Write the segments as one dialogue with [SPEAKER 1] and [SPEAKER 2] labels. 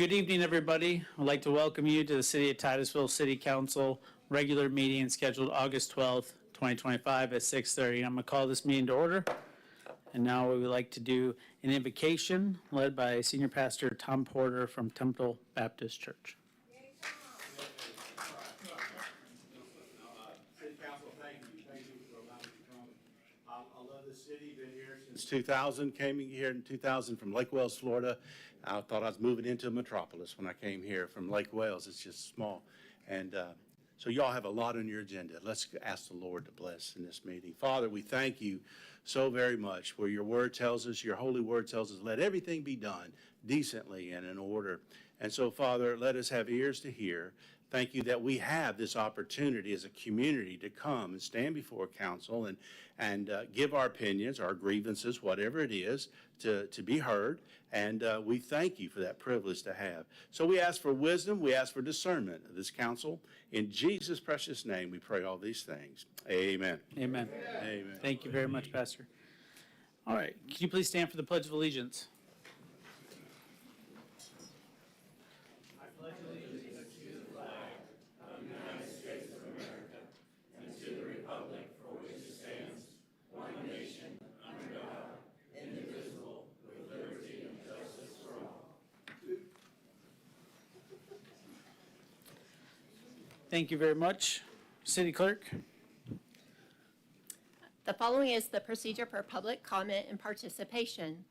[SPEAKER 1] Good evening, everybody. I'd like to welcome you to the City of Titusville City Council regular meeting scheduled August 12th, 2025 at 6:30. I'm going to call this meeting to order. And now we would like to do an invocation led by Senior Pastor Tom Porter from Temple Baptist Church.
[SPEAKER 2] City Council, thank you. Thank you for allowing me to come. I love this city. Been here since 2000. Came here in 2000 from Lake Wales, Florida. I thought I was moving into a metropolis when I came here from Lake Wales. It's just small. And so y'all have a lot on your agenda. Let's ask the Lord to bless in this meeting. Father, we thank you so very much where your word tells us, your holy word tells us, let everything be done decently and in order. And so, Father, let us have ears to hear. Thank you that we have this opportunity as a community to come and stand before council and give our opinions, our grievances, whatever it is, to be heard. And we thank you for that privilege to have. So we ask for wisdom. We ask for discernment of this council. In Jesus' precious name, we pray all these things. Amen.
[SPEAKER 1] Amen.
[SPEAKER 2] Amen.
[SPEAKER 1] Thank you very much, Pastor. All right. Can you please stand for the Pledge of Allegiance? Thank you very much. City Clerk.
[SPEAKER 3] The following is the procedure for public comment and participation.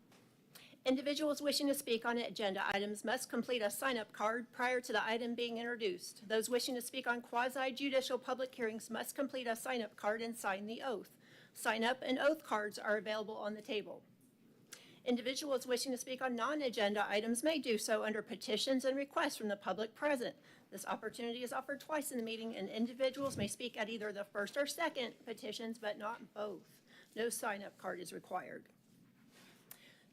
[SPEAKER 3] Individuals wishing to speak on agenda items must complete a sign-up card prior to the item being introduced. Those wishing to speak on quasi-judicial public hearings must complete a sign-up card and sign the oath. Sign-up and oath cards are available on the table. Individuals wishing to speak on non-agenda items may do so under petitions and requests from the public present. This opportunity is offered twice in the meeting, and individuals may speak at either the first or second petitions, but not both. No sign-up card is required.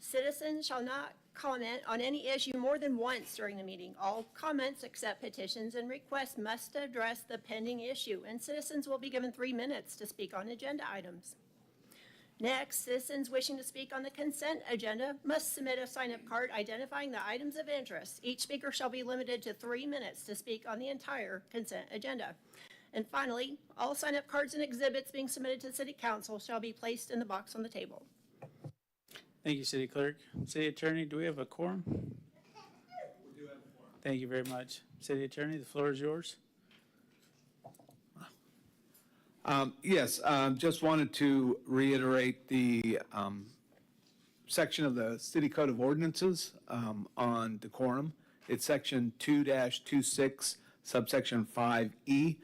[SPEAKER 3] Citizens shall not comment on any issue more than once during the meeting. All comments except petitions and requests must address the pending issue, and citizens will be given 3 minutes to speak on agenda items. Next, citizens wishing to speak on the consent agenda must submit a sign-up card identifying the items of interest. Each speaker shall be limited to 3 minutes to speak on the entire consent agenda. And finally, all sign-up cards and exhibits being submitted to City Council shall be placed in the box on the table.
[SPEAKER 1] Thank you, City Clerk. City Attorney, do we have a quorum?
[SPEAKER 2] We do have a quorum.
[SPEAKER 1] Thank you very much. City Attorney, the floor is yours.
[SPEAKER 4] Yes, just wanted to reiterate the section of the City Code of Ordinances on decorum. It's section 2-26, subsection 5E.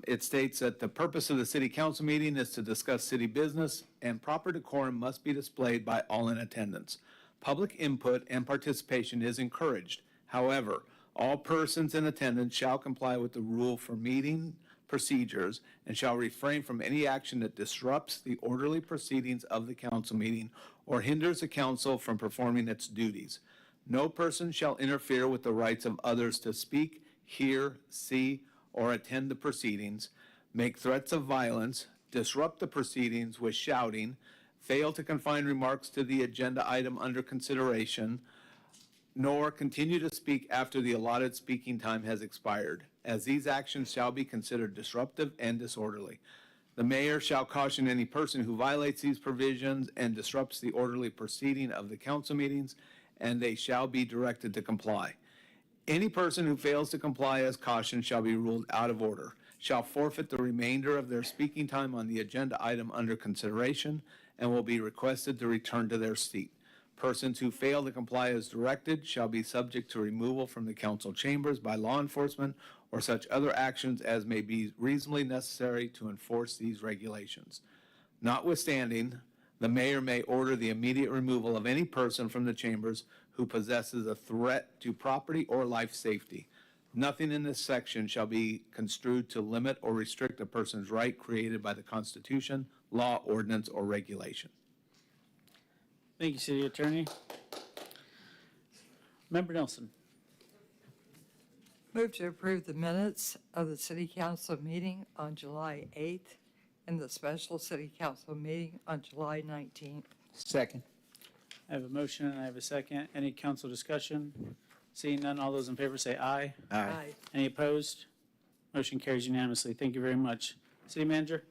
[SPEAKER 4] It states that the purpose of the City Council meeting is to discuss city business, and proper decorum must be displayed by all in attendance. Public input and participation is encouraged. However, all persons in attendance shall comply with the rule for meeting procedures and shall refrain from any action that disrupts the orderly proceedings of the council meeting or hinders the council from performing its duties. No person shall interfere with the rights of others to speak, hear, see, or attend the proceedings, make threats of violence, disrupt the proceedings with shouting, fail to confine remarks to the agenda item under consideration, nor continue to speak after the allotted speaking time has expired, as these actions shall be considered disruptive and disorderly. The mayor shall caution any person who violates these provisions and disrupts the orderly proceeding of the council meetings, and they shall be directed to comply. Any person who fails to comply as cautioned shall be ruled out of order, shall forfeit the remainder of their speaking time on the agenda item under consideration, and will be requested to return to their seat. Persons who fail to comply as directed shall be subject to removal from the council chambers by law enforcement or such other actions as may be reasonably necessary to enforce these regulations. Notwithstanding, the mayor may order the immediate removal of any person from the chambers who possesses a threat to property or life safety. Nothing in this section shall be construed to limit or restrict a person's right created by the Constitution, law, ordinance, or regulation.
[SPEAKER 1] Thank you, City Attorney. Member Nelson.
[SPEAKER 5] Move to approve the minutes of the City Council meeting on July 8th and the special City Council meeting on July 19th.
[SPEAKER 4] Second.
[SPEAKER 1] I have a motion and I have a second. Any council discussion? Seeing none, all those in favor say aye.
[SPEAKER 5] Aye.
[SPEAKER 1] Any opposed? Motion carries unanimously. Thank you very much. City Manager?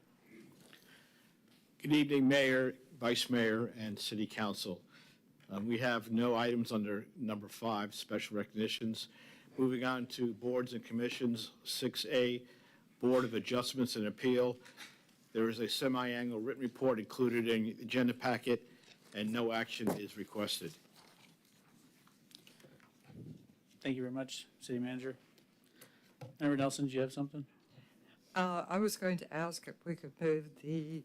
[SPEAKER 6] Good evening, Mayor, Vice Mayor, and City Council. We have no items under number 5, special recognitions. Moving on to boards and commissions, 6A, Board of Adjustments and Appeal. There is a semi-annual written report included in the agenda packet, and no action is requested.
[SPEAKER 1] Thank you very much, City Manager. Member Nelson, do you have something?
[SPEAKER 5] I was going to ask if we could move the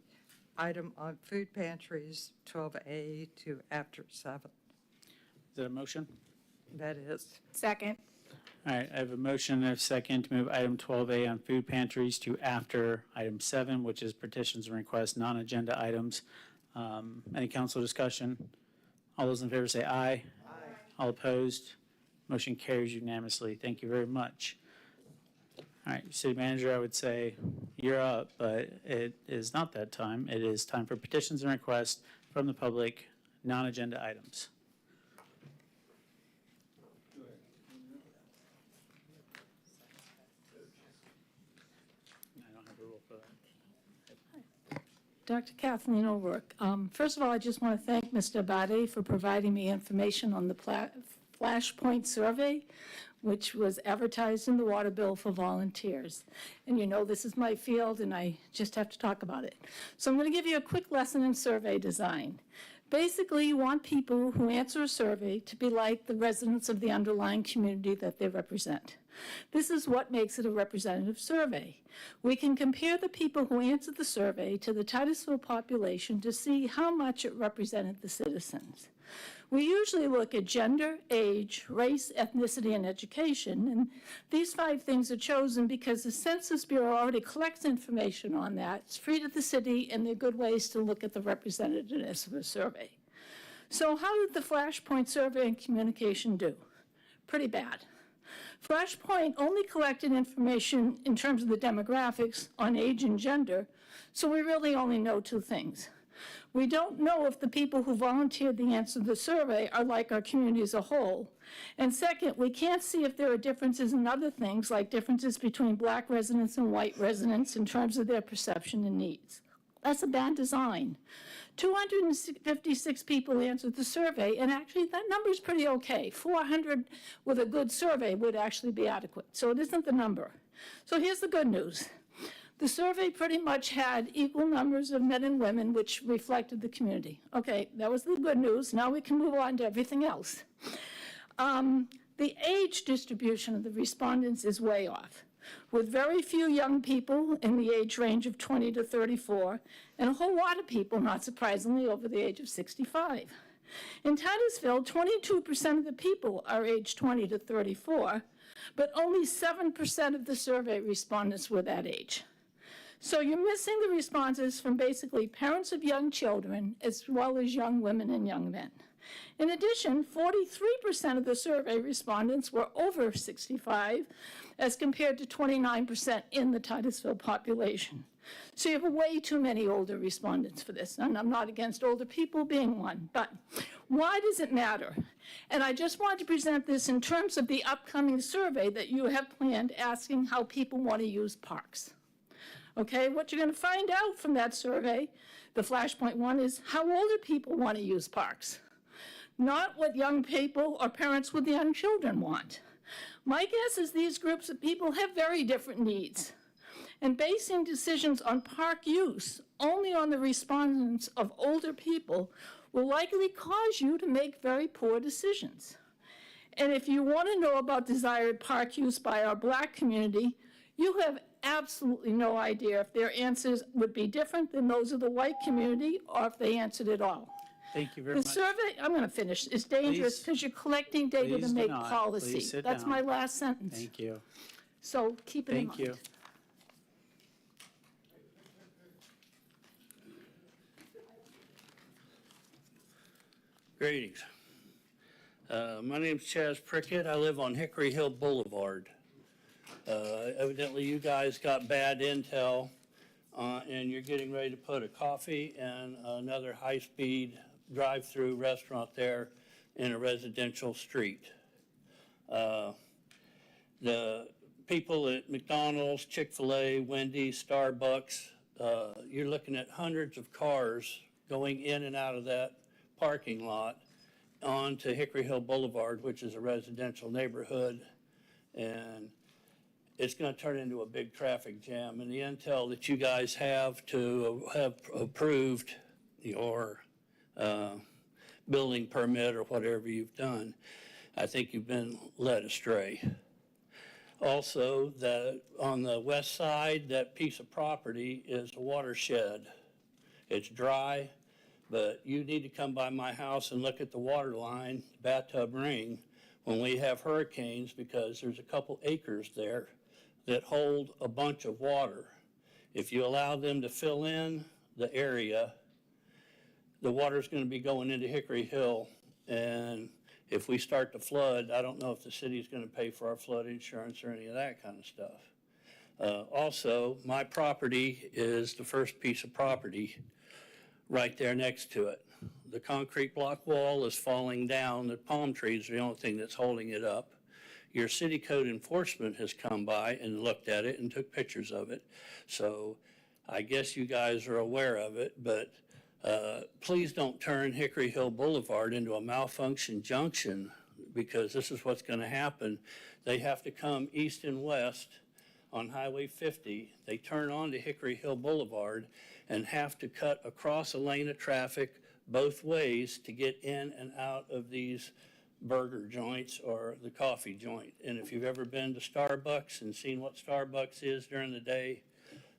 [SPEAKER 5] item on food pantries, 12A, to after 7.
[SPEAKER 1] Is that a motion?
[SPEAKER 5] That is.
[SPEAKER 7] Second.
[SPEAKER 1] All right, I have a motion and a second to move item 12A on food pantries to after item 7, which is petitions and requests, non-agenda items. Any council discussion? All those in favor say aye. Aye. All opposed? Motion carries unanimously. Thank you very much. All right, City Manager, I would say you're up, but it is not that time. It is time for petitions and requests from the public, non-agenda items. I don't have a rule for that.
[SPEAKER 7] Dr. Kathleen O'Rourke. First of all, I just want to thank Mr. Abate for providing me information on the Flashpoint survey, which was advertised in the water bill for volunteers. And you know this is my field, and I just have to talk about it. So I'm going to give you a quick lesson in survey design. Basically, you want people who answer a survey to be like the residents of the underlying community that they represent. This is what makes it a representative survey. We can compare the people who answered the survey to the Titusville population to see how much it represented the citizens. We usually look at gender, age, race, ethnicity, and education, and these 5 things are chosen because the Census Bureau already collects information on that. It's free to the city, and they're good ways to look at the representativeness of a survey. So how did the Flashpoint survey and communication do? Pretty bad. Flashpoint only collected information in terms of the demographics on age and gender, so we really only know 2 things. We don't know if the people who volunteered the answer to the survey are like our community as a whole. And second, we can't see if there are differences in other things, like differences between Black residents and white residents in terms of their perception and needs. That's a bad design. 256 people answered the survey, and actually that number is pretty okay. 400 with a good survey would actually be adequate, so it isn't the number. So here's the good news. The survey pretty much had equal numbers of men and women, which reflected the community. Okay, that was the good news. Now we can move on to everything else. The age distribution of the respondents is way off, with very few young people in the age range of 20 to 34, and a whole lot of people, not surprisingly, over the age of 65. In Titusville, 22% of the people are aged 20 to 34, but only 7% of the survey respondents were that age. So you're missing the responses from basically parents of young children as well as young women and young men. In addition, 43% of the survey respondents were over 65 as compared to 29% in the Titusville population. So you have way too many older respondents for this, and I'm not against older people being one, but why does it matter? And I just want to present this in terms of the upcoming survey that you have planned asking how people want to use parks. Okay, what you're going to find out from that survey, the Flashpoint one, is how older people want to use parks, not what young people or parents with young children want. My guess is these groups of people have very different needs, and basing decisions on park use only on the respondents of older people will likely cause you to make very poor decisions. And if you want to know about desired park use by our Black community, you have absolutely no idea if their answers would be different than those of the white community or if they answered at all.
[SPEAKER 1] Thank you very
[SPEAKER 7] The
[SPEAKER 1] much.
[SPEAKER 7] survey, I'm going to finish, is dangerous
[SPEAKER 1] Please.
[SPEAKER 7] because you're collecting data
[SPEAKER 1] Please
[SPEAKER 7] to
[SPEAKER 1] do
[SPEAKER 7] make
[SPEAKER 1] not.
[SPEAKER 7] policy.
[SPEAKER 1] Please sit
[SPEAKER 7] That's
[SPEAKER 1] down.
[SPEAKER 7] my last sentence.
[SPEAKER 1] Thank you.
[SPEAKER 7] So keep it in
[SPEAKER 1] Thank
[SPEAKER 7] mind.
[SPEAKER 1] you.
[SPEAKER 8] Greetings. My name's Chaz Prickett. I live on Hickory Hill Boulevard. Evidently, you guys got bad intel, and you're getting ready to put a coffee and another high-speed drive-through restaurant there in a residential street. The people at McDonald's, Chick-fil-A, Wendy's, Starbucks, you're looking at hundreds of cars going in and out of that parking lot onto Hickory Hill Boulevard, which is a residential neighborhood. And it's going to turn into a big traffic jam. And the intel that you guys have to have approved your building permit or whatever you've done, I think you've been led astray. Also, that on the west side, that piece of property is a watershed. It's dry, but you need to come by my house and look at the water line, bathtub ring, when we have hurricanes, because there's a couple acres there that hold a bunch of water. If you allow them to fill in the area, the water's going to be going into Hickory Hill, and if we start to flood, I don't know if the city's going to pay for our flood insurance or any of that kind of stuff. Also, my property is the first piece of property right there next to it. The concrete block wall is falling down. The palm trees are the only thing that's holding it up. Your city code enforcement has come by and looked at it and took pictures of it. So I guess you guys are aware of it, but please don't turn Hickory Hill Boulevard into a malfunction junction, because this is what's going to happen. They have to come east and west on Highway 50. They turn onto Hickory Hill Boulevard and have to cut across a lane of traffic both ways to get in and out of these burger joints or the coffee joint. And if you've ever been to Starbucks and seen what Starbucks is during the day,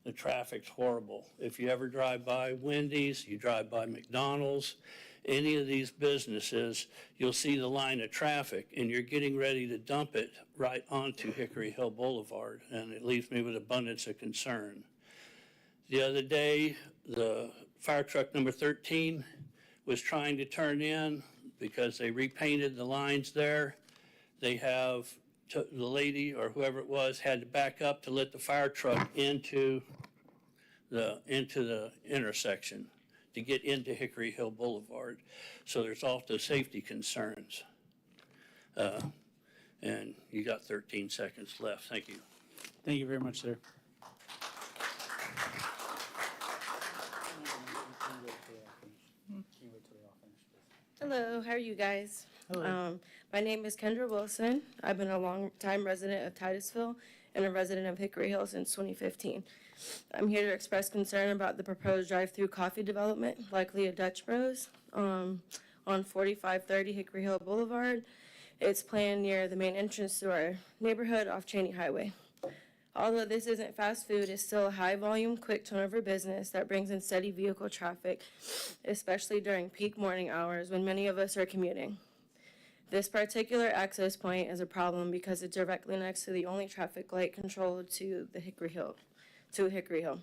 [SPEAKER 8] the traffic's horrible. If you ever drive by Wendy's, you drive by McDonald's, any of these businesses, you'll see the line of traffic, and you're getting ready to dump it right onto Hickory Hill Boulevard, and it leaves me with abundance of concern. The other day, the fire truck number 13 was trying to turn in because they repainted the lines there. They have, the lady or whoever it was had to back up to let the fire truck into the intersection to get into Hickory Hill Boulevard. So there's also safety concerns. And you got 13 seconds left. Thank you.
[SPEAKER 1] Thank you very much, sir.
[SPEAKER 9] Hello, how are you guys? My name is Kendra Wilson. I've been a long-time resident of Titusville and a resident of Hickory Hill since 2015. I'm here to express concern about the proposed drive-through coffee development, likely a Dutch Bros, on 4530 Hickory Hill Boulevard. It's planned near the main entrance to our neighborhood off Cheney Highway. Although this isn't fast food, it's still a high-volume, quick turnover business that brings in steady vehicle traffic, especially during peak morning hours when many of us are commuting. This particular access point is a problem because it's directly next to the only traffic light controlled to Hickory Hill.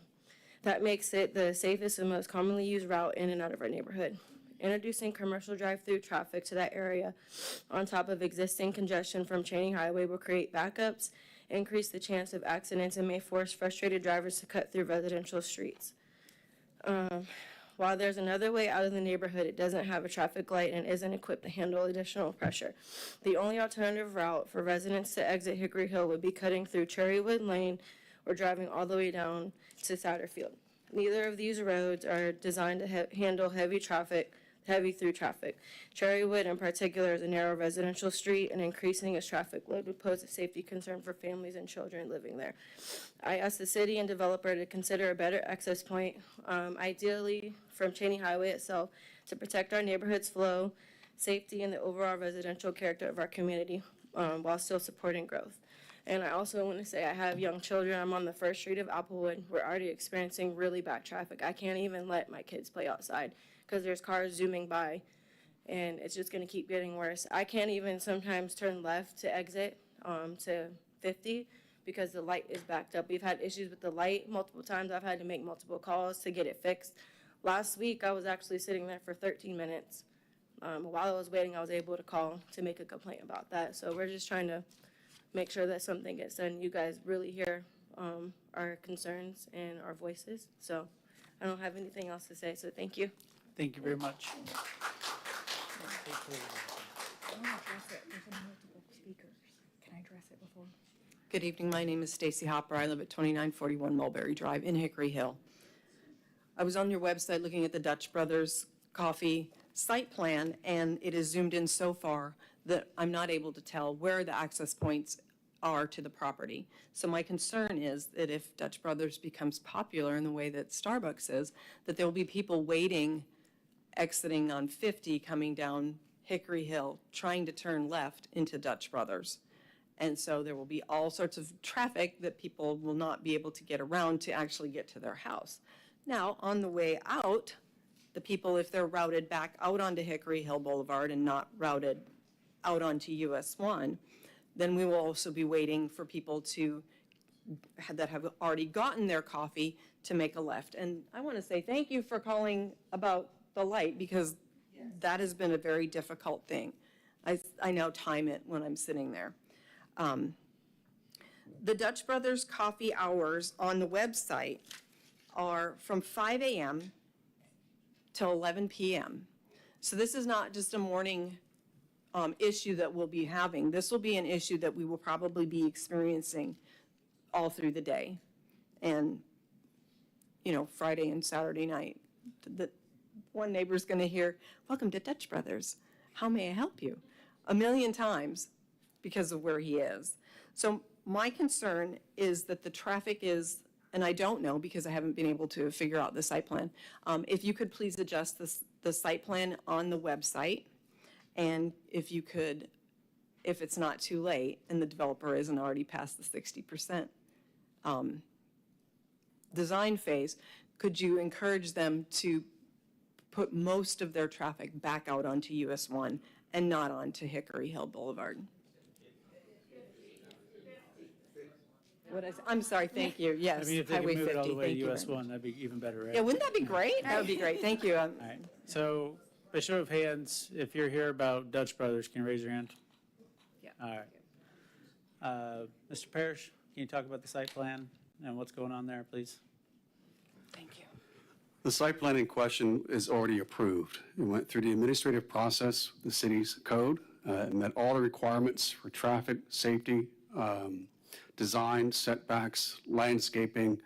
[SPEAKER 9] That makes it the safest and most commonly used route in and out of our neighborhood. Introducing commercial drive-through traffic to that area on top of existing congestion from Cheney Highway will create backups, increase the chance of accidents, and may force frustrated drivers to cut through residential streets. While there's another way out of the neighborhood, it doesn't have a traffic light and isn't equipped to handle additional pressure. The only alternative route for residents to exit Hickory Hill would be cutting through Cherrywood Lane or driving all the way down to Satterfield. Neither of these roads are designed to handle heavy through traffic. Cherrywood in particular is a narrow residential street, and increasing its traffic load would pose a safety concern for families and children living there. I asked the city and developer to consider a better access point, ideally from Cheney Highway itself, to protect our neighborhood's flow, safety, and the overall residential character of our community, while still supporting growth. And I also want to say I have young children. I'm on the first street of Applewood. We're already experiencing really bad traffic. I can't even let my kids play outside because there's cars zooming by, and it's just going to keep getting worse. I can't even sometimes turn left to exit to 50 because the light is backed up. We've had issues with the light multiple times. I've had to make multiple calls to get it fixed. Last week, I was actually sitting there for 13 minutes. While I was waiting, I was able to call to make a complaint about that. So we're just trying to make sure that something gets done. You guys really hear our concerns and our voices. So I don't have anything else to say, so thank you.
[SPEAKER 1] Thank you very much.
[SPEAKER 9] address it before.
[SPEAKER 10] Good evening. My name is Stacy Hopper. I live at 2941 Mulberry Drive in Hickory Hill. I was on your website looking at the Dutch Brothers Coffee site plan, and it is zoomed in so far that I'm not able to tell where the access points are to the property. So my concern is that if Dutch Brothers becomes popular in the way that Starbucks is, that there will be people waiting, exiting on 50, coming down Hickory Hill, trying to turn left into Dutch Brothers. And so there will be all sorts of traffic that people will not be able to get around to actually get to their house. Now, on the way out, the people, if they're routed back out onto Hickory Hill Boulevard and not routed out onto US 1, then we will also be waiting for people that have already gotten their coffee to make a left. And I want to say thank you for calling about the light, because that has been a very difficult thing. I now time it when I'm sitting there. The Dutch Brothers coffee hours on the website are from 5 a.m. till 11 p.m. So this is not just a morning issue that we'll be having. This will be an issue that we will probably be experiencing all through the day. And, Friday and Saturday night. The one neighbor's going to hear, "Welcome to Dutch Brothers. How may I help you?" a million times because of where he is. So my concern is that the traffic is, and I don't know because I haven't been able to figure out the site plan. If you could please adjust the site plan on the website, and if you could, if it's not too late and the developer isn't already past the 60% design phase, could you encourage them to put most of their traffic back out onto US 1 and not onto Hickory Hill Boulevard? I'm sorry, thank you, yes.
[SPEAKER 1] I mean, if they could
[SPEAKER 10] Highway
[SPEAKER 1] move it all the
[SPEAKER 10] 50,
[SPEAKER 1] way
[SPEAKER 10] thank
[SPEAKER 1] to
[SPEAKER 10] you
[SPEAKER 1] US
[SPEAKER 10] very much.
[SPEAKER 1] 1, that'd be even better, right?
[SPEAKER 10] Yeah, wouldn't that be great? That would be great, thank you.
[SPEAKER 1] All right, so by show of hands, if you're here about Dutch Brothers, can you raise your hand?
[SPEAKER 10] Yeah.
[SPEAKER 1] All right. Mr. Parrish, can you talk about the site plan and what's going on there, please?
[SPEAKER 10] Thank you.
[SPEAKER 11] The site plan in question is already approved. It went through the administrative process, the city's code, it met all the requirements for traffic, safety, design, setbacks, landscaping,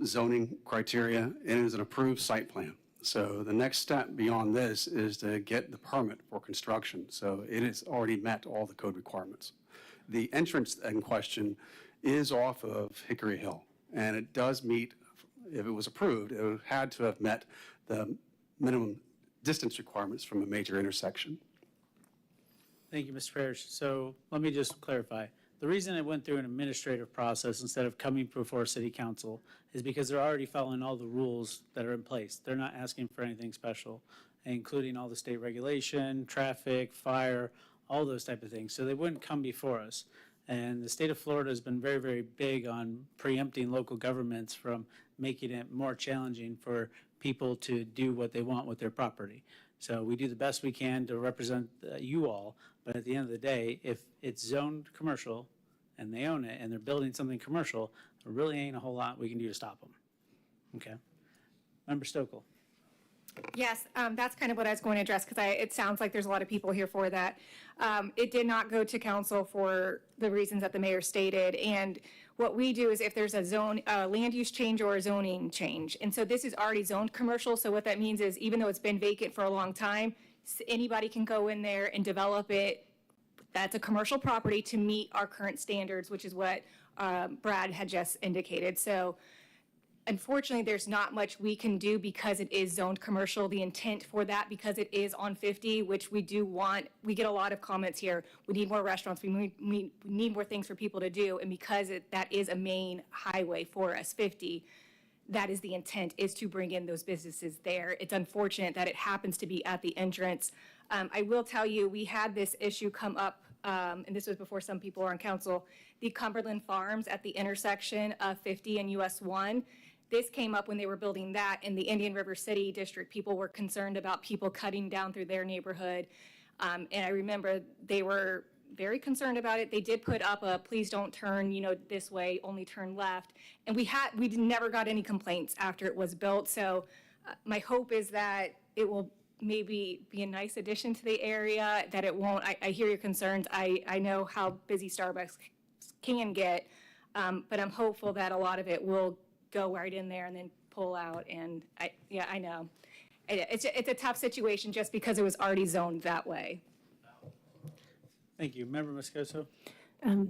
[SPEAKER 11] zoning criteria, and it is an approved site plan. So the next step beyond this is to get the permit for construction. So it has already met all the code requirements. The entrance in question is off of Hickory Hill, and it does meet, if it was approved, it had to have met the minimum distance requirements from a major intersection.
[SPEAKER 1] Thank you, Mr. Parrish. So let me just clarify. The reason it went through an administrative process instead of coming before City Council is because they're already following all the rules that are in place. They're not asking for anything special, including all the state regulation, traffic, fire, all those type of things. So they wouldn't come before us. And the state of Florida has been very, very big on preempting local governments from making it more challenging for people to do what they want with their property. So we do the best we can to represent you all, but at the end of the day, if it's zoned commercial and they own it and they're building something commercial, there really ain't a whole lot we can do to stop them. Okay. Member Stokel.
[SPEAKER 12] Yes, that's kind of what I was going to address, because it sounds like there's a lot of people here for that. It did not go to council for the reasons that the mayor stated, and what we do is if there's a land use change or a zoning change, and so this is already zoned commercial, so what that means is even though it's been vacant for a long time, anybody can go in there and develop it. That's a commercial property to meet our current standards, which is what Brad had just indicated. So unfortunately, there's not much we can do because it is zoned commercial. The intent for that, because it is on 50, which we do want, we get a lot of comments here. We need more restaurants. We need more things for people to do. And because that is a main highway for us, 50, that is the intent, is to bring in those businesses there. It's unfortunate that it happens to be at the entrance. I will tell you, we had this issue come up, and this was before some people were on council, the Cumberland Farms at the intersection of 50 and US 1. This came up when they were building that in the Indian River City district. People were concerned about people cutting down through their neighborhood. And I remember they were very concerned about it. They did put up a please don't turn, this way, only turn left. And we never got any complaints after it was built. So my hope is that it will maybe be a nice addition to the area, that it won't, I hear your concerns. I know how busy Starbucks can get, but I'm hopeful that a lot of it will go right in there and then pull out, and I know. It's a tough situation just because it was already zoned that way.
[SPEAKER 1] Thank you. Member Moscoso?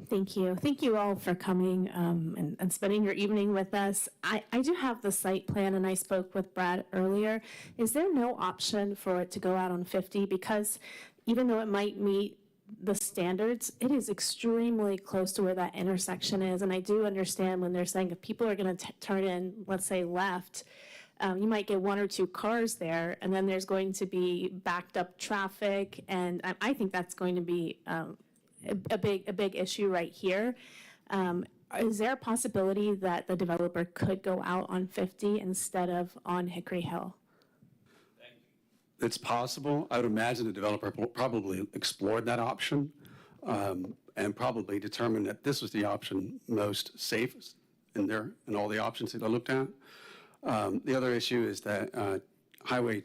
[SPEAKER 13] Thank you. Thank you all for coming and spending your evening with us. I do have the site plan, and I spoke with Brad earlier. Is there no option for it to go out on 50? Because even though it might meet the standards, it is extremely close to where that intersection is. And I do understand when they're saying if people are going to turn in, let's say left, you might get one or two cars there, and then there's going to be backed up traffic. And I think that's going to be a big issue right here. Is there a possibility that the developer could go out on 50 instead of on Hickory Hill?
[SPEAKER 11] It's possible. I would imagine the developer probably explored that option and probably determined that this was the option most safest in all the options that I looked at. The other issue is that Highway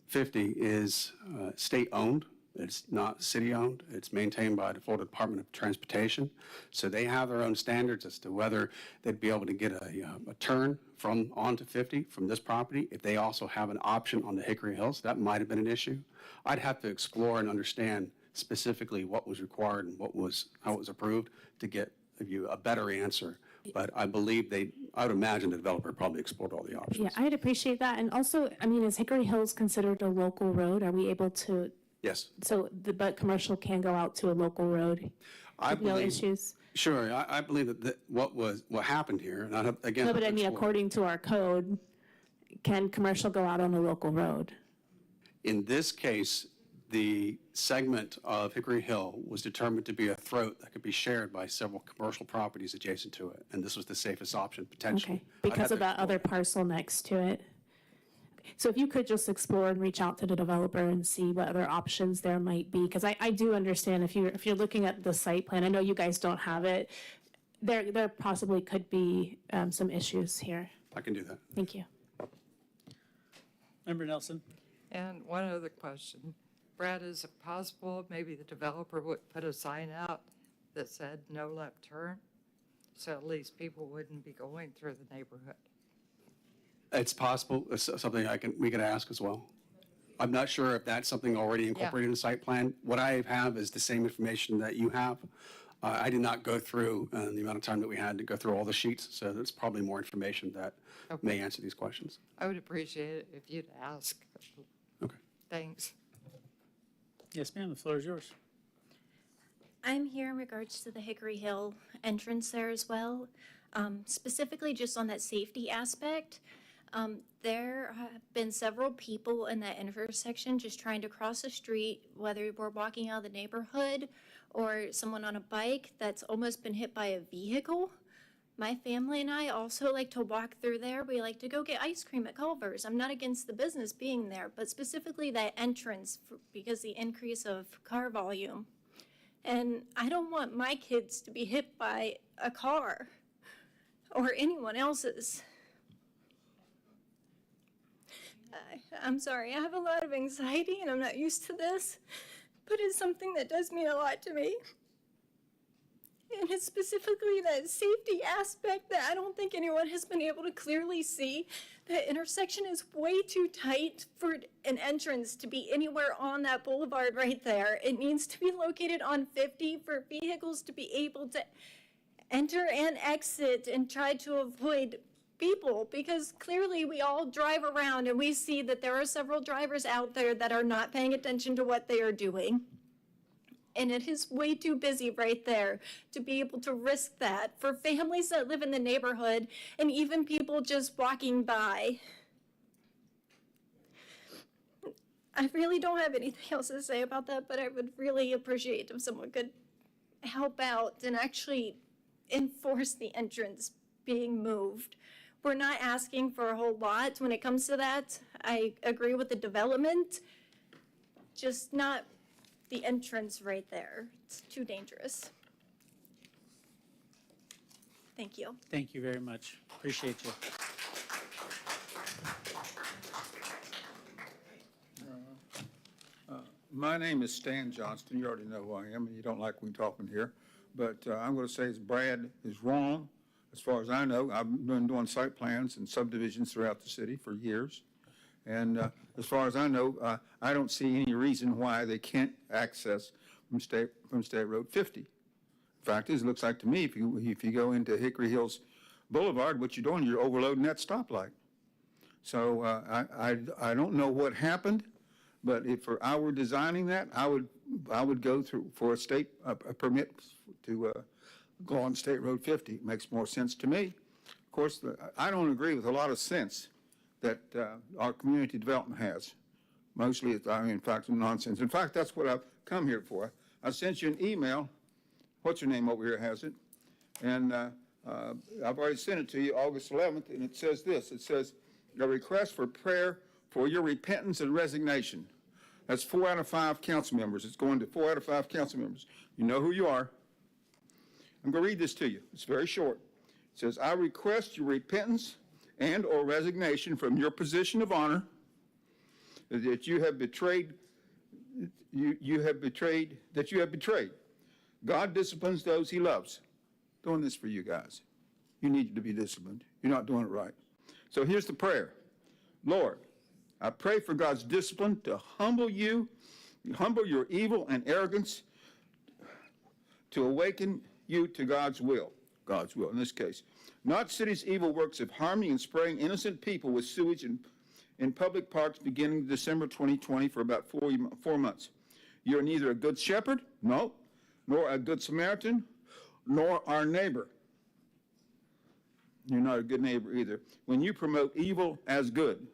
[SPEAKER 11] 50 is state-owned. It's not city-owned. It's maintained by the Florida Department of Transportation. So they have their own standards as to whether they'd be able to get a turn from onto 50 from this property. If they also have an option on the Hickory Hills, that might have been an issue. I'd have to explore and understand specifically what was required and how it was approved to give you a better answer. But I believe I would imagine the developer probably explored all the options.
[SPEAKER 13] Yeah, I'd appreciate that. And also, I mean, is Hickory Hills considered a local road? Are we able to?
[SPEAKER 11] Yes.
[SPEAKER 13] But commercial can go out to a local road with no issues?
[SPEAKER 11] Sure. I believe that what happened here, and I have, again.
[SPEAKER 13] No, but I mean, according to our code, can commercial go out on a local road?
[SPEAKER 11] In this case, the segment of Hickory Hill was determined to be a throat that could be shared by several commercial properties adjacent to it, and this was the safest option potentially.
[SPEAKER 13] Okay, because of that other parcel next to it. So if you could just explore and reach out to the developer and see what other options there might be, because I do understand if you're looking at the site plan, I know you guys don't have it, there possibly could be some issues here.
[SPEAKER 11] I can do that.
[SPEAKER 13] Thank you.
[SPEAKER 1] Member Nelson?
[SPEAKER 5] And one other question. Brad, is it possible maybe the developer would put a sign out that said no left turn? So at least people wouldn't be going through the neighborhood.
[SPEAKER 11] It's possible. It's something we could ask as well. I'm not sure if that's something already incorporated in the site plan. What I have is the same information that you have. I did not go through the amount of time that we had to go through all the sheets, so there's probably more information that may answer these questions.
[SPEAKER 5] I would appreciate it if you'd ask.
[SPEAKER 11] Okay.
[SPEAKER 5] Thanks.
[SPEAKER 1] Yes, ma'am, the floor is yours.
[SPEAKER 3] I'm here in regards to the Hickory Hill entrance there as well, specifically just on that safety aspect. There have been several people in that intersection just trying to cross the street, whether we're walking out of the neighborhood or someone on a bike that's almost been hit by a vehicle. My family and I also like to walk through there. We like to go get ice cream at Culver's. I'm not against the business being there, but specifically that entrance because the increase of car volume. And I don't want my kids to be hit by a car or anyone else's. I'm sorry, I have a lot of anxiety and I'm not used to this, but it's something that does mean a lot to me. And it's specifically that safety aspect that I don't think anyone has been able to clearly see. That intersection is way too tight for an entrance to be anywhere on that boulevard right there. It needs to be located on 50 for vehicles to be able to enter and exit and try to avoid people, because clearly we all drive around and we see that there are several drivers out there that are not paying attention to what they are doing. And it is way too busy right there to be able to risk that for families that live in the neighborhood and even people just walking by. I really don't have anything else to say about that, but I would really appreciate if someone could help out and actually enforce the entrance being moved. We're not asking for a whole lot when it comes to that. I agree with the development, just not the entrance right there. It's too dangerous. Thank you.
[SPEAKER 1] Thank you very much. Appreciate you.
[SPEAKER 14] My name is Stan Johnston. You already know who I am, and you don't like me talking here. But I'm going to say Brad is wrong. As far as I know, I've been doing site plans and subdivisions throughout the city for years. And as far as I know, I don't see any reason why they can't access from State Road 50. Fact is, it looks like to me, if you go into Hickory Hills Boulevard, what you're doing, you're overloading that stoplight. So I don't know what happened, but if I were designing that, I would go through for a permit to go on State Road 50. It makes more sense to me. Of course, I don't agree with a lot of sense that our community development has. Mostly, in fact, nonsense. In fact, that's what I've come here for. I sent you an email. What's your name over here has it? And I've already sent it to you August 11th, and it says this. It says, a request for prayer for your repentance and resignation. That's 4 out of 5 council members. It's going to 4 out of 5 council members. You know who you are. I'm going to read this to you. It's very short. It says, I request your repentance and or resignation from your position of honor that you have betrayed, that you have betrayed. God disciplines those he loves. Doing this for you guys. You need to be disciplined. You're not doing it right. So here's the prayer. Lord, I pray for God's discipline to humble you, humble your evil and arrogance, to awaken you to God's will in this case. Not city's evil works of harming and spraying innocent people with sewage in public parks beginning December 2020 for about 4 months. You're neither a good shepherd, no, nor a good Samaritan, nor our neighbor. You're not a good neighbor either. When you promote evil as good,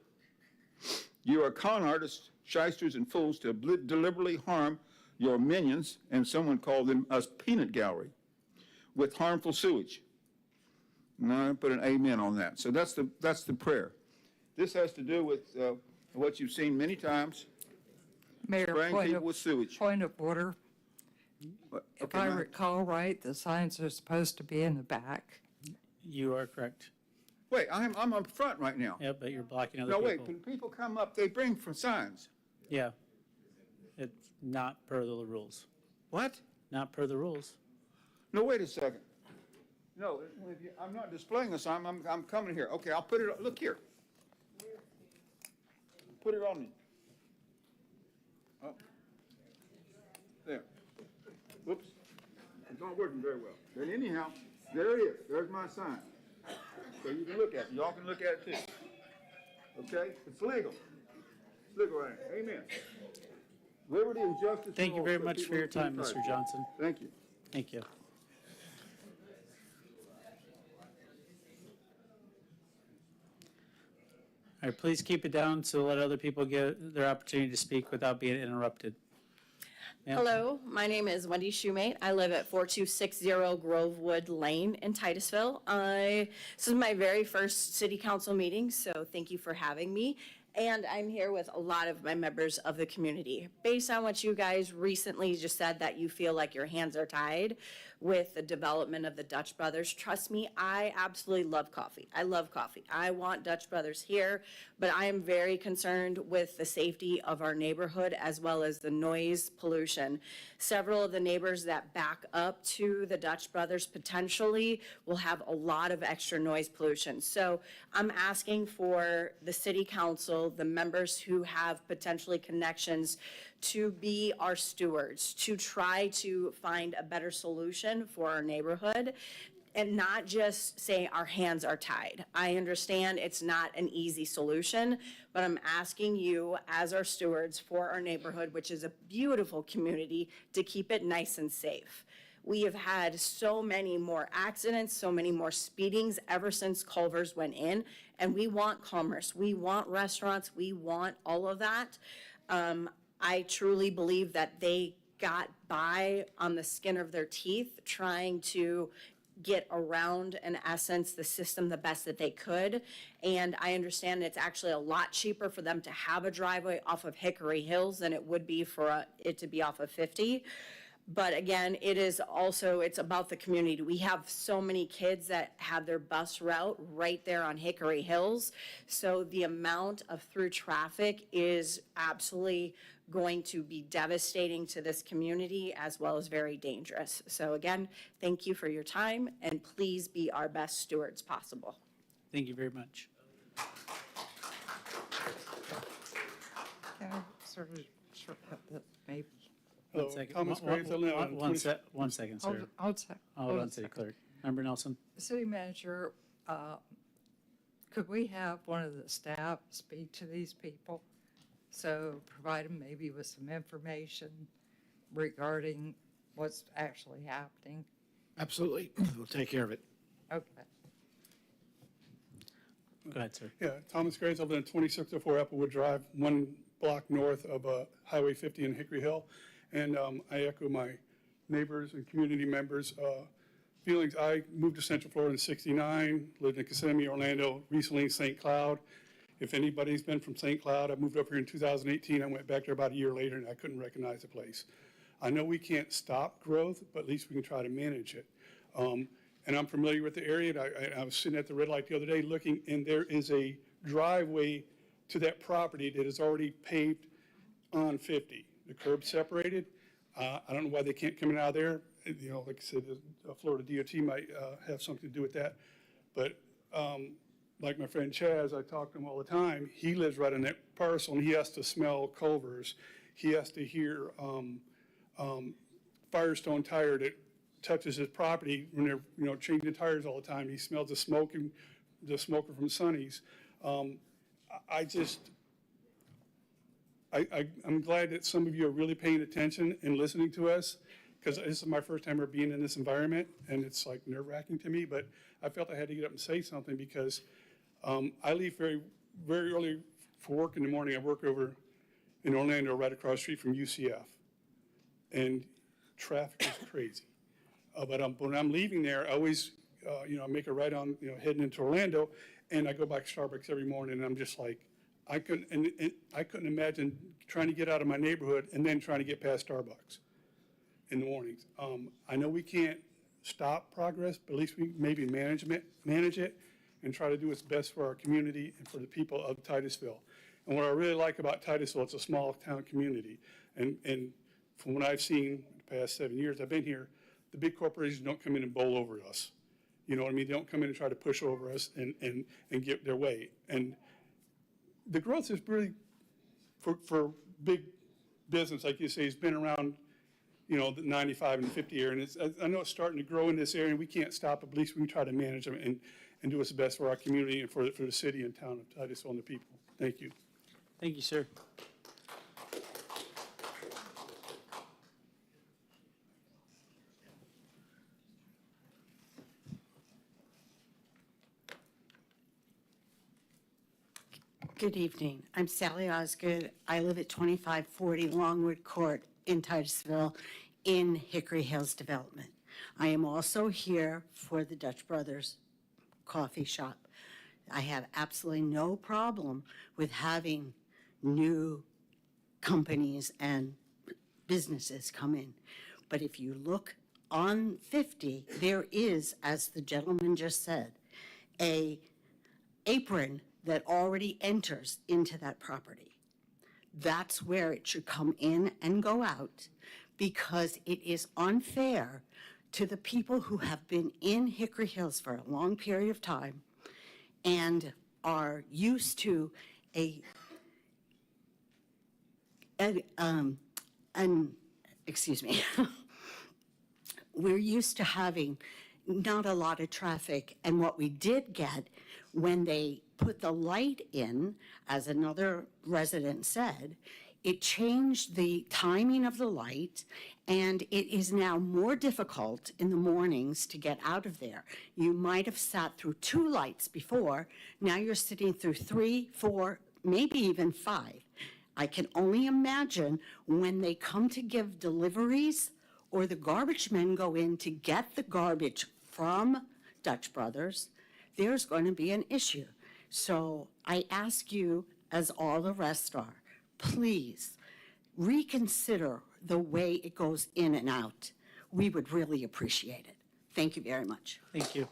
[SPEAKER 14] you are con artists, shysters, and fools to deliberately harm your minions, and someone called them a peanut gallery, with harmful sewage. And I put an amen on that. So that's the prayer. This has to do with what you've seen many times,
[SPEAKER 5] Mayor,
[SPEAKER 14] spraying people with sewage.
[SPEAKER 5] point of order.
[SPEAKER 14] Okay,
[SPEAKER 5] If I
[SPEAKER 14] ma'am.
[SPEAKER 5] recall right, the signs are supposed to be in the back.
[SPEAKER 1] You are correct.
[SPEAKER 14] Wait, I'm up front right now.
[SPEAKER 1] Yeah, but you're blocking other
[SPEAKER 14] No,
[SPEAKER 1] people.
[SPEAKER 14] wait, when people come up, they bring for signs.
[SPEAKER 1] Yeah. It's not per the rules.
[SPEAKER 14] What?
[SPEAKER 1] Not per the rules.
[SPEAKER 14] No, wait a second. No, I'm not displaying a sign, I'm coming here. Okay, I'll put it, look here. Put it on me. Oh. There. Whoops. It's not working very well. But anyhow, there it is. There's my sign. So you can look at it. Y'all can look at it too. Okay? It's legal. It's legal right here. Amen. Liberty and justice.
[SPEAKER 1] Thank you
[SPEAKER 14] all
[SPEAKER 1] very
[SPEAKER 14] for
[SPEAKER 1] much
[SPEAKER 14] people
[SPEAKER 1] for your
[SPEAKER 14] in
[SPEAKER 1] time,
[SPEAKER 14] Titusville.
[SPEAKER 1] Mr. Johnson.
[SPEAKER 14] Thank you.
[SPEAKER 1] Thank you. All right, please keep it down so let other people get their opportunity to speak without being interrupted. Ma'am?
[SPEAKER 9] Hello, my name is Wendy Shoemate. I live at 4260 Grovewood Lane in Titusville. This is my very first city council meeting, so thank you for having me. And I'm here with a lot of my members of the community. Based on what you guys recently just said, that you feel like your hands are tied with the development of the Dutch Brothers, trust me, I absolutely love coffee. I love coffee. I want Dutch Brothers here, but I am very concerned with the safety of our neighborhood as well as the noise pollution. Several of the neighbors that back up to the Dutch Brothers potentially will have a lot of extra noise pollution. So I'm asking for the city council, the members who have potentially connections, to be our stewards, to try to find a better solution for our neighborhood and not just say our hands are tied. I understand it's not an easy solution, but I'm asking you as our stewards for our neighborhood, which is a beautiful community, to keep it nice and safe. We have had so many more accidents, so many more speedings ever since Culver's went in, and we want commerce. We want restaurants. We want all of that. I truly believe that they got by on the skin of their teeth trying to get around, in essence, the system the best that they could. And I understand it's actually a lot cheaper for them to have a driveway off of Hickory Hills than it would be for it to be off of 50.
[SPEAKER 15] But again, it is also, it's about the community. We have so many kids that have their bus route right there on Hickory Hills. So the amount of through traffic is absolutely going to be devastating to this community as well as very dangerous. So again, thank you for your time and please be our best stewards possible.
[SPEAKER 1] Thank you very much.
[SPEAKER 5] Can I sort of shortcut that maybe?
[SPEAKER 1] One second.
[SPEAKER 16] Thomas Graves, I live on
[SPEAKER 1] 1 second, sir.
[SPEAKER 5] Hold sec-
[SPEAKER 1] Hold
[SPEAKER 5] hold a
[SPEAKER 1] on, City
[SPEAKER 5] second.
[SPEAKER 1] Clerk. Member Nelson.
[SPEAKER 5] City manager, could we have one of the staff speak to these people? So provide them maybe with some information regarding what's actually happening?
[SPEAKER 6] Absolutely. We'll take care of it.
[SPEAKER 5] Okay.
[SPEAKER 1] Go ahead, sir.
[SPEAKER 16] Yeah, Thomas Graves, I live in 2604 Applewood Drive, 1 block north of Highway 50 in Hickory Hill. And I echo my neighbors and community members' feelings. I moved to Central Florida in '69, lived in Kissimmee, Orlando, recently in St. Cloud. If anybody's been from St. Cloud, I moved up here in 2018. I went back there about a year later, and I couldn't recognize the place. I know we can't stop growth, but at least we can try to manage it. And I'm familiar with the area. And I was sitting at the red light the other day looking, and there is a driveway to that property that is already paved on 50. The curb separated. I don't know why they can't come in out of there. You know, like I said, the Florida DOT might have something to do with that. But like my friend Chaz, I talk to him all the time. He lives right in that parcel, and he has to smell Culver's. He has to hear Firestone tire that touches his property when they're changing tires all the time. He smells the smoker from Sonny's. I'm glad that some of you are really paying attention and listening to us, because this is my first time ever being in this environment, and it's like nerve-wracking to me, but I felt I had to get up and say something because I leave very, very early for work in the morning. I work over in Orlando, right across the street from UCF, and traffic is crazy. But when I'm leaving there, I always, I make a right on, heading into Orlando, and I go back to Starbucks every morning, and I'm just like, I couldn't imagine trying to get out of my neighborhood and then trying to get past Starbucks in the mornings. I know we can't stop progress, but at least we maybe manage it and try to do what's best for our community and for the people of Titusville. And what I really like about Titusville, it's a small town community. And from what I've seen the past 7 years I've been here, the big corporations don't come in and bowl over us. You know what I mean? They don't come in and try to push over us and get their way. And the growth is really, for big business, like you say, has been around, the 95 and 50 area. And I know it's starting to grow in this area, and we can't stop it, but at least we can try to manage them and do what's best for our community and for the city and town of Titusville and the people. Thank you.
[SPEAKER 1] Thank you, sir.
[SPEAKER 17] Good evening. I'm Sally Osgood. I live at 2540 Longwood Court in Titusville in Hickory Hills Development. I am also here for the Dutch Brothers Coffee Shop. I have absolutely no problem with having new companies and businesses come in. But if you look on 50, there is, as the gentleman just said, a apron that already enters into that property. That's where it should come in and go out, because it is unfair to the people who have been in Hickory Hills for a long period of time and are used to excuse me, we're used to having not a lot of traffic, and what we did get when they put the light in, as another resident said, it changed the timing of the light, and it is now more difficult in the mornings to get out of there. You might have sat through 2 lights before, now you're sitting through 3, 4, maybe even 5. I can only imagine when they come to give deliveries or the garbage men go in to get the garbage from Dutch Brothers, there's going to be an issue. So I ask you, as all the rest are, please reconsider the way it goes in and out, we would really appreciate it. Thank you very much.
[SPEAKER 1] Thank you.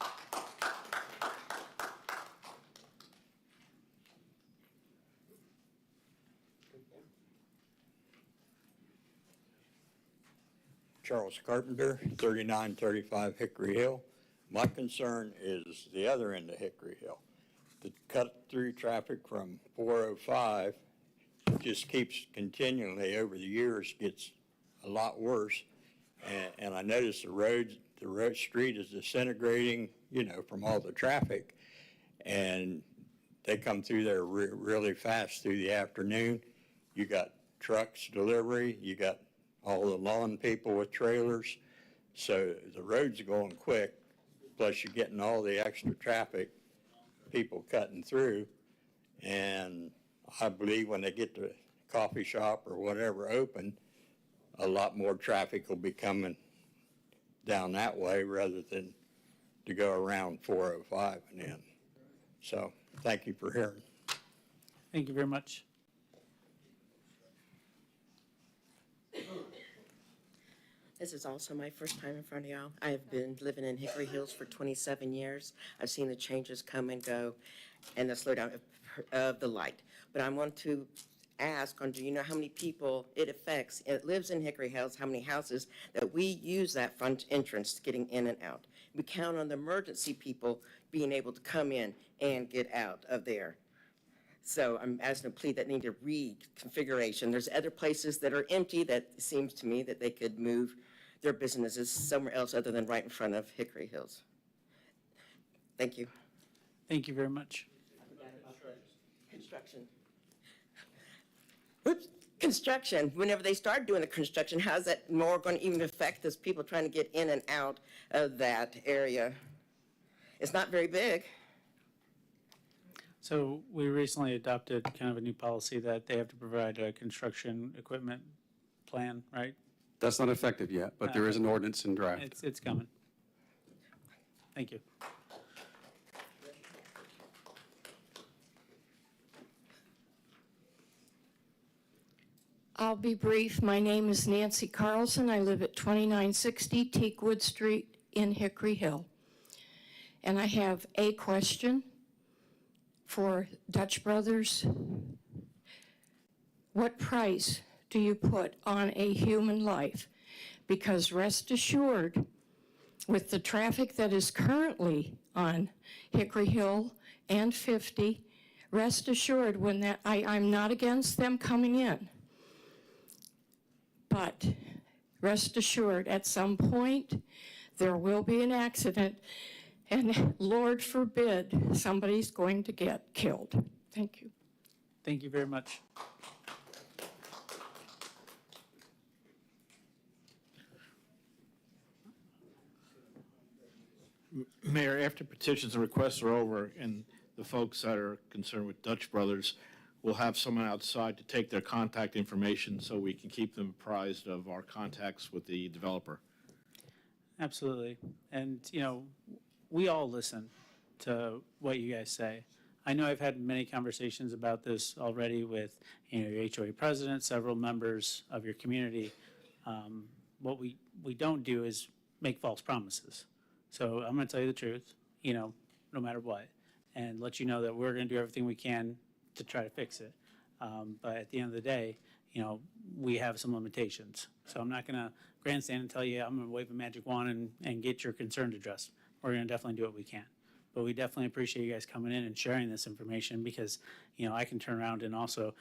[SPEAKER 18] Charles Carpenter, 3935 Hickory Hill. My concern is the other end of Hickory Hill. The cut-through traffic from 405 just keeps continually, over the years, gets a lot worse. And I notice the road street is disintegrating, from all the traffic. And they come through there really fast through the afternoon. You got trucks delivery, you got all the lawn people with trailers. So the road's going quick, plus you're getting all the extra traffic, people cutting through. And I believe when they get the coffee shop or whatever open, a lot more traffic will be coming down that way rather than to go around 405 and in. So thank you for hearing.
[SPEAKER 1] Thank you very much.
[SPEAKER 19] This is also my first time in front of y'all. I have been living in Hickory Hills for 27 years. I've seen the changes come and go and the slowdown of the light. But I want to ask, do you know how many people it affects? It lives in Hickory Hills, how many houses that we use that front entrance getting in and out. We count on the emergency people being able to come in and get out of there. So I'm asking a plea that need a reconfiguration. There's other places that are empty that it seems to me that they could move their businesses somewhere else other than right in front of Hickory Hills. Thank you.
[SPEAKER 1] Thank you very much.
[SPEAKER 19] Construction. Oops, construction. Whenever they start doing the construction, how's that more going to even affect those people trying to get in and out of that area? It's not very big.
[SPEAKER 1] So we recently adopted kind of a new policy that they have to provide a construction equipment plan, right?
[SPEAKER 11] That's not effective yet, but there is an ordinance in draft.
[SPEAKER 1] It's coming. Thank you.
[SPEAKER 20] I'll be brief. My name is Nancy Carlson. I live at 2960 Teakwood Street in Hickory Hill. And I have a question for Dutch Brothers. What price do you put on a human life? Because rest assured, with the traffic that is currently on Hickory Hill and 50, rest assured when that, I'm not against them coming in, but rest assured at some point there will be an accident and Lord forbid somebody's going to get killed. Thank you.
[SPEAKER 1] Thank you very much.
[SPEAKER 6] Mayor, after petitions and requests are over and the folks that are concerned with Dutch Brothers will have someone outside to take their contact information so we can keep them apprised of our contacts with the developer.
[SPEAKER 1] Absolutely. And, we all listen to what you guys say. I know I've had many conversations about this already with, your HOA president, several members of your community. What we don't do is make false promises. So I'm going to tell you the truth, no matter what, and let you know that we're going to do everything we can to try to fix it. But at the end of the day, we have some limitations. So I'm not going to grandstand and tell you I'm going to wave a magic wand and get your concerns addressed. We're going to definitely do what we can. But we definitely appreciate you guys coming in and sharing this information because, I can turn around and also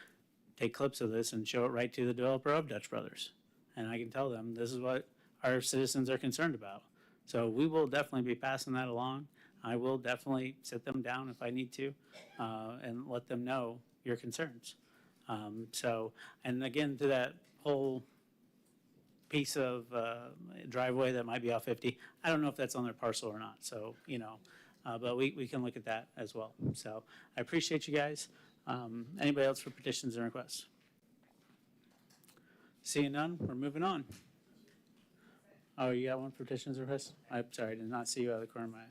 [SPEAKER 1] take clips of this and show it right to the developer of Dutch Brothers. And I can tell them this is what our citizens are concerned about. So we will definitely be passing that along. I will definitely sit them down if I need to and let them know your concerns. And again, to that whole piece of driveway that might be off 50, I don't know if that's on their parcel or not. So, but we can look at that as well. So I appreciate you guys. Anybody else for petitions and requests? Seeing none, we're moving on. Oh, you got one for petitions and requests? I'm sorry, I did not see you out of the corner of my eye.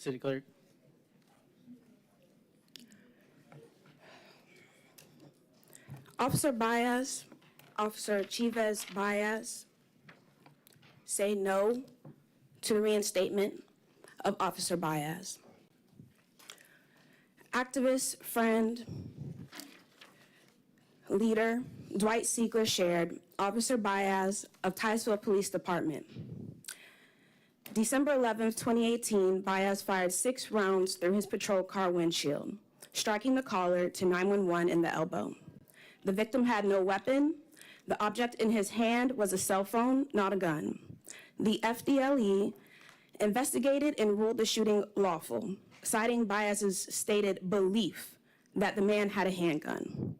[SPEAKER 1] City Clerk.
[SPEAKER 9] Officer Baez, Officer Chivez Baez say no to the reinstatement of Officer Baez. Activist, friend, leader Dwight Siegler shared Officer Baez of Titusville Police Department. December 11th, 2018, Baez fired 6 rounds through his patrol car windshield, striking the caller to 911 in the elbow. The victim had no weapon. The object in his hand was a cell phone, not a gun. The FDLE investigated and ruled the shooting lawful, citing Baez's stated belief that the man had a handgun.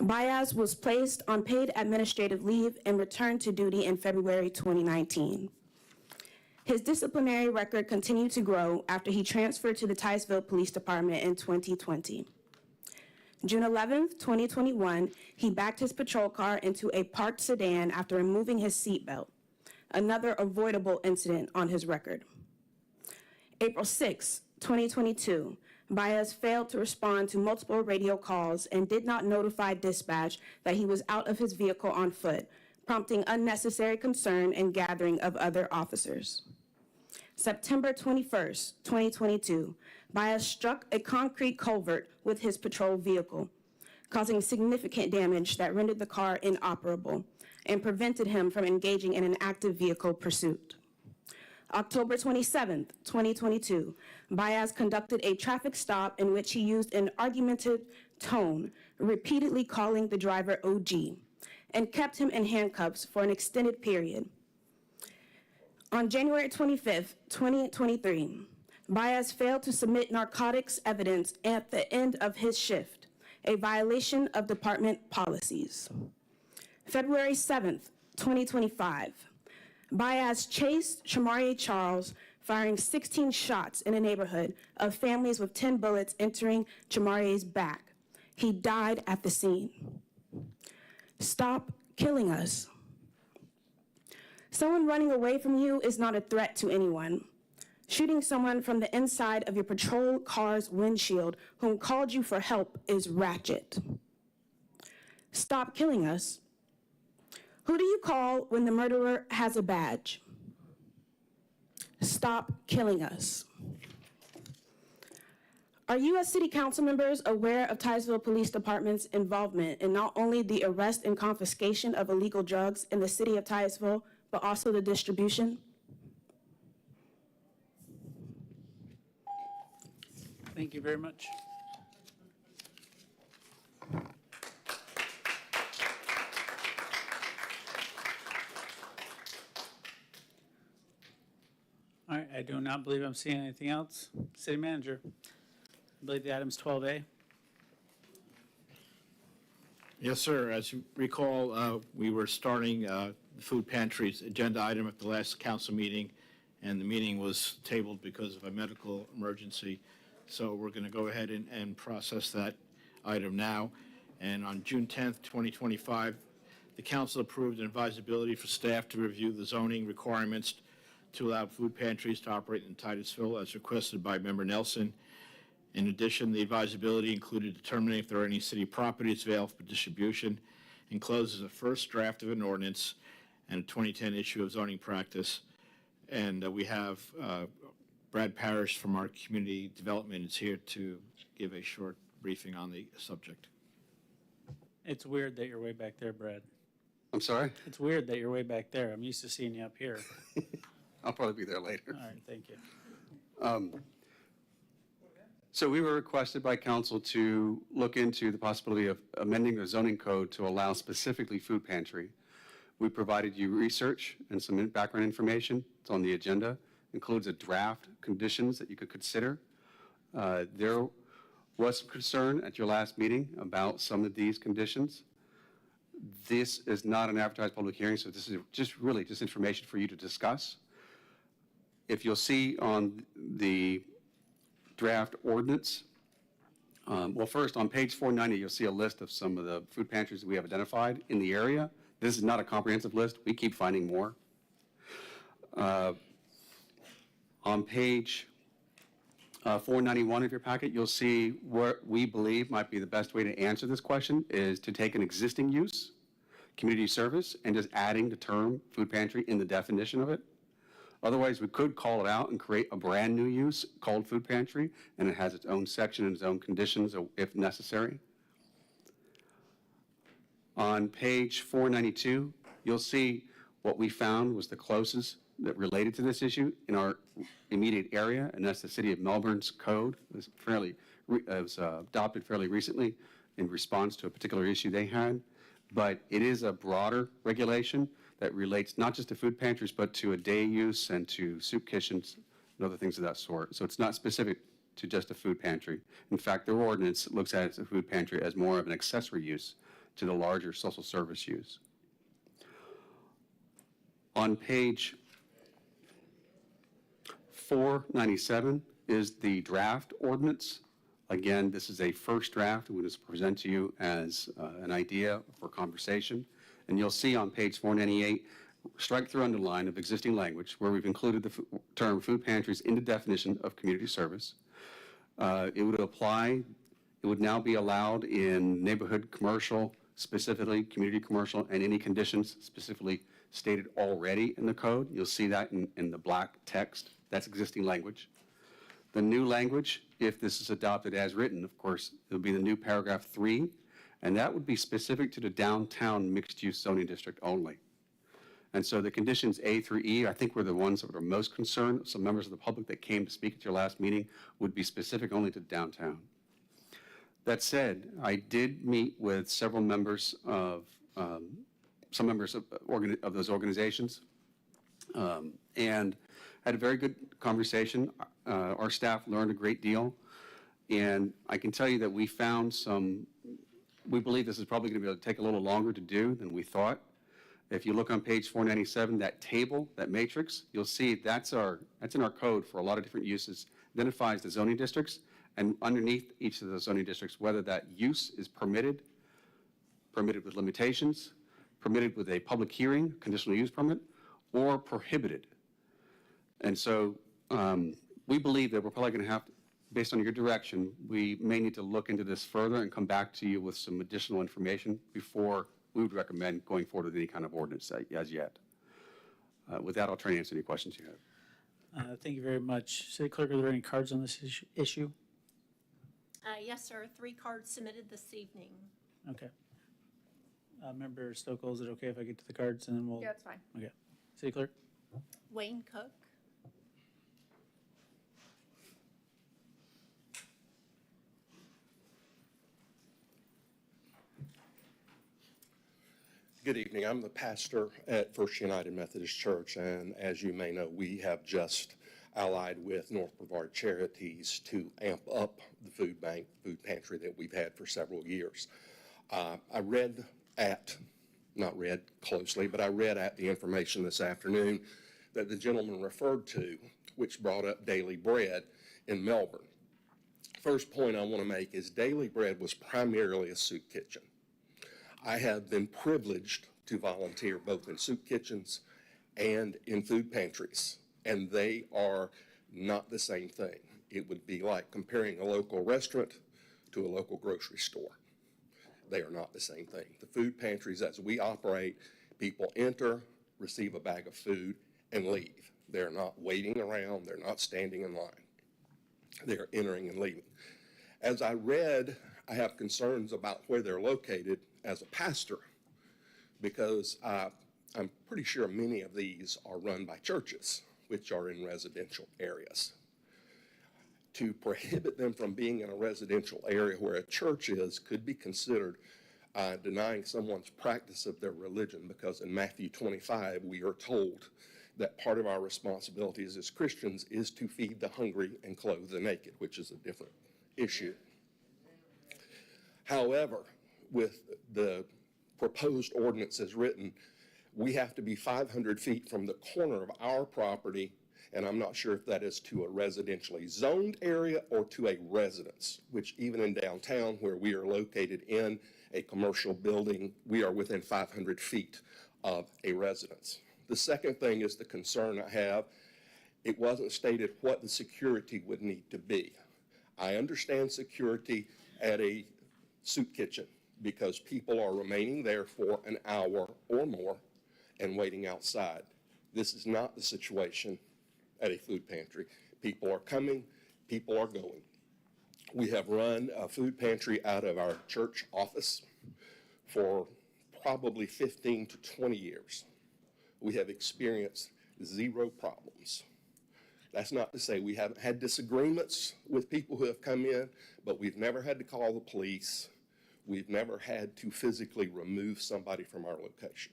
[SPEAKER 9] Baez was placed on paid administrative leave and returned to duty in February 2019. His disciplinary record continued to grow after he transferred to the Titusville Police Department in 2020. June 11th, 2021, he backed his patrol car into a parked sedan after removing his seatbelt, another avoidable incident on his record. April 6, 2022, Baez failed to respond to multiple radio calls and did not notify dispatch that he was out of his vehicle on foot, prompting unnecessary concern and gathering of other officers. September 21st, 2022, Baez struck a concrete culvert with his patrol vehicle, causing significant damage that rendered the car inoperable and prevented him from engaging in an active vehicle pursuit. October 27th, 2022, Baez conducted a traffic stop in which he used an argumentative tone, repeatedly calling the driver OG, and kept him in handcuffs for an extended period. On January 25th, 2023, Baez failed to submit narcotics evidence at the end of his shift, a violation of department policies. February 7th, 2025, Baez chased Shamarie Charles, firing 16 shots in a neighborhood of families with 10 bullets entering Chamarie's back. He died at the scene. Stop killing us. Someone running away from you is not a threat to anyone. Shooting someone from the inside of your patrol car's windshield whom called you for help is ratchet. Stop killing us. Who do you call when the murderer has a badge? Stop killing us. Are you as city council members aware of Titusville Police Department's involvement in not only the arrest and confiscation of illegal drugs in the city of Titusville, but also the distribution?
[SPEAKER 1] Thank you very much. All right, I do not believe I'm seeing anything else. City Manager, I believe the item's 12A.
[SPEAKER 6] Yes, sir. As you recall, we were starting the food pantry's agenda item at the last council meeting, and the meeting was tabled because of a medical emergency. So we're going to go ahead and process that item now. And on June 10th, 2025, the council approved an advisability for staff to review the zoning requirements to allow food pantries to operate in Titusville as requested by Member Nelson. In addition, the advisability included determining if there are any city properties available for distribution, encloses a first draft of an ordinance and a 2010 issue of zoning practice. And we have Brad Parrish from our community development is here to give a short briefing on the subject.
[SPEAKER 1] It's weird that you're way back there, Brad.
[SPEAKER 11] I'm sorry?
[SPEAKER 1] It's weird that you're way back there. I'm used to seeing you up here.
[SPEAKER 11] I'll probably be there later.
[SPEAKER 1] All right, thank you.
[SPEAKER 11] So we were requested by council to look into the possibility of amending the zoning code to allow specifically food pantry. We provided you research and some background information. It's on the agenda. Includes a draft conditions that you could consider. There was some concern at your last meeting about some of these conditions. This is not an advertised public hearing, so this is just really just information for you to discuss. If you'll see on the draft ordinance, well, first on page 490, you'll see a list of some of the food pantries that we have identified in the area. This is not a comprehensive list. We keep finding more. On page 491 of your packet, you'll see what we believe might be the best way to answer this question is to take an existing use, community service, and just adding the term food pantry in the definition of it. Otherwise, we could call it out and create a brand new use called food pantry, and it has its own section and its own conditions if necessary. On page 492, you'll see what we found was the closest that related to this issue in our immediate area, and that's the City of Melbourne's code. It was adopted fairly recently in response to a particular issue they had, but it is a broader regulation that relates not just to food pantries, but to a day use and to soup kitchens and other things of that sort. So it's not specific to just a food pantry. In fact, their ordinance looks at it as a food pantry as more of an accessory use to the larger social service use. On page 497 is the draft ordinance. Again, this is a first draft. We just present to you as an idea for conversation. And you'll see on page 498, strike through underline of existing language where we've included the term food pantries in the definition of community service. It would apply, it would now be allowed in neighborhood commercial, specifically community commercial, and any conditions specifically stated already in the code. You'll see that in the black text. That's existing language. The new language, if this is adopted as written, of course, it'll be the new paragraph 3, and that would be specific to the downtown mixed-use zoning district only. And so the conditions A through E, I think were the ones that were most concerned. Some members of the public that came to speak at your last meeting would be specific only to downtown. That said, I did meet with several members of, some members of those organizations, and had a very good conversation. Our staff learned a great deal, and I can tell you that we found we believe this is probably going to be able to take a little longer to do than we thought. If you look on page 497, that table, that matrix, you'll see that's in our code for a lot of different uses, identifies the zoning districts, and underneath each of the zoning districts, whether that use is permitted with limitations, permitted with a public hearing, conditional use permit, or prohibited. And so we believe that we're probably going to have, based on your direction, we may need to look into this further and come back to you with some additional information before we would recommend going forward with any kind of ordinance as yet. With that, I'll try to answer any questions you have.
[SPEAKER 1] Thank you very much. City Clerk, are there any cards on this issue?
[SPEAKER 3] Yes, sir. 3 cards submitted this evening.
[SPEAKER 1] Okay. Member Stokel, is it okay if I get to the cards and then we'll?
[SPEAKER 12] Yeah, it's fine.
[SPEAKER 1] Okay. City Clerk?
[SPEAKER 3] Wayne Cook.
[SPEAKER 21] Good evening. I'm the pastor at First United Methodist Church, and as you may know, we have just allied with North Brevard Charities to amp up the food bank, food pantry that we've had for several years. I read at, not read closely, but I read at the information this afternoon that the gentleman referred to, which brought up Daily Bread in Melbourne. First point I want to make is Daily Bread was primarily a soup kitchen. I have been privileged to volunteer both in soup kitchens and in food pantries, and they are not the same thing. It would be like comparing a local restaurant to a local grocery store. They are not the same thing. The food pantries, as we operate, people enter, receive a bag of food, and leave. They're not waiting around. They're not standing in line. They're entering and leaving. As I read, I have concerns about where they're located as a pastor, because I'm pretty sure many of these are run by churches, which are in residential areas. To prohibit them from being in a residential area where a church is could be considered denying someone's practice of their religion, because in Matthew 25, we are told that part of our responsibilities as Christians is to feed the hungry and clothe the naked, which is a different issue. However, with the proposed ordinance as written, we have to be 500 feet from the corner of our property, and I'm not sure if that is to a residentially zoned area or to a residence, which even in downtown where we are located in a commercial building, we are within 500 feet of a residence. The second thing is the concern I have It wasn't stated what the security would need to be. I understand security at a soup kitchen because people are remaining there for an hour or more and waiting outside. This is not the situation at a food pantry. People are coming, people are going. We have run a food pantry out of our church office for probably 15 to 20 years. We have experienced zero problems. That's not to say we haven't had disagreements with people who have come in, but we've never had to call the police. We've never had to physically remove somebody from our location.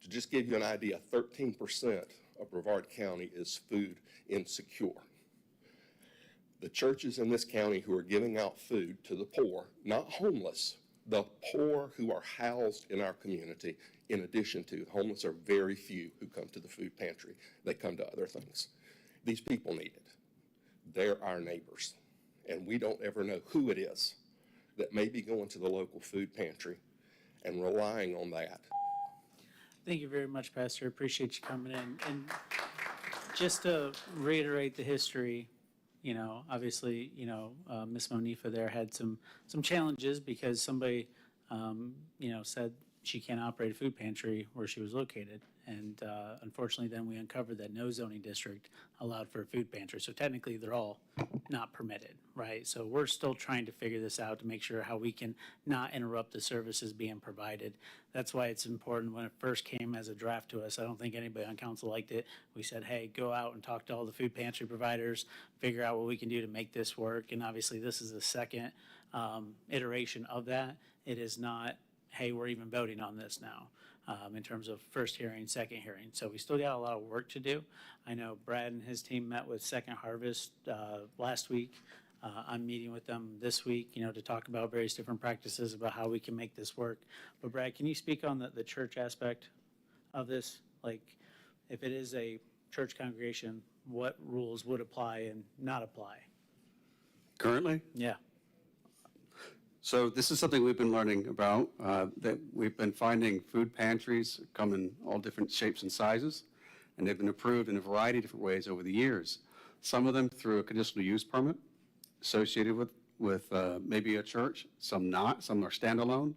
[SPEAKER 21] To just give you an idea, 13% of Brevard County is food insecure. The churches in this county who are giving out food to the poor, not homeless, the poor who are housed in our community, in addition to homeless, are very few who come to the food pantry. They come to other things. These people need it. They're our neighbors, and we don't ever know who it is that may be going to the local food pantry and relying on that.
[SPEAKER 1] Thank you very much, Pastor. Appreciate you coming in. And just to reiterate the history, you know, obviously, you know, Ms. Monifa there had some challenges because somebody, you know, said she can't operate a food pantry where she was located. And unfortunately, then we uncovered that no zoning district allowed for a food pantry. So technically, they're all not permitted, right? So we're still trying to figure this out to make sure how we can not interrupt the services being provided. That's why it's important when it first came as a draft to us. I don't think anybody on council liked it. We said, hey, go out and talk to all the food pantry providers, figure out what we can do to make this work. And obviously, this is the second iteration of that. It is not, hey, we're even voting on this now. In terms of first hearing, second hearing. So we still got a lot of work to do. I know Brad and his team met with Second Harvest last week. I'm meeting with them this week, you know, to talk about various different practices about how we can make this work. But Brad, can you speak on the church aspect of this? Like, if it is a church congregation, what rules would apply and not apply?
[SPEAKER 11] Currently?
[SPEAKER 1] Yeah.
[SPEAKER 11] So this is something we've been learning about, that we've been finding food pantries come in all different shapes and sizes, and they've been approved in a variety of different ways over the years. Some of them through a conditional use permit associated with maybe a church, some not, some are standalone,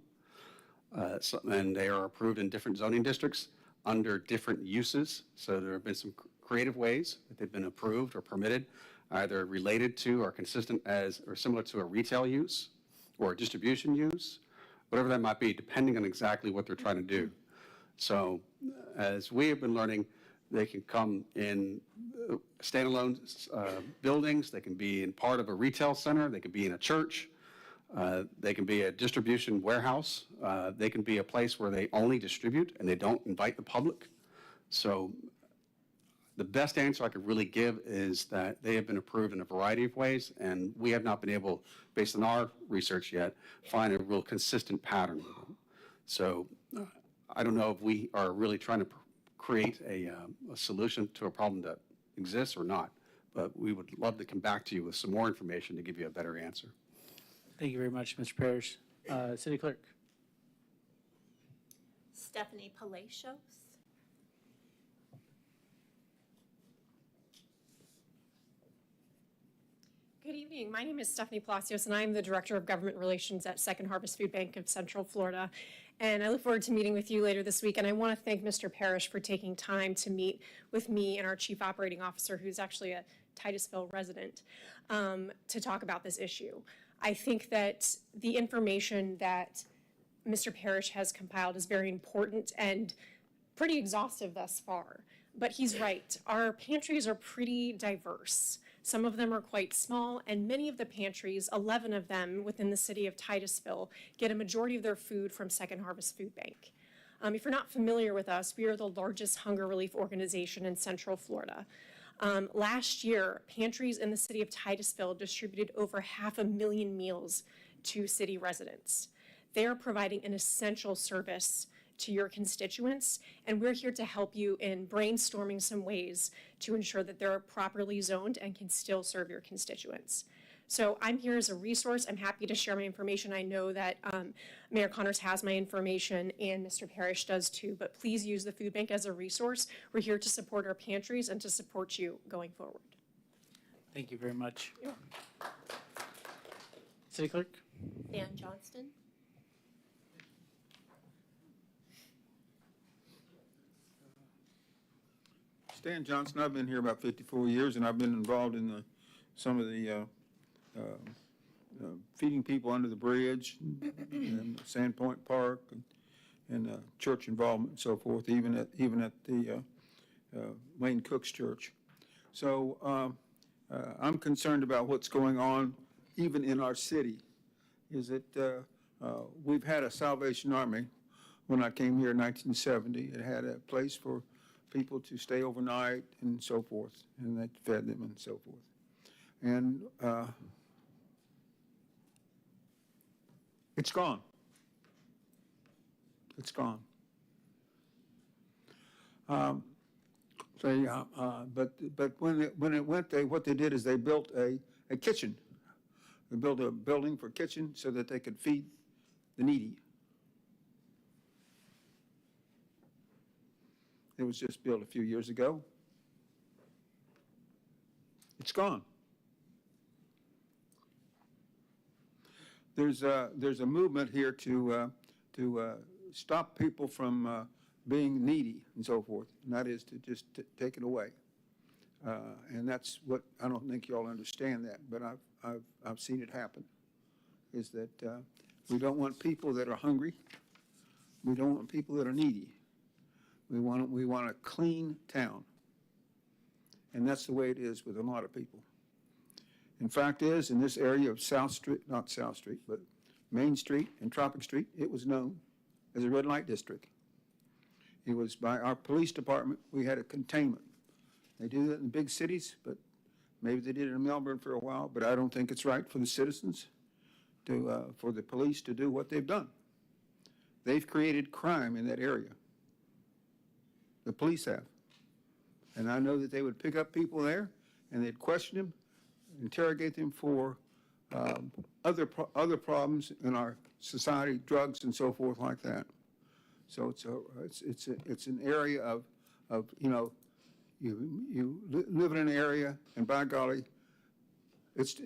[SPEAKER 11] and they are approved in different zoning districts under different uses. So there have been some creative ways that they've been approved or permitted, either related to or consistent as or similar to a retail use or distribution use, whatever that might be, depending on exactly what they're trying to do. So as we have been learning, they can come in standalone buildings, they can be in part of a retail center, they can be in a church, they can be a distribution warehouse, they can be a place where they only distribute and they don't invite the public. So the best answer I could really give is that they have been approved in a variety of ways, and we have not been able, based on our research yet, find a real consistent pattern. So I don't know if we are really trying to create a solution to a problem that exists or not, but we would love to come back to you with some more information to give you a better answer.
[SPEAKER 1] Thank you very much, Mr. Parrish. City Clerk.
[SPEAKER 3] Stephanie Palacios.
[SPEAKER 2] Good evening. My name is Stephanie Palacios, and I'm the Director of Government Relations at Second Harvest Food Bank of Central Florida. And I look forward to meeting with you later this week. And I want to thank Mr. Parrish for taking time to meet with me and our Chief Operating Officer, who's actually a Titusville resident, to talk about this issue. I think that the information that Mr. Parrish has compiled is very important and pretty exhaustive thus far. But he's right. Our pantries are pretty diverse. Some of them are quite small, and many of the pantries, 11 of them within the city of Titusville, get a majority of their food from Second Harvest Food Bank. If you're not familiar with us, we are the largest hunger relief organization in Central Florida. Last year, pantries in the city of Titusville distributed over 500,000 meals to city residents. They are providing an essential service to your constituents, and we're here to help you in brainstorming some ways to ensure that they're properly zoned and can still serve your constituents. So I'm here as a resource. I'm happy to share my information. I know that Mayor Connors has my information and Mr. Parrish does too, but please use the food bank as a resource. We're here to support our pantries and to support you going forward.
[SPEAKER 1] Thank you very much. City Clerk?
[SPEAKER 3] Dan Johnston.
[SPEAKER 14] Stan Johnson, I've been here about 54 years, and I've been involved in some of the feeding people under the bridge, and Sandpoint Park, and church involvement and so forth, even at the Wayne Cook's church. So I'm concerned about what's going on even in our city. Is that we've had a Salvation Army when I came here in 1970. It had a place for people to stay overnight and so forth, and they fed them and so forth. And it's gone. It's gone. But when it went, what they did is they built a kitchen. They built a building for kitchen so that they could feed the needy. It was just built a few years ago. It's gone. There's a movement here to stop people from being needy and so forth, and that is to just take it away. And that's what, I don't think you all understand that, but I've seen it happen, is that we don't want people that are hungry. We don't want people that are needy. We want a clean town. And that's the way it is with a lot of people. In fact is, in this area of South Street, not South Street, but Main Street and Tropic Street, it was known as a red light district. It was by our police department, we had a containment. They do that in big cities, but maybe they did it in Melbourne for a while, but I don't think it's right for the citizens to, for the police to do what they've done. They've created crime in that area. The police have. And I know that they would pick up people there and they'd question them, interrogate them for other problems in our society, drugs and so forth like that. So it's an area of you know, you live in an area, and by golly, it's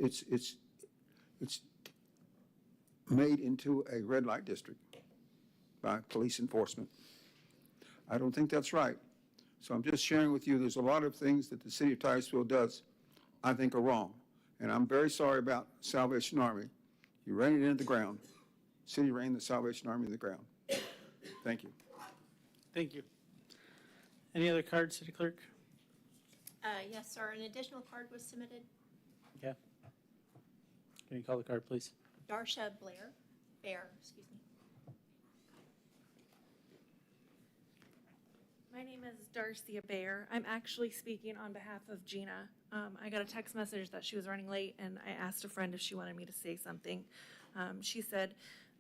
[SPEAKER 14] made into a red light district by police enforcement. I don't think that's right. So I'm just sharing with you, there's a lot of things that the city of Titusville does I think are wrong. And I'm very sorry about Salvation Army. You ran it into the ground. City ran the Salvation Army in the ground. Thank you.
[SPEAKER 1] Thank you. Any other cards, City Clerk?
[SPEAKER 3] Yes, sir. An additional card was submitted.
[SPEAKER 1] Yeah. Can you call the card, please?
[SPEAKER 3] Darsha Bear, excuse me.
[SPEAKER 4] My name is Darcia Bayer. I'm actually speaking on behalf of Gina. I got a text message that she was running late, and I asked a friend if she wanted me to say something. She said,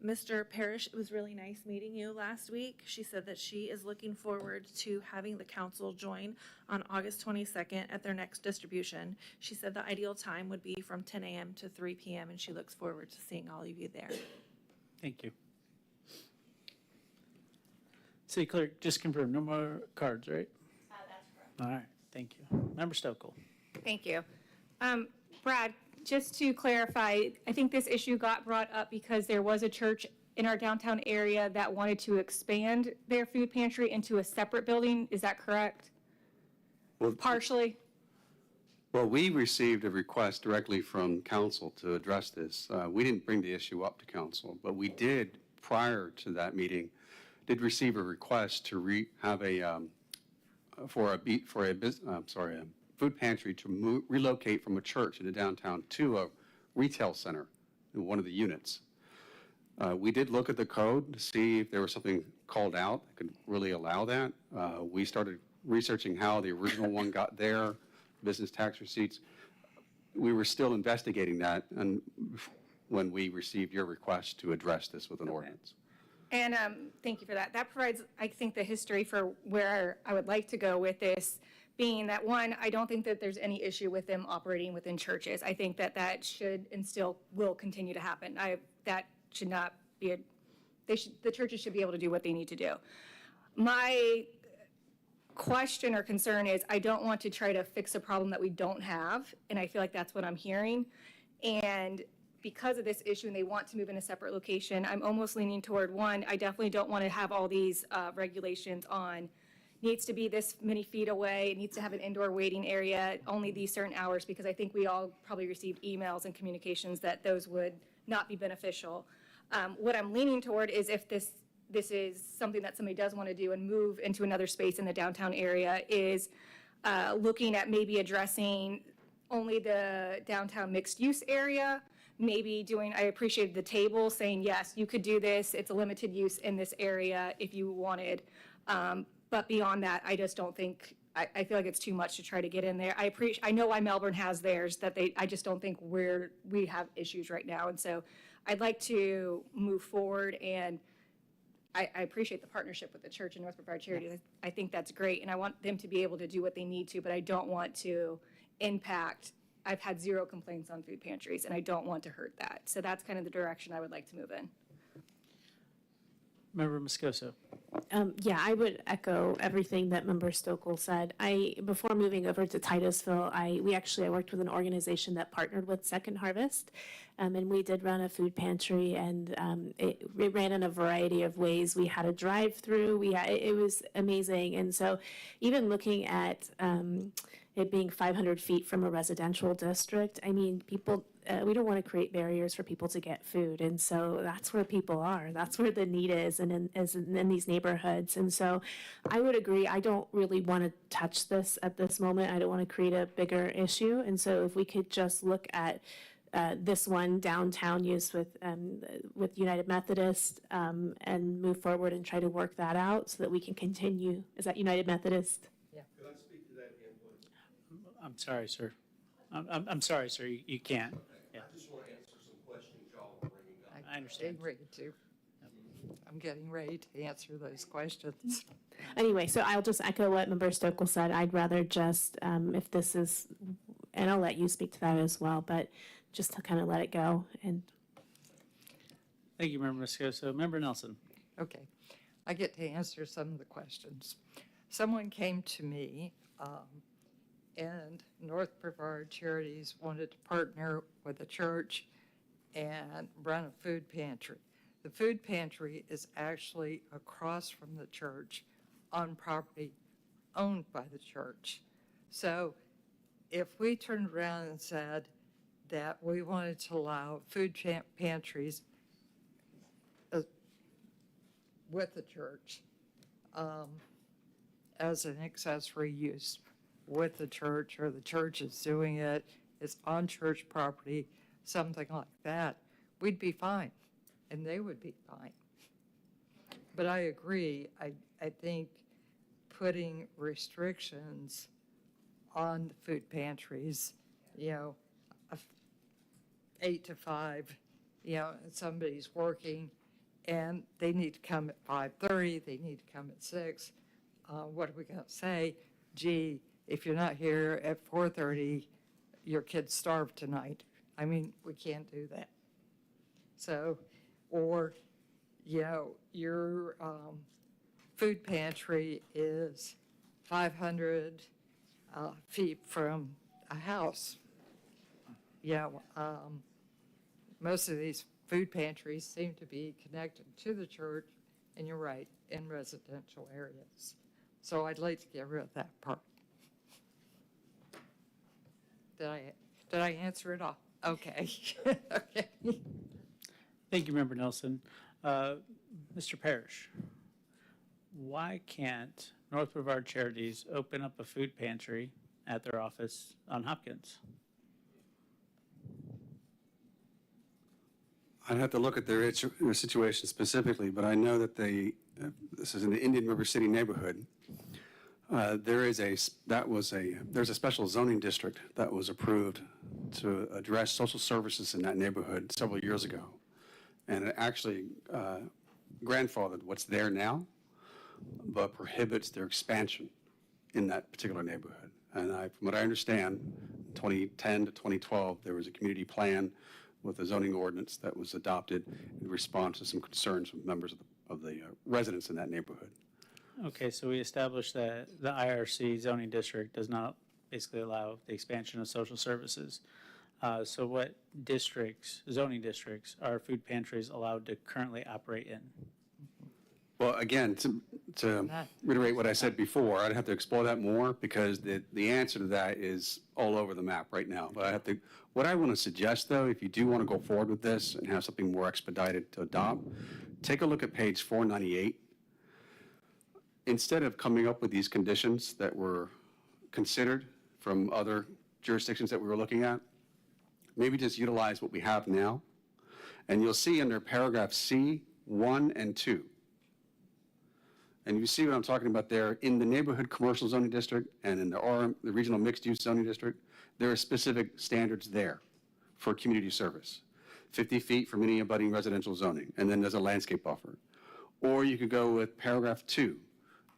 [SPEAKER 4] Mr. Parrish, it was really nice meeting you last week. She said that she is looking forward to having the council join on August 22nd at their next distribution. She said the ideal time would be from 10 a.m. to 3 p.m., and she looks forward to seeing all of you there.
[SPEAKER 1] Thank you. City Clerk, just confirm, no more cards, right?
[SPEAKER 3] That's correct.
[SPEAKER 1] All right, thank you. Member Stokel.
[SPEAKER 12] Thank you. Brad, just to clarify, I think this issue got brought up because there was a church in our downtown area that wanted to expand their food pantry into a separate building. Is that correct?
[SPEAKER 11] Well,
[SPEAKER 12] Partially?
[SPEAKER 11] Well, we received a request directly from council to address this. We didn't bring the issue up to council, but we did, prior to that meeting, did receive a request to have a food pantry to relocate from a church in the downtown to a retail center in one of the units. We did look at the code to see if there was something called out that could really allow that. We started researching how the original one got there, business tax receipts. We were still investigating that, and when we received your request to address this with an ordinance.
[SPEAKER 12] And thank you for that. That provides, I think, the history for where I would like to go with this. being that, one, I don't think that there's any issue with them operating within churches. I think that that should and still will continue to happen. That should not be the churches should be able to do what they need to do. My question or concern is I don't want to try to fix a problem that we don't have, and I feel like that's what I'm hearing. And because of this issue and they want to move in a separate location, I'm almost leaning toward, one, I definitely don't want to have all these regulations on needs to be this many feet away, it needs to have an indoor waiting area, only these certain hours, because I think we all probably received emails and communications that those would not be beneficial. What I'm leaning toward is if this is something that somebody does want to do and move into another space in the downtown area, is looking at maybe addressing only the downtown mixed use area, maybe doing, I appreciated the table saying, yes, you could do this, it's a limited use in this area if you wanted. But beyond that, I just don't think, I feel like it's too much to try to get in there. I know why Melbourne has theirs, I just don't think we have issues right now. And so I'd like to move forward, and I appreciate the partnership with the church and North Brevard Charities. I think that's great, and I want them to be able to do what they need to, but I don't want to impact. I've had 0 complaints on food pantries, and I don't want to hurt that. So that's kind of the direction I would like to move in.
[SPEAKER 1] Member Moscoso.
[SPEAKER 13] Yeah, I would echo everything that Member Stokel said. Before moving over to Titusville, I worked with an organization that partnered with Second Harvest, and we did run a food pantry, and it ran in a variety of ways. We had a drive-through. It was amazing, and so even looking at it being 500 feet from a residential district, I mean, people. We don't want to create barriers for people to get food, and so that's where people are. That's where the need is, and in these neighborhoods. And so, I would agree. I don't really want to touch this at this moment. I don't want to create a bigger issue. And so, if we could just look at this one downtown use with United Methodist and move forward and try to work that out so that we can continue. Is that United Methodist?
[SPEAKER 21] Could I speak to that again, please?
[SPEAKER 1] I'm sorry, sir. I'm sorry, sir. You can't. Yeah.
[SPEAKER 21] I just want to answer some questions y'all were bringing up.
[SPEAKER 1] I understand.
[SPEAKER 5] I'm getting ready to answer those questions.
[SPEAKER 13] Anyway, so I'll just echo what Member Stokel said. I'd rather just, if this is, and I'll let you speak to that as well, but just to kind of let it go. And
[SPEAKER 1] Thank you, Member Moscoso. Member Nelson.
[SPEAKER 5] Okay, I get to answer some of the questions. Someone came to me, and North Brevard Charities wanted to partner with the church and run a food pantry. The food pantry is actually across from the church on property owned by the church. So if we turned around and said that we wanted to allow food pantries with the church as an accessory use with the church, or the church is doing it, it's on church property, something like that, we'd be fine, and they would be fine. But I agree, I think putting restrictions on the food pantries, 8 to 5, somebody's working, and they need to come at 5:30, they need to come at 6. What are we going to say? Gee, if you're not here at 4:30, your kid's starved tonight. I mean, we can't do that. So, or, your food pantry is 500 feet from a house. Most of these food pantries seem to be connected to the church, and you're right, in residential areas. So I'd like to get rid of that part. Did I answer it all? Okay. Okay.
[SPEAKER 1] Thank you, Member Nelson. Mr. Parrish, why can't North Brevard Charities open up a food pantry at their office on Hopkins?
[SPEAKER 11] I'd have to look at their situation specifically, but I know that this is in the Indian River City neighborhood. There's a special zoning district that was approved to address social services in that neighborhood several years ago. And it actually grandfathered what's there now, but prohibits their expansion in that particular neighborhood. And from what I understand, 2010 to 2012, there was a community plan with a zoning ordinance that was adopted in response to some concerns from members of the residents in that neighborhood.
[SPEAKER 1] Okay, so we established that the IRC zoning district does not basically allow the expansion of social services. So what districts, zoning districts, are food pantries allowed to currently operate in?
[SPEAKER 11] Well, again, to reiterate what I said before, I'd have to explore that more because the answer to that is all over the map right now. But what I want to suggest, though, if you do want to go forward with this and have something more expedited to adopt, take a look at page 498. Instead of coming up with these conditions that were considered from other jurisdictions that we were looking at, maybe just utilize what we have now. And you'll see under paragraph C, 1 and 2. And you see what I'm talking about there. In the neighborhood commercial zoning district and in the regional mixed use zoning district, there are specific standards there for community service. 50 feet from any abutting residential zoning, and then there's a landscape buffer. Or you could go with paragraph 2,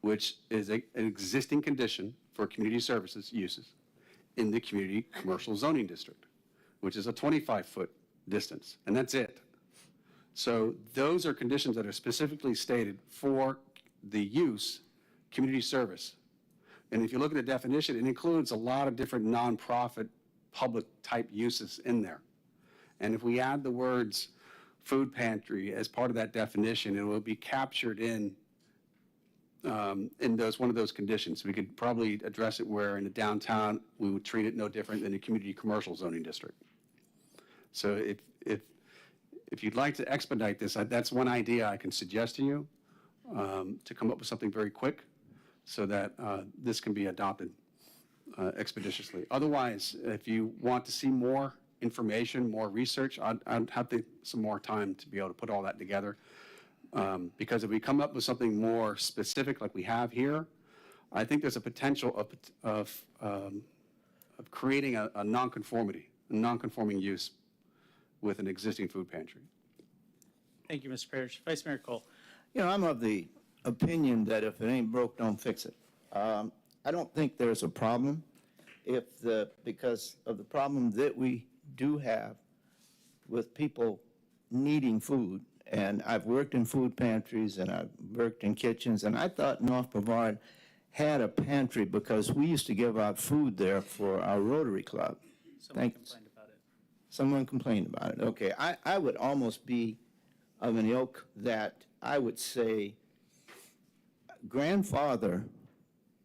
[SPEAKER 11] which is an existing condition for community services uses in the community commercial zoning district, which is a 25-foot distance, and that's it. So those are conditions that are specifically stated for the use, community service. And if you look at the definition, it includes a lot of different nonprofit, public-type uses in there. And if we add the words food pantry as part of that definition, it will be captured in one of those conditions. We could probably address it where in the downtown, we would treat it no different than the community commercial zoning district. So if you'd like to expedite this, that's one idea I can suggest to you, to come up with something very quick so that this can be adopted expeditiously. Otherwise, if you want to see more information, more research, I'd have some more time to be able to put all that together. Because if we come up with something more specific like we have here, I think there's a potential of creating a non-conforming use with an existing food pantry.
[SPEAKER 1] Thank you, Mr. Parrish. Vice Mayor Cole.
[SPEAKER 7] You know, I'm of the opinion that if it ain't broke, don't fix it. I don't think there's a problem because of the problem that we do have with people needing food. And I've worked in food pantries and I've worked in kitchens, and I thought North Brevard had a pantry because we used to give out food there for our Rotary Club.
[SPEAKER 1] Someone complained about it.
[SPEAKER 7] Someone complained about it. Okay, I would almost be of an ilk that I would say grandfather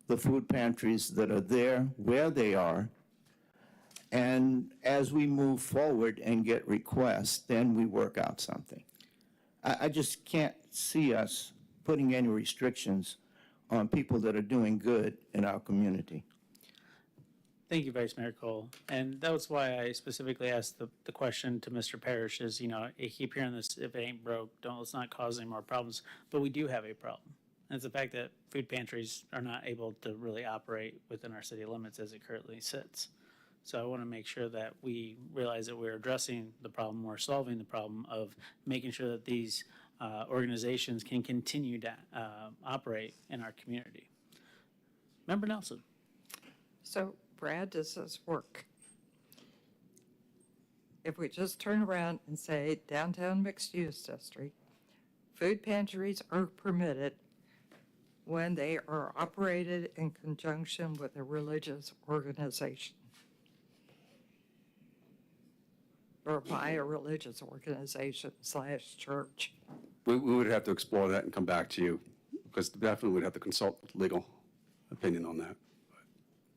[SPEAKER 7] the food pantries that are there where they are, and as we move forward and get requests, then we work out something. I just can't see us putting any restrictions on people that are doing good in our community.
[SPEAKER 1] Thank you, Vice Mayor Cole. And that was why I specifically asked the question to Mr. Parrish is, you know, I keep hearing this, if it ain't broke, let's not cause any more problems. But we do have a problem. And it's the fact that food pantries are not able to really operate within our city limits as it currently sits. So I want to make sure that we realize that we're addressing the problem, we're solving the problem of making sure that these organizations can continue to operate in our community. Member Nelson.
[SPEAKER 5] So Brad, does this work? If we just turn around and say downtown mixed use district, food pantries are permitted when they are operated in conjunction with a religious organization or by a religious organization / church.
[SPEAKER 11] We would have to explore that and come back to you, because definitely we'd have to consult with legal opinion on that.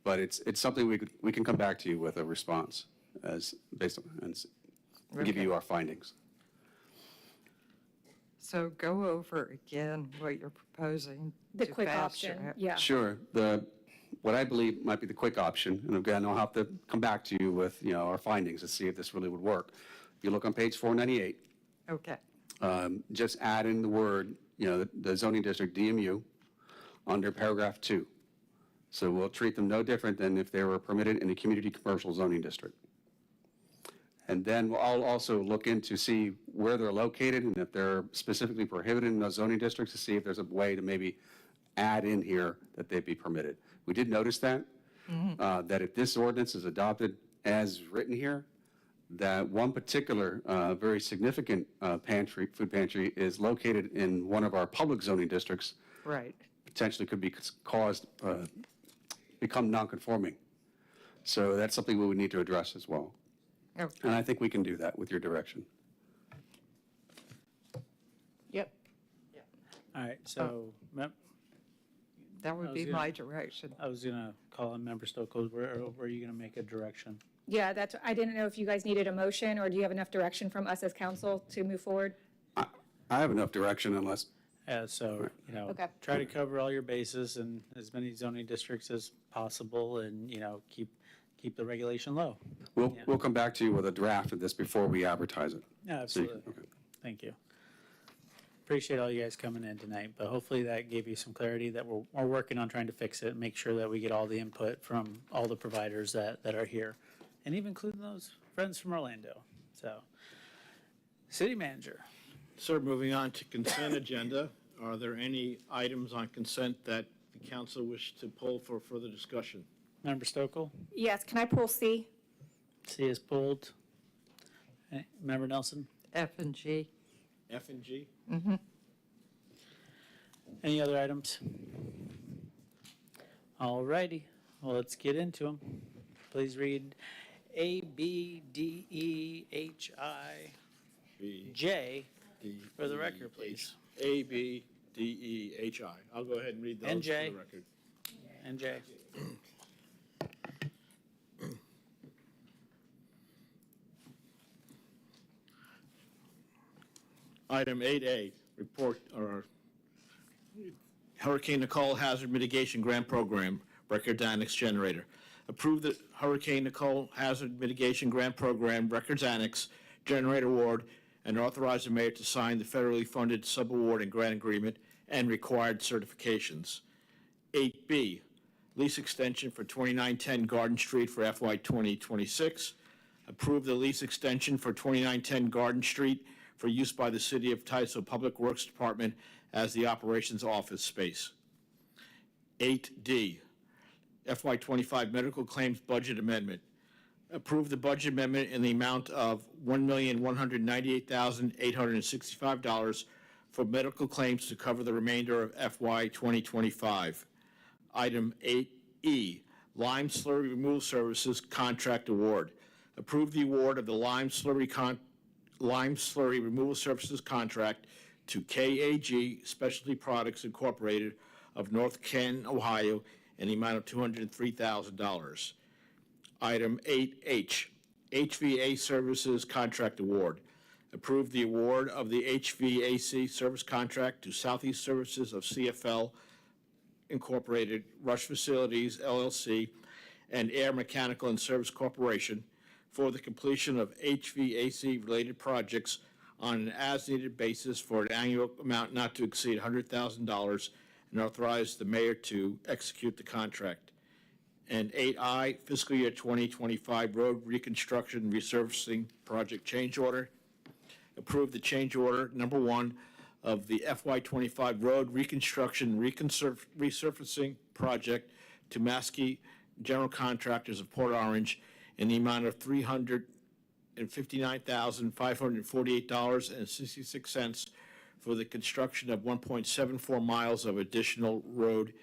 [SPEAKER 11] But it's something we can come back to you with a response as based on and give you our findings.
[SPEAKER 5] So go over again what you're proposing.
[SPEAKER 2] The
[SPEAKER 5] to
[SPEAKER 2] quick
[SPEAKER 5] fast
[SPEAKER 2] option,
[SPEAKER 5] track.
[SPEAKER 2] yeah.
[SPEAKER 11] Sure. What I believe might be the quick option, and again, I'll have to come back to you with, our findings to see if this really would work. If you look on page 498,
[SPEAKER 5] Okay.
[SPEAKER 11] just add in the word, the zoning district DMU under paragraph 2. So we'll treat them no different than if they were permitted in a community commercial zoning district. And then I'll also look into see where they're located and if they're specifically prohibited in those zoning districts to see if there's a way to maybe add in here that they be permitted. We did notice that, that if this ordinance is adopted as written here, that one particular very significant food pantry is located in one of our public zoning districts,
[SPEAKER 5] Right.
[SPEAKER 11] potentially could be become non-conforming. So that's something we would need to address as well.
[SPEAKER 5] Okay.
[SPEAKER 11] And I think we can do that with your direction.
[SPEAKER 5] Yep.
[SPEAKER 1] All right, so,
[SPEAKER 5] That
[SPEAKER 1] I
[SPEAKER 5] would
[SPEAKER 1] was
[SPEAKER 5] be
[SPEAKER 1] gonna-
[SPEAKER 5] my direction.
[SPEAKER 1] I was gonna call on Member Stokoe, where are you gonna make a direction?
[SPEAKER 12] Yeah, I didn't know if you guys needed a motion, or do you have enough direction from us as council to move forward?
[SPEAKER 11] I have enough direction unless,
[SPEAKER 1] So, you know,
[SPEAKER 12] Okay.
[SPEAKER 1] try to cover all your bases in as many zoning districts as possible and, you know, keep the regulation low.
[SPEAKER 11] we'll come back to you with a draft of this before we advertise it.
[SPEAKER 1] Yeah,
[SPEAKER 11] So you-
[SPEAKER 1] absolutely. Thank you. Appreciate all you guys coming in tonight, but hopefully that gave you some clarity that we're working on trying to fix it, make sure that we get all the input from all the providers that are here, and even including those friends from Orlando. So, City Manager.
[SPEAKER 6] Sir, moving on to consent agenda. Are there any items on consent that the council wish to pull for further discussion?
[SPEAKER 1] Member Stokoe?
[SPEAKER 12] Yes, can I pull C?
[SPEAKER 1] C is pulled. Member Nelson?
[SPEAKER 5] F and G.
[SPEAKER 6] F and G?
[SPEAKER 5] Mm-hmm.
[SPEAKER 1] Any other items? All righty, well, let's get into them. Please read A, B, D, E, H, I,
[SPEAKER 6] B,
[SPEAKER 1] J
[SPEAKER 6] D,
[SPEAKER 1] for the
[SPEAKER 6] E,
[SPEAKER 1] record, please.
[SPEAKER 6] A, B, D, E, H, I. I'll go ahead and read those
[SPEAKER 1] And
[SPEAKER 6] for
[SPEAKER 1] J.
[SPEAKER 6] the record.
[SPEAKER 1] And J.
[SPEAKER 6] Item 8A, report, or Hurricane Nicole Hazard Mitigation Grant Program, Records Annex Generator. Approve the Hurricane Nicole Hazard Mitigation Grant Program, Records Annex Generator Award, and authorize the mayor to sign the federally funded subaward and grant agreement and required certifications. 8B, lease extension for 2910 Garden Street for FY 2026. Approve the lease extension for 2910 Garden Street for use by the City of Titusville Public Works Department as the operations office space. 8D, FY 25 medical claims budget amendment. Approve the budget amendment in the amount of $1,198,865 for medical claims to cover the remainder of FY 2025. Item 8E, lime slurry removal services contract award. Approve the award of the lime slurry removal services contract to KAG Specialty Products Incorporated of North Canton, Ohio, in the amount of $203,000. Item 8H, HVA Services Contract Award. Approve the award of the HVAC service contract to Southeast Services of CFL Incorporated, Rush Facilities LLC, and Air Mechanical and Service Corporation for the completion of HVAC-related projects on an as-needed basis for an annual amount not to exceed $100,000, and authorize the mayor to execute the contract. And 8I, fiscal year 2025 road reconstruction resurfacing project change order. Approve the change order number 1 of the FY25 road reconstruction resurfacing project to Maskey General Contractors of Port Orange in the amount of $359,548.66 for the construction of 1.74 miles of additional road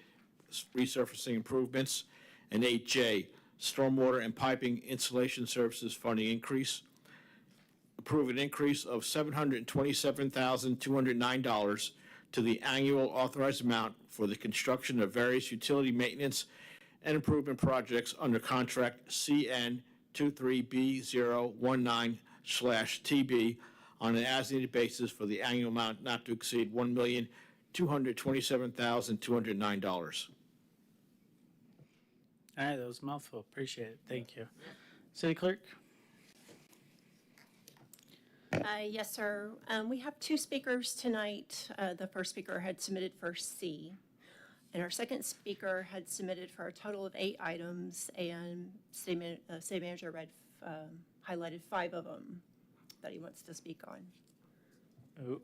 [SPEAKER 6] resurfacing improvements. And 8J, stormwater and piping installation services funding increase. Approve an increase of $727,209 to the annual authorized amount for the construction of various utility maintenance and improvement projects under contract CN 23B019/TB on an as-needed basis for the annual amount not to exceed $1,227,209.
[SPEAKER 1] All right, that was a mouthful. Appreciate it. Thank you. City Clerk?
[SPEAKER 3] Yes, sir. We have 2 speakers tonight. The first speaker had submitted for C, and our second speaker had submitted for a total of 8 items, and City Manager highlighted 5 of them that he wants to speak on.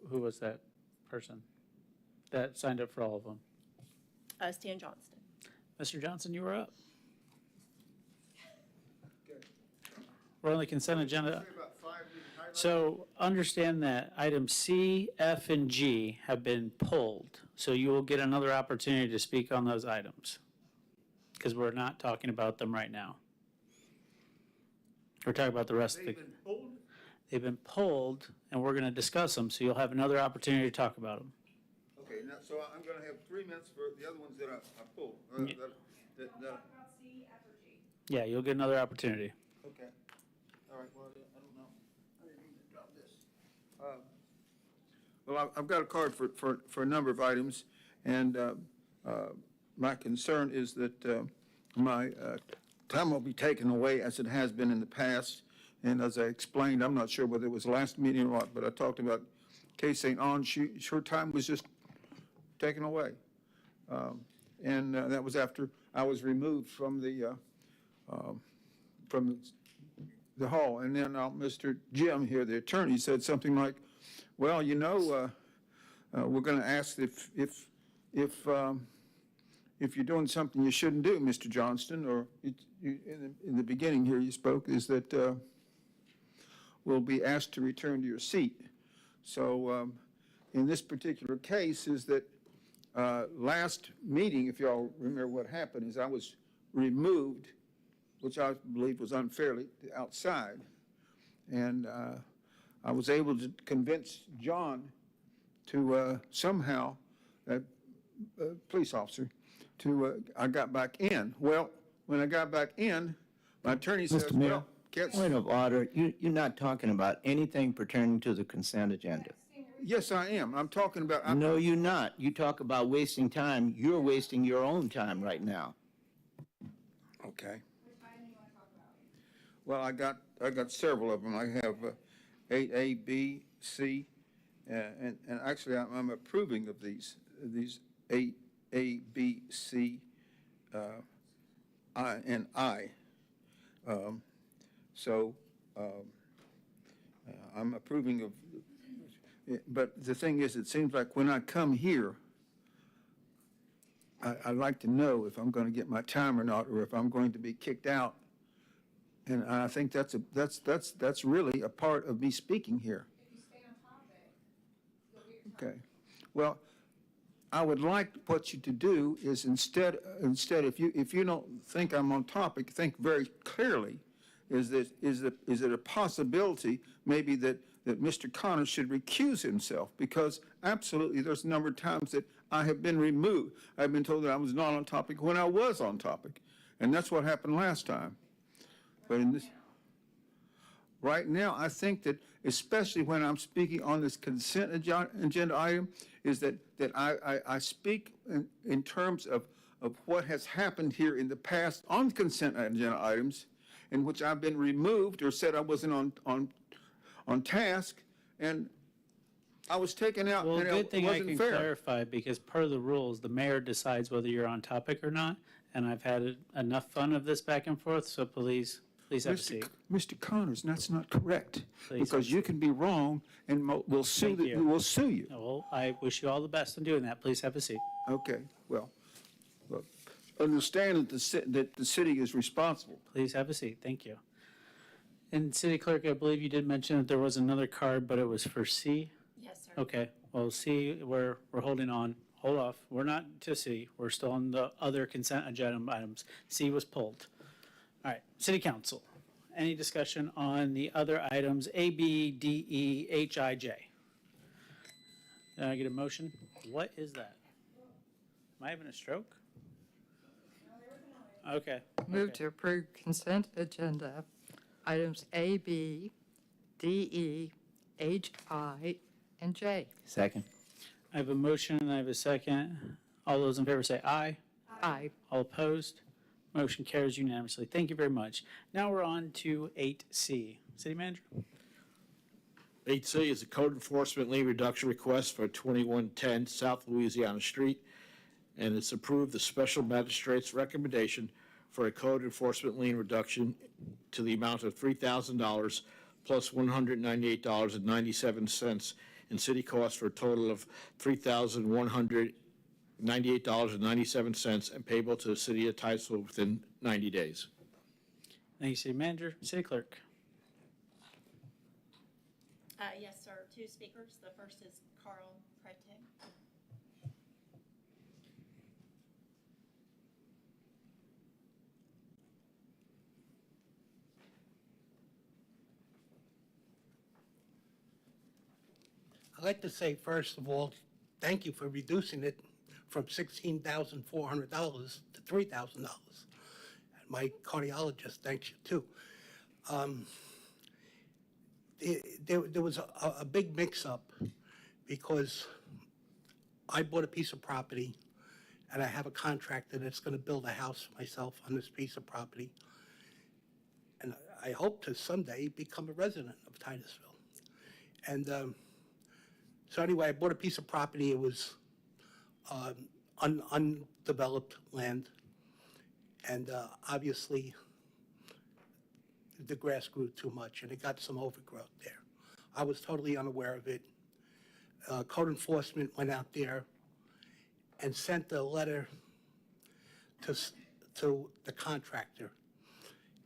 [SPEAKER 1] Who was that person that signed up for all of them?
[SPEAKER 3] Stan Johnston.
[SPEAKER 1] Mr. Johnson, you are up. We're on the consent agenda. So understand that items C, F, and G have been pulled. So you will get another opportunity to speak on those items because we're not talking about them right now. We're talking about the rest of the. They've been pulled, and we're going to discuss them, so you'll have another opportunity to talk about them.
[SPEAKER 14] Okay, now, so I'm gonna have 3 minutes for the other ones that I pulled.
[SPEAKER 1] Yeah, you'll get another opportunity.
[SPEAKER 14] Okay. All right, well, I don't know. I didn't mean to drop this. Well, I've got a card for a number of items, and my concern is that my time will be taken away as it has been in the past. And as I explained, I'm not sure whether it was the last meeting or what, but I talked about Kay St. Ange. Her time was just taken away. And that was after I was removed from the hall. And then Mr. Jim here, the attorney, said something like, well, you know, we're going to ask if you're doing something you shouldn't do, Mr. Johnston, or in the beginning here you spoke, is that will be asked to return to your seat. So in this particular case is that last meeting, if y'all remember what happened, is I was removed, which I believe was unfairly, outside. And I was able to convince John to somehow, police officer, I got back in. Well, when I got back in, my attorney says,
[SPEAKER 7] Mr. Mayor,
[SPEAKER 14] well,
[SPEAKER 7] point of order, you're not talking about anything pertaining to the consent agenda.
[SPEAKER 14] Yes, I am. I'm talking about.
[SPEAKER 7] No, you're not. You talk about wasting time. You're wasting your own time right now.
[SPEAKER 14] Okay. Well, I got several of them. I have 8A, B, C, and actually I'm approving of these 8A, B, C, I, and I. So I'm approving of, but the thing is, it seems like when I come here, I'd like to know if I'm going to get my time or not, or if I'm going to be kicked out. And I think that's really a part of me speaking here. Okay. Well, I would like what you to do is instead if you don't think I'm on topic, think very clearly. Is it a possibility maybe that Mr. Connors should recuse himself? Because absolutely, there's a number of times that I have been removed. I've been told that I was not on topic when I was on topic, and that's what happened last time. But in this, right now, I think that especially when I'm speaking on this consent agenda item, is that I speak in terms of what has happened here in the past on consent agenda items, in which I've been removed or said I wasn't on task, and I was taken out,
[SPEAKER 1] Well,
[SPEAKER 14] and
[SPEAKER 1] good
[SPEAKER 14] it
[SPEAKER 1] thing I
[SPEAKER 14] wasn't
[SPEAKER 1] can
[SPEAKER 14] fair.
[SPEAKER 1] clarify, because per the rules, the mayor decides whether you're on topic or not, and I've had enough fun of this back and forth, so please have a seat.
[SPEAKER 14] Mr. Connors, that's not correct,
[SPEAKER 1] Please
[SPEAKER 14] because you can be wrong, and we'll sue
[SPEAKER 1] Thank you.
[SPEAKER 14] we'll sue you.
[SPEAKER 1] Well, I wish you all the best in doing that. Please have a seat.
[SPEAKER 14] Okay, well, understand that the city is responsible.
[SPEAKER 1] Please have a seat. Thank you. And City Clerk, I believe you did mention that there was another card, but it was for C?
[SPEAKER 3] Yes, sir.
[SPEAKER 1] Okay, well, C, we're holding on. Hold off. We're not to C. We're still on the other consent agenda items. C was pulled. All right, City Council. Any discussion on the other items, A, B, D, E, H, I, J? Did I get a motion? What is that? Am I having a stroke? Okay.
[SPEAKER 5] Move to approve consent agenda items A, B, D, E, H, I, and J.
[SPEAKER 7] Second.
[SPEAKER 1] I have a motion and I have a second. All those in favor say aye.
[SPEAKER 5] Aye.
[SPEAKER 1] All opposed? Motion carries unanimously. Thank you very much. Now we're on to 8C. City Manager?
[SPEAKER 6] 8C is a code enforcement lien reduction request for 2110 South Louisiana Street, and it's approved the special magistrate's recommendation for a code enforcement lien reduction to the amount of $3,000 plus $198.97 in city costs for a total of $3,100 $98.97 and payable to the City of Titusville within 90 days.
[SPEAKER 1] Thank you, City Manager. City Clerk.
[SPEAKER 3] Yes, sir. Two speakers. The first is Carl Prete.
[SPEAKER 8] I'd like to say, first of all, thank you for reducing it from $16,400 to $3,000. My cardiologist thanks you, too. There was a big mix-up because I bought a piece of property, and I have a contractor that's going to build a house for myself on this piece of property. And I hope to someday become a resident of Titusville. And so anyway, I bought a piece of property. It was undeveloped land. And obviously, the grass grew too much, and it got some overgrowth there. I was totally unaware of it. Code enforcement went out there and sent a letter to the contractor.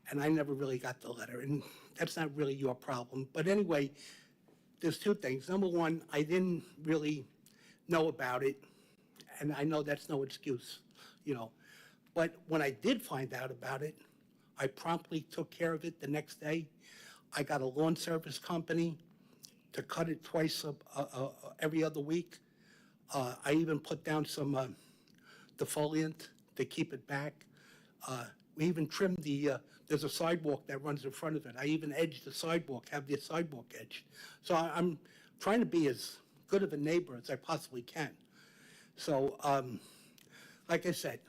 [SPEAKER 8] And I never really got the letter, and that's not really your problem. But anyway, there's two things. Number one, I didn't really know about it, and I know that's no excuse, you know. But when I did find out about it, I promptly took care of it the next day. I got a lawn service company to cut it twice every other week. I even put down some defoliant to keep it back. We even trimmed there's a sidewalk that runs in front of it. I even edged the sidewalk, have the sidewalk edged. So I'm trying to be as good of a neighbor as I possibly can. So, like I said,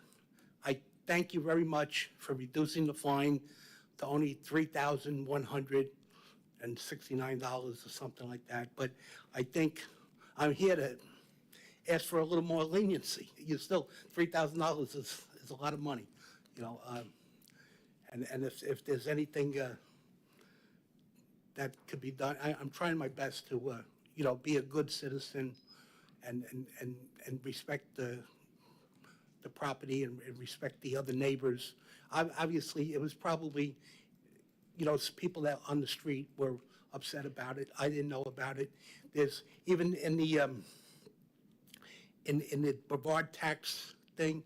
[SPEAKER 8] I thank you very much for reducing the fine to only $3,169 or something like that. But I think I'm here to ask for a little more leniency. $3,000 is a lot of money, you know. And if there's anything that could be done, I'm trying my best to, you know, be a good citizen and respect the property and respect the other neighbors. Obviously, it was probably, you know, people that on the street were upset about it. I didn't know about it. There's even in the Brevard tax thing,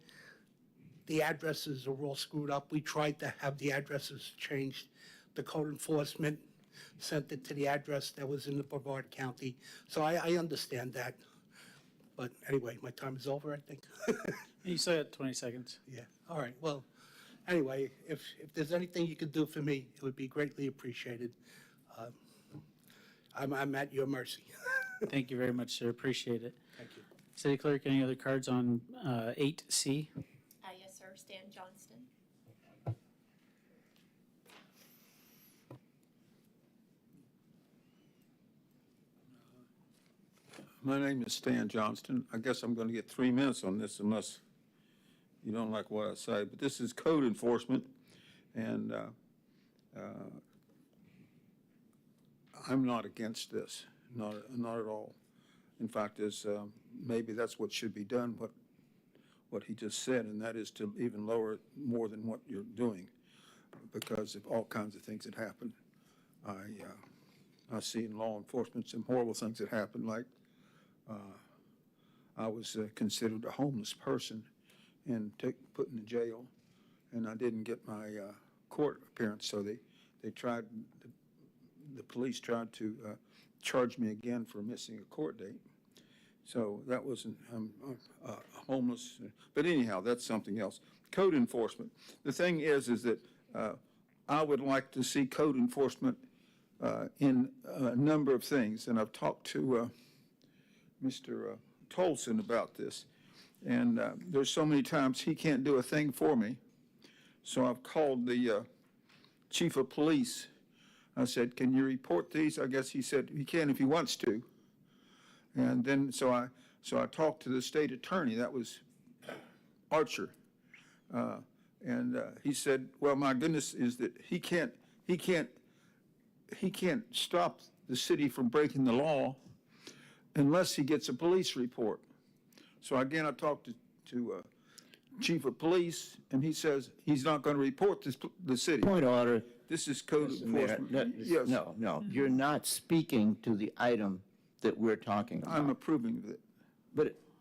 [SPEAKER 8] the addresses are all screwed up. We tried to have the addresses changed. The code enforcement sent it to the address that was in the Brevard County. So I understand that. But anyway, my time is over, I think.
[SPEAKER 1] You still got 20 seconds.
[SPEAKER 8] Yeah, all right. Well, anyway, if there's anything you could do for me, it would be greatly appreciated. I'm at your mercy.
[SPEAKER 1] Thank you very much, sir. Appreciate it.
[SPEAKER 8] Thank you.
[SPEAKER 1] City Clerk, any other cards on 8C?
[SPEAKER 3] Yes, sir. Stan Johnston.
[SPEAKER 14] My name is Stan Johnston. I guess I'm going to get 3 minutes on this unless you don't like what I say. But this is code enforcement, and I'm not against this, not at all. In fact, maybe that's what should be done, what he just said, and that is to even lower it more than what you're doing, because of all kinds of things that happen. I see in law enforcement some horrible things that happen, like I was considered a homeless person and put in jail, and I didn't get my court appearance, so the police tried to charge me again for missing a court date. So that wasn't homeless, but anyhow, that's something else. Code enforcement. The thing is that I would like to see code enforcement in a number of things, and I've talked to Mr. Tolson about this, and there's so many times he can't do a thing for me, so I've called the chief of police. I said, can you report these? I guess he said he can if he wants to. And then so I talked to the state attorney, that was Archer, and he said, well, my goodness, is that he can't stop the city from breaking the law unless he gets a police report. So again, I talked to chief of police, and he says he's not going to report this, the city.
[SPEAKER 7] Point of order.
[SPEAKER 14] This is code
[SPEAKER 7] Mr. Mayor.
[SPEAKER 14] enforcement. Yes,
[SPEAKER 7] No, you're not speaking to the item that we're talking
[SPEAKER 14] I'm
[SPEAKER 7] about.
[SPEAKER 14] approving of it.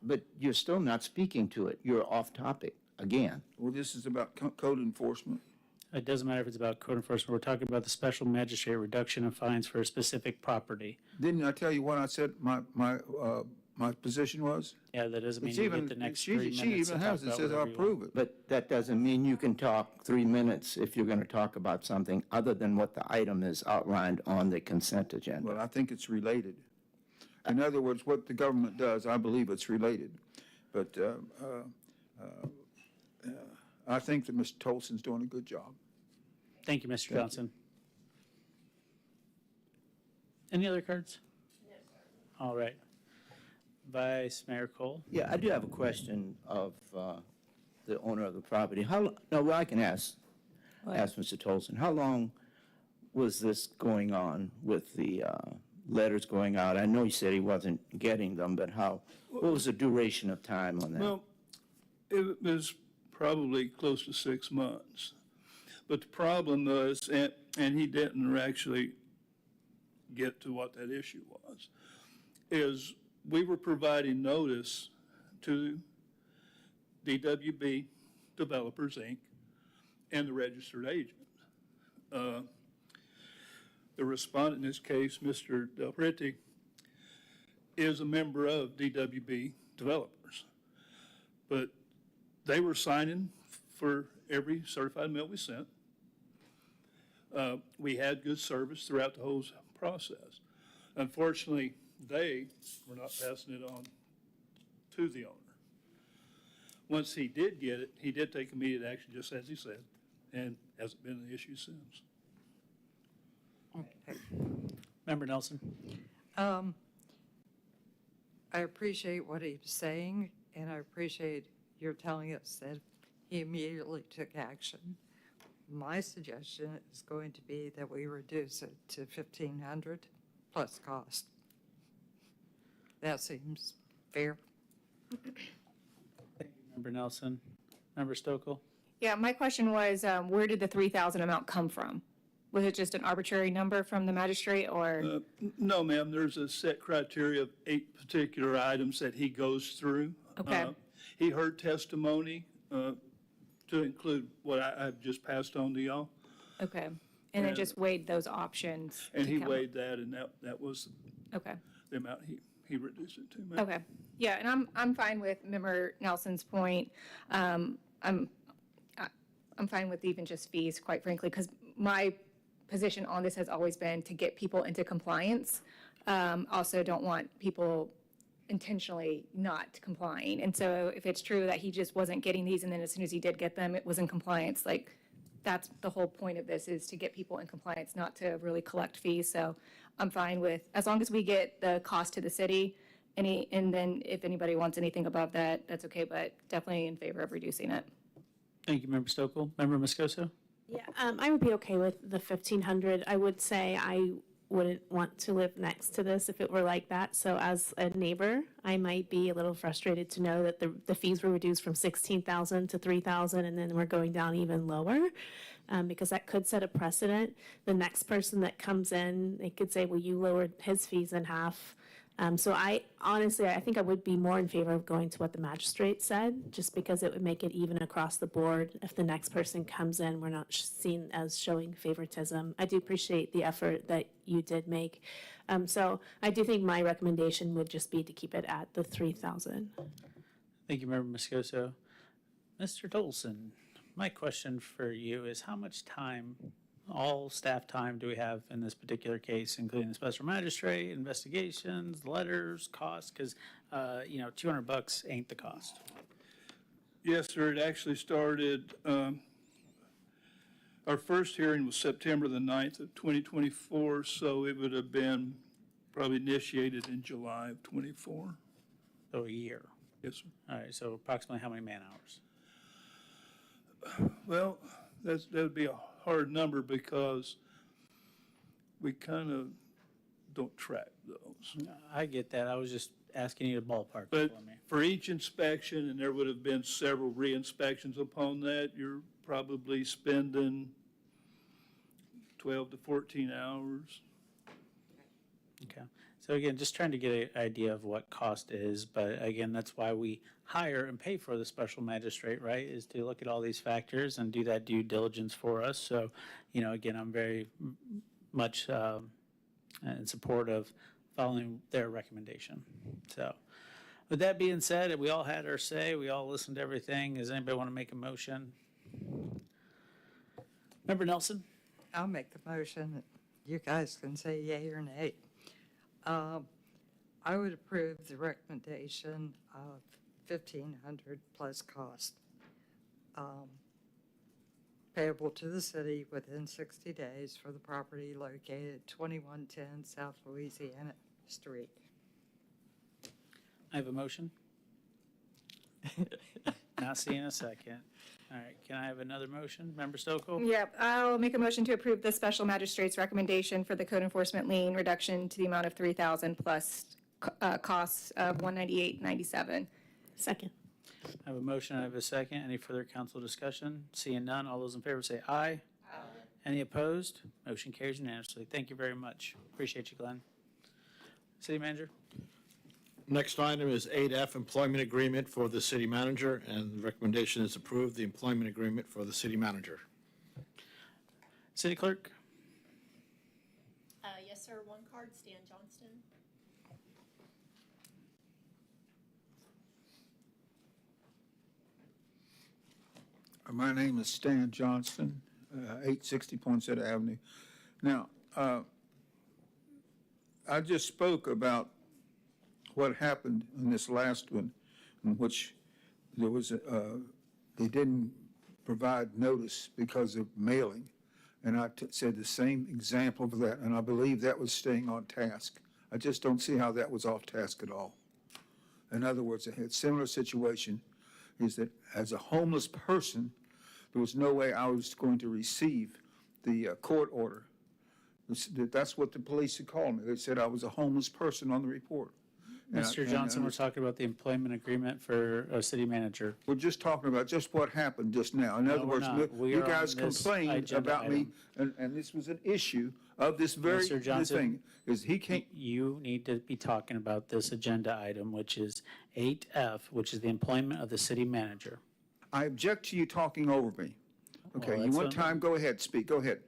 [SPEAKER 7] But you're still not speaking to it. You're off topic again.
[SPEAKER 14] Well, this is about code enforcement.
[SPEAKER 1] It doesn't matter if it's about code enforcement. We're talking about the special magistrate reduction of fines for a specific property.
[SPEAKER 14] Didn't I tell you what I said my position was?
[SPEAKER 1] Yeah, that doesn't mean
[SPEAKER 14] It's
[SPEAKER 1] you
[SPEAKER 14] even-
[SPEAKER 1] get the next
[SPEAKER 14] she-
[SPEAKER 1] 3
[SPEAKER 14] she
[SPEAKER 1] minutes to
[SPEAKER 14] even
[SPEAKER 1] talk
[SPEAKER 14] has it,
[SPEAKER 1] about
[SPEAKER 14] says I
[SPEAKER 1] whatever you
[SPEAKER 14] approve
[SPEAKER 1] want.
[SPEAKER 14] it.
[SPEAKER 7] But that doesn't mean you can talk 3 minutes if you're going to talk about something other than what the item is outlined on the consent agenda.
[SPEAKER 14] Well, I think it's related. In other words, what the government does, I believe it's related. But I think that Mr. Tolson's doing a good job.
[SPEAKER 1] Thank you, Mr. Johnson. Any other cards? No, sir. All right. Vice Mayor Cole?
[SPEAKER 7] Yeah, I do have a question of the owner of the property. Well, I can ask Mr. Tolson, how long was this going on with the letters going out? I know he said he wasn't getting them, but what was the duration of time on that?
[SPEAKER 10] Well, it was probably close to 6 months. But the problem was, and he didn't actually get to what that issue was, is we were providing notice to DWB Developers, Inc., and the registered agent. The respondent in this case, Mr. Del Prete, is a member of DWB Developers. But they were signing for every certified mail we sent. We had good service throughout the whole process. Unfortunately, they were not passing it on to the owner. Once he did get it, he did take immediate action, just as he said, and hasn't been an issue since.
[SPEAKER 1] Member Nelson?
[SPEAKER 5] I appreciate what he was saying, and I appreciate your telling us that he immediately took action. My suggestion is going to be that we reduce it to $1,500 plus cost. That seems fair.
[SPEAKER 1] Member Nelson? Member Stokel?
[SPEAKER 12] Yeah, my question was, where did the 3,000 amount come from? Was it just an arbitrary number from the magistrate, or?
[SPEAKER 10] No, ma'am, there's a set criteria of 8 particular items that he goes through.
[SPEAKER 12] Okay.
[SPEAKER 10] He heard testimony to include what I've just passed on to y'all.
[SPEAKER 12] Okay, and then just weighed those options.
[SPEAKER 10] And
[SPEAKER 12] to
[SPEAKER 10] he
[SPEAKER 12] come up-
[SPEAKER 10] weighed that, and that was
[SPEAKER 12] Okay.
[SPEAKER 10] the amount he reduced it to, ma'am.
[SPEAKER 12] Okay, yeah, and I'm fine with Member Nelson's point. I'm fine with even just fees, quite frankly, because my position on this has always been to get people into compliance. Also don't want people intentionally not complying. And so if it's true that he just wasn't getting these, and then as soon as he did get them, it was in compliance, like, that's the whole point of this, is to get people in compliance, not to really collect fees. So I'm fine with, as long as we get the cost to the city, and then if anybody wants anything above that, that's okay, but definitely in favor of reducing it.
[SPEAKER 1] Thank you, Member Stokel. Member Moscoso?
[SPEAKER 13] Yeah, I would be okay with the 1,500. I would say I wouldn't want to live next to this if it were like that. So as a neighbor, I might be a little frustrated to know that the fees were reduced from 16,000 to 3,000, and then we're going down even lower, because that could set a precedent. The next person that comes in, they could say, well, you lowered his fees in half. So I think I would be more in favor of going to what the magistrate said, just because it would make it even across the board. If the next person comes in, we're not seen as showing favoritism. I do appreciate the effort that you did make. So I do think my recommendation would just be to keep it at the 3,000.
[SPEAKER 1] Thank you, Member Moscoso. Mr. Dolson, my question for you is how much time, all staff time, do we have in this particular case, including the special magistrate, investigations, letters, costs? Because, $200 ain't the cost.
[SPEAKER 10] Yes, sir, it actually started, our first hearing was September the 9th of 2024, so it would have been probably initiated in July of 24.
[SPEAKER 1] So a year.
[SPEAKER 10] Yes, sir.
[SPEAKER 1] All right, so approximately how many man-hours?
[SPEAKER 10] Well, that would be a hard number because we kind of don't track those.
[SPEAKER 1] I get that. I was just asking you to ballpark it
[SPEAKER 10] But
[SPEAKER 1] for me.
[SPEAKER 10] for each inspection, and there would have been several re-inspections upon that, you're probably spending 12 to 14 hours.
[SPEAKER 1] Okay. So again, just trying to get an idea of what cost is, but again, that's why we hire and pay for the special magistrate, right? Is to look at all these factors and do that due diligence for us. So, again, I'm very much in support of following their recommendation. So, with that being said, we all had our say. We all listened to everything. Does anybody want to make a motion? Member Nelson?
[SPEAKER 5] I'll make the motion. You guys can say yay or nay. I would approve the recommendation of $1,500 plus cost, payable to the city within 60 days for the property located at 2110 South Louisiana Street.
[SPEAKER 1] I have a motion. Not seeing a second. All right, can I have another motion? Member Stokoe?
[SPEAKER 12] Yep, I'll make a motion to approve the special magistrate's recommendation for the code enforcement lien reduction to the amount of $3,000 plus costs of $198.97.
[SPEAKER 13] Second.
[SPEAKER 1] I have a motion, I have a second. Any further council discussion? Seeing none, all those in favor say aye. Aye. Any opposed? Motion carries unanimously. Thank you very much. Appreciate you, Glenn. City Manager?
[SPEAKER 6] Next item is 8F, employment agreement for the city manager, and the recommendation is approved, the employment agreement for the city manager.
[SPEAKER 1] City Clerk?
[SPEAKER 3] Yes, sir, one card, Stan Johnston.
[SPEAKER 14] My name is Stan Johnston, 860 Poinsett Avenue. Now, I just spoke about what happened in this last one, in which there was, they didn't provide notice because of mailing. And I said the same example of that, and I believe that was staying on task. I just don't see how that was off task at all. In other words, a similar situation is that as a homeless person, there was no way I was going to receive the court order. That's what the police had called me. They said I was a homeless person on the report.
[SPEAKER 1] Mr. Johnson, we're talking about the employment agreement for a city manager.
[SPEAKER 14] We're just talking about just what happened just now. In other
[SPEAKER 1] we're
[SPEAKER 14] words,
[SPEAKER 1] not. We
[SPEAKER 14] you
[SPEAKER 1] are
[SPEAKER 14] guys
[SPEAKER 1] on this
[SPEAKER 14] complained
[SPEAKER 1] agenda
[SPEAKER 14] about me, and this was an issue of this very
[SPEAKER 1] Mr. Johnson,
[SPEAKER 14] thing, is he can't,
[SPEAKER 1] You need to be talking about this agenda item, which is 8F, which is the employment of the city manager.
[SPEAKER 14] I object to you talking over me. Okay, you
[SPEAKER 1] that's
[SPEAKER 14] want
[SPEAKER 1] what-
[SPEAKER 14] time, go ahead, speak, go ahead.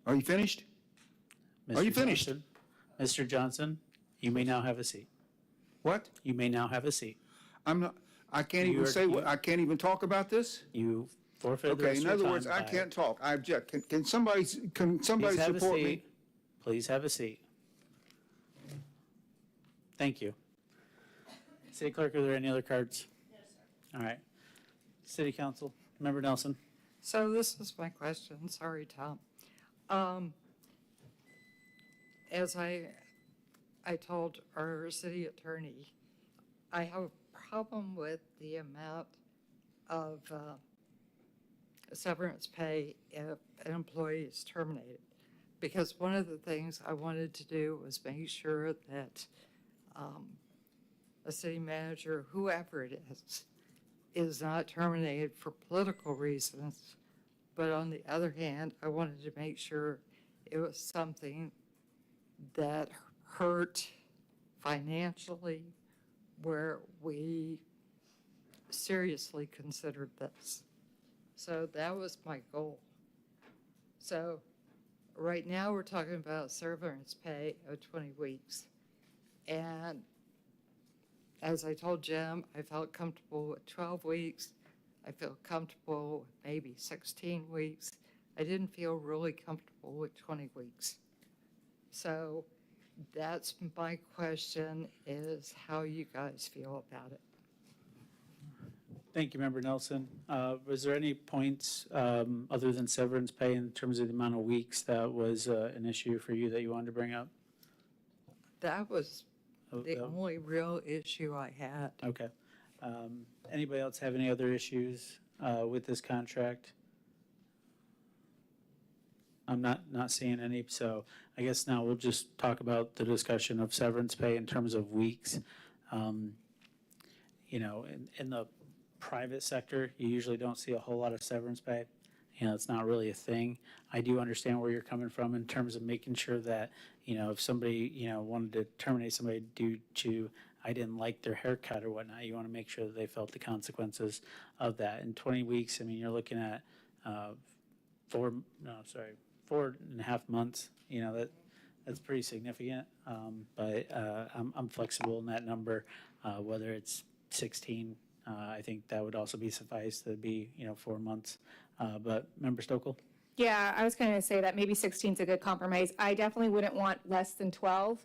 [SPEAKER 14] Are you finished? Are you
[SPEAKER 1] Mr.
[SPEAKER 14] finished?
[SPEAKER 1] Johnson, Mr. Johnson, you may now have a seat.
[SPEAKER 14] What?
[SPEAKER 1] You may now have a seat.
[SPEAKER 14] I'm not, I can't
[SPEAKER 1] You
[SPEAKER 14] even
[SPEAKER 1] are-
[SPEAKER 14] say, what. I can't even talk about this?
[SPEAKER 1] You forfeited the
[SPEAKER 14] Okay,
[SPEAKER 1] rest
[SPEAKER 14] in
[SPEAKER 1] of
[SPEAKER 14] other
[SPEAKER 1] your
[SPEAKER 14] words,
[SPEAKER 1] time
[SPEAKER 14] I
[SPEAKER 1] by-
[SPEAKER 14] can't talk. I object. Can somebody
[SPEAKER 1] Please have a
[SPEAKER 14] support me?
[SPEAKER 1] seat. Please have a seat. Thank you. City Clerk, are there any other cards? No, sir. All right. City Council, Member Nelson.
[SPEAKER 5] So this is my question. Sorry, Tom. As I told our city attorney, I have a problem with the amount of severance pay if an employee is terminated. Because one of the things I wanted to do was make sure that a city manager, whoever it is not terminated for political reasons. But on the other hand, I wanted to make sure it was something that hurt financially, where we seriously considered this. So that was my goal. So right now, we're talking about severance pay of 20 weeks. And as I told Jim, I felt comfortable with 12 weeks. I feel comfortable with maybe 16 weeks. I didn't feel really comfortable with 20 weeks. So that's my question, is how you guys feel about it.
[SPEAKER 1] Thank you, Member Nelson. Was there any points other than severance pay in terms of the amount of weeks that was an issue for you that you wanted to bring up?
[SPEAKER 5] That was the
[SPEAKER 1] Oh.
[SPEAKER 5] only real issue I had.
[SPEAKER 1] Okay. Anybody else have any other issues with this contract? I'm not seeing any, so I guess now we'll just talk about the discussion of severance pay in terms of weeks. You know, in the private sector, you usually don't see a whole lot of severance pay. You know, it's not really a thing. I do understand where you're coming from in terms of making sure that, you know, if somebody, you know, wanted to terminate somebody due to, I didn't like their haircut or whatnot, you want to make sure that they felt the consequences of that. In 20 weeks, I mean, you're looking at 4.5 months, you know, that's pretty significant. But I'm flexible in that number, whether it's 16, I think that would also be suffice to be, you know, 4 months. But Member Stokel?
[SPEAKER 12] Yeah, I was going to say that maybe 16 is a good compromise. I definitely wouldn't want less than 12.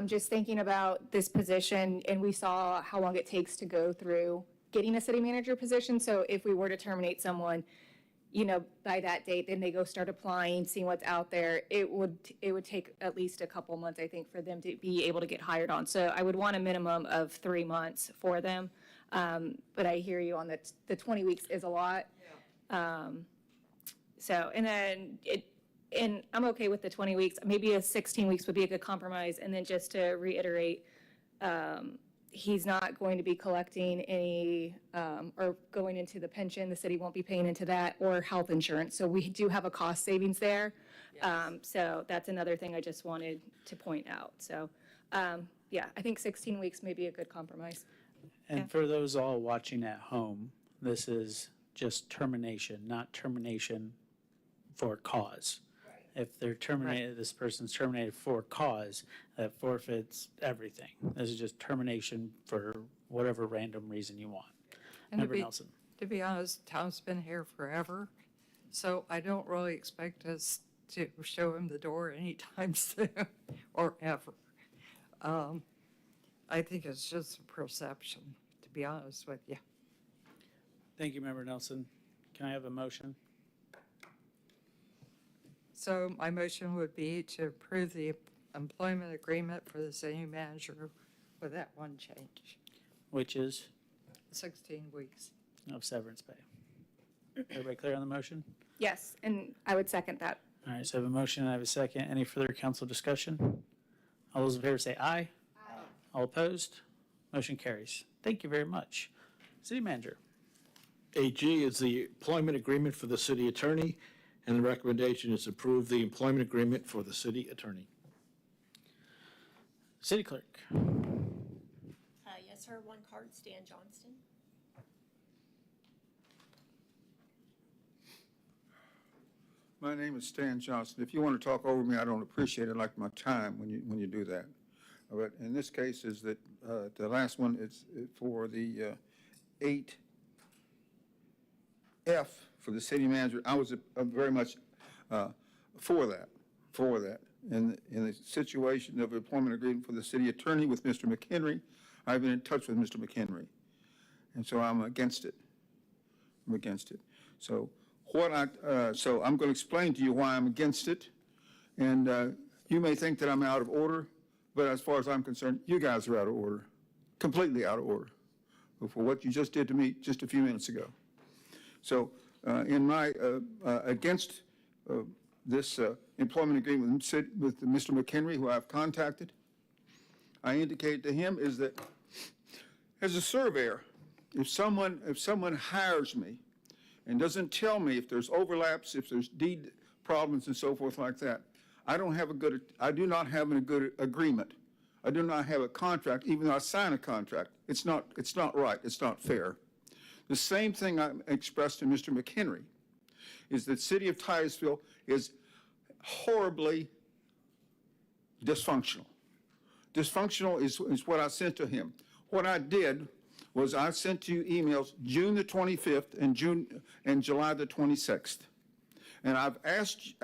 [SPEAKER 12] Just thinking about this position, and we saw how long it takes to go through getting a city manager position. So if we were to terminate someone, you know, by that date, then they go start applying, seeing what's out there. It would take at least a couple months, I think, for them to be able to get hired on. So I would want a minimum of 3 months for them. But I hear you on that. The 20 weeks is a lot. So, and then and I'm okay with the 20 weeks. Maybe a 16 weeks would be a good compromise. And then just to reiterate, he's not going to be collecting any, or going into the pension. The city won't be paying into that, or health insurance. So we do have a cost savings there. So that's another thing I just wanted to point out. So, yeah, I think 16 weeks may be a good compromise.
[SPEAKER 1] And for those all watching at home, this is just termination, not termination for cause. If they're terminated, this person's terminated for cause, that forfeits everything. This is just termination for whatever random reason you want.
[SPEAKER 5] And
[SPEAKER 1] Member Nelson?
[SPEAKER 5] To be honest, Tom's been here forever, so I don't really expect us to show him the door anytime soon or ever. I think it's just a perception, to be honest with you.
[SPEAKER 1] Thank you, Member Nelson. Can I have a motion?
[SPEAKER 5] So my motion would be to approve the employment agreement for the city manager with that one change,
[SPEAKER 1] Which is
[SPEAKER 5] 16 weeks.
[SPEAKER 1] of severance pay. Everybody clear on the motion?
[SPEAKER 12] Yes, and I would second that.
[SPEAKER 1] All right, so I have a motion and I have a second. Any further council discussion? All those in favor say aye. Aye. All opposed? Motion carries. Thank you very much. City Manager.
[SPEAKER 6] AG is the employment agreement for the city attorney, and the recommendation is approve the employment agreement for the city attorney.
[SPEAKER 1] City Clerk.
[SPEAKER 3] Yes, sir, one card, Stan Johnston.
[SPEAKER 14] My name is Stan Johnson. If you want to talk over me, I don't appreciate it. I like my time when you do that. But in this case is that the last one is for the 8F for the city manager. I was very much for that. In the situation of employment agreement for the city attorney with Mr. McHenry, I've been in touch with Mr. McHenry. And so I'm against it. I'm against it. So so I'm going to explain to you why I'm against it. And you may think that I'm out of order, but as far as I'm concerned, you guys are out of order, completely out of order for what you just did to me just a few minutes ago. So in my, against this employment agreement with Mr. McHenry, who I've contacted, I indicated to him is that as a surveyor, if someone hires me and doesn't tell me if there's overlaps, if there's deed problems and so forth like that, I do not have a good agreement. I do not have a contract, even though I sign a contract. It's not right. It's not fair. The same thing I expressed to Mr. McHenry is that City of Titusville is horribly dysfunctional. Dysfunctional is what I sent to him. What I did was I sent you emails June the 25th and July the 26th. And I've asked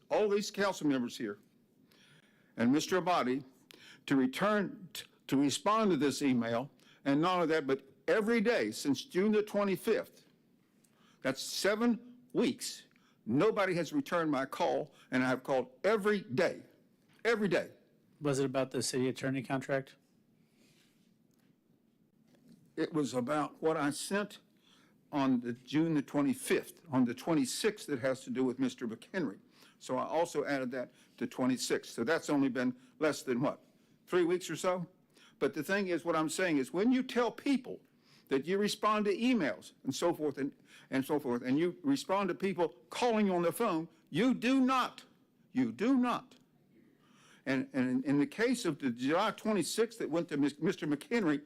[SPEAKER 14] all these council members here and Mr. Abadi to respond to this email, and not only that, but every day since June the 25th, that's 7 weeks, nobody has returned my call, and I have called every day.
[SPEAKER 1] Was it about the city attorney contract?
[SPEAKER 14] It was about what I sent on the June the 25th. On the 26th, it has to do with Mr. McHenry. So I also added that to 26. So that's only been less than what, 3 weeks or so? But the thing is, what I'm saying is, when you tell people that you respond to emails and so forth, and you respond to people calling on the phone, you do not. And in the case of the July 26th that went to Mr. McHenry,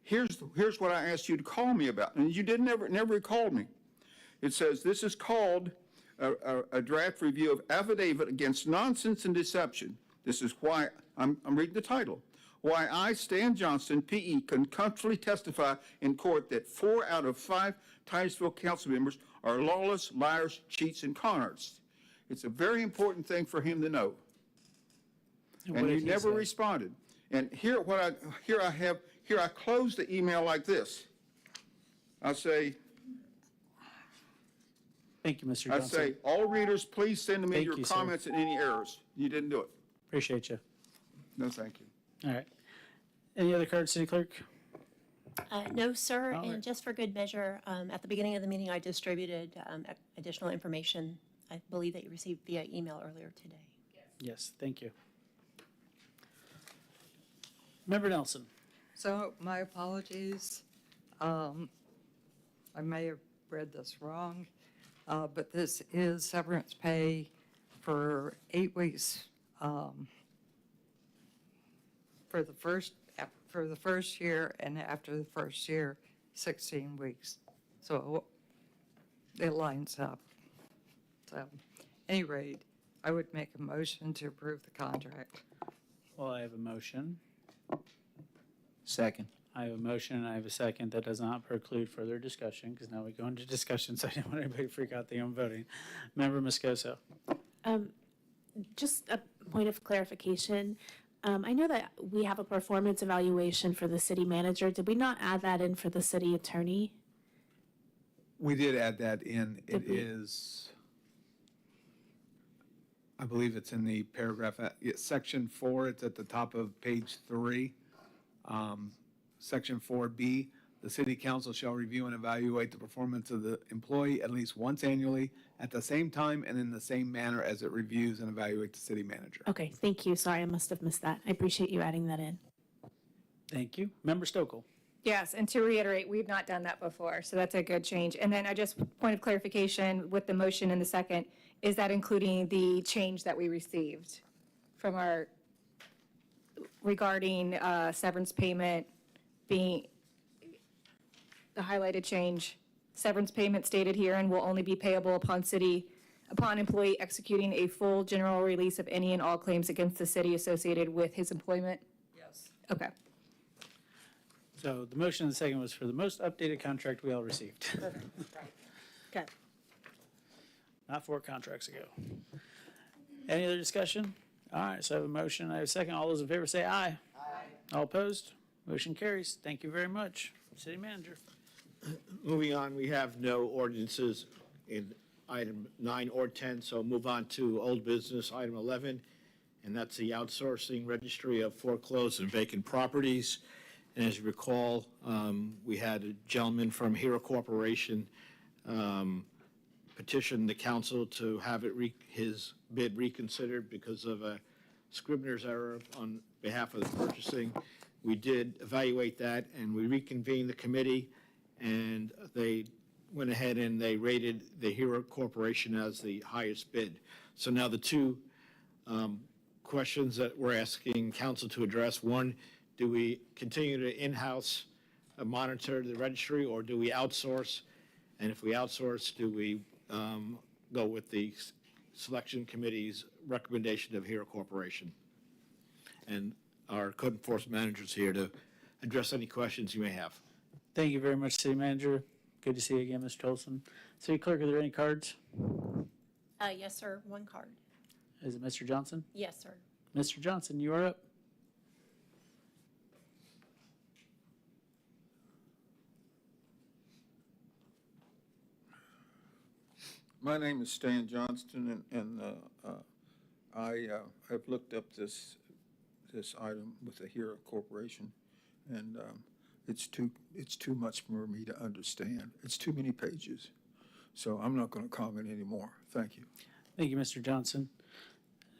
[SPEAKER 14] here's what I asked you to call me about, and you never called me. It says, this is called a draft review of affidavit against nonsense and deception. This is why, I'm reading the title. Why I, Stan Johnston, PE, can comfortably testify in court that 4 out of 5 Titusville council members are lawless, liars, cheats, and con artists. It's a very important thing for him to know. And you never responded. And here I close the email like this. I say,
[SPEAKER 1] Thank you, Mr.
[SPEAKER 14] I
[SPEAKER 1] Johnson.
[SPEAKER 14] say, all readers, please send me
[SPEAKER 1] Thank
[SPEAKER 14] your
[SPEAKER 1] you, sir.
[SPEAKER 14] comments and any errors. You didn't do it.
[SPEAKER 1] Appreciate you.
[SPEAKER 14] No, thank you.
[SPEAKER 1] All right. Any other cards, City Clerk?
[SPEAKER 3] No, sir,
[SPEAKER 1] All right.
[SPEAKER 3] and just for good measure, at the beginning of the meeting, I distributed additional information, I believe that you received via email earlier today.
[SPEAKER 1] Yes, thank you. Member Nelson.
[SPEAKER 5] So my apologies. I may have read this wrong, but this is severance pay for 8 weeks for the first year, and after the first year, 16 weeks. So it lines up. So, at any rate, I would make a motion to approve the contract.
[SPEAKER 1] Well, I have a motion.
[SPEAKER 7] Second.
[SPEAKER 1] I have a motion and I have a second. That does not preclude further discussion, because now we go into discussion, so I didn't want anybody to freak out think I'm voting. Member Moscoso.
[SPEAKER 13] Just a point of clarification. I know that we have a performance evaluation for the city manager. Did we not add that in for the city attorney?
[SPEAKER 15] We did add that in. It
[SPEAKER 13] Did we?
[SPEAKER 15] is, I believe it's in the paragraph, section 4, it's at the top of page 3. Section 4B, the city council shall review and evaluate the performance of the employee at least once annually at the same time and in the same manner as it reviews and evaluates the city manager.
[SPEAKER 13] Okay, thank you. Sorry, I must have missed that. I appreciate you adding that in.
[SPEAKER 1] Thank you. Member Stokel.
[SPEAKER 12] Yes, and to reiterate, we've not done that before, so that's a good change. And then I just, point of clarification with the motion in the second, is that including the change that we received from our, regarding severance payment being, the highlighted change, severance payment stated here and will only be payable upon employee executing a full general release of any and all claims against the city associated with his employment?
[SPEAKER 5] Yes.
[SPEAKER 12] Okay.
[SPEAKER 1] So the motion and the second was for the most updated contract we all received.
[SPEAKER 12] Okay.
[SPEAKER 1] Not 4 contracts ago. Any other discussion? All right, so I have a motion, I have a second. All those in favor say aye. Aye. All opposed? Motion carries. Thank you very much. City Manager.
[SPEAKER 6] Moving on, we have no ordinances in item 9 or 10, so move on to old business, item 11, and that's the outsourcing registry of foreclosed and vacant properties. And as you recall, we had a gentleman from Hero Corporation petition the council to have his bid reconsidered because of a Scribner's error on behalf of the purchasing. We did evaluate that, and we reconvened the committee, and they went ahead and they rated the Hero Corporation as the highest bid. So now the two questions that we're asking council to address: one, do we continue to in-house monitor the registry, or do we outsource? And if we outsource, do we go with the selection committee's recommendation of Hero Corporation? And our code enforcement manager is here to address any questions you may have.
[SPEAKER 1] Thank you very much, City Manager. Good to see you again, Mr. Tolson. City Clerk, are there any cards?
[SPEAKER 3] Yes, sir, 1 card.
[SPEAKER 1] Is it Mr. Johnson?
[SPEAKER 3] Yes, sir.
[SPEAKER 1] Mr. Johnson, you are up.
[SPEAKER 14] My name is Stan Johnston, and I have looked up this item with the Hero Corporation, and it's too much for me to understand. It's too many pages. So I'm not going to comment anymore. Thank you.
[SPEAKER 1] Thank you, Mr. Johnson.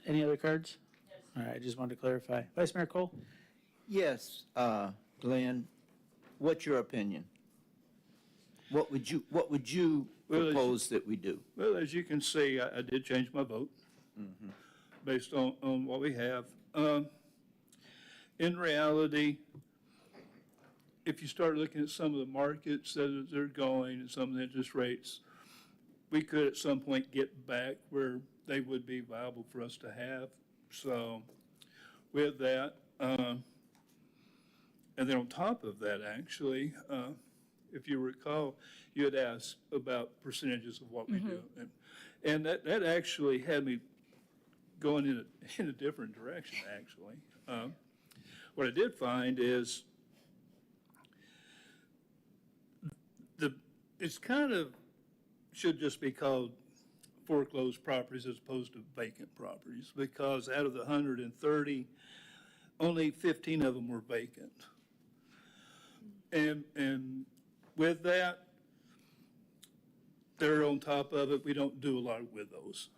[SPEAKER 1] Any other cards? All right, I just wanted to clarify. Vice Mayor Cole?
[SPEAKER 7] Yes, Glenn, what's your opinion? What would you
[SPEAKER 10] Well,
[SPEAKER 7] propose that we do?
[SPEAKER 10] Well, as you can see, I did change my vote based on what we have. In reality, if you start looking at some of the markets that they're going and some of the interest rates, we could at some point get back where they would be viable for us to have. So with that, and then on top of that, actually, if you recall, you had asked about percentages of what we do. And that actually had me going in a different direction, actually. What I did find is it's kind of should just be called foreclosed properties as opposed to vacant properties, because out of the 130, only 15 of them were vacant. And with that, they're on top of it. We don't do a lot with those.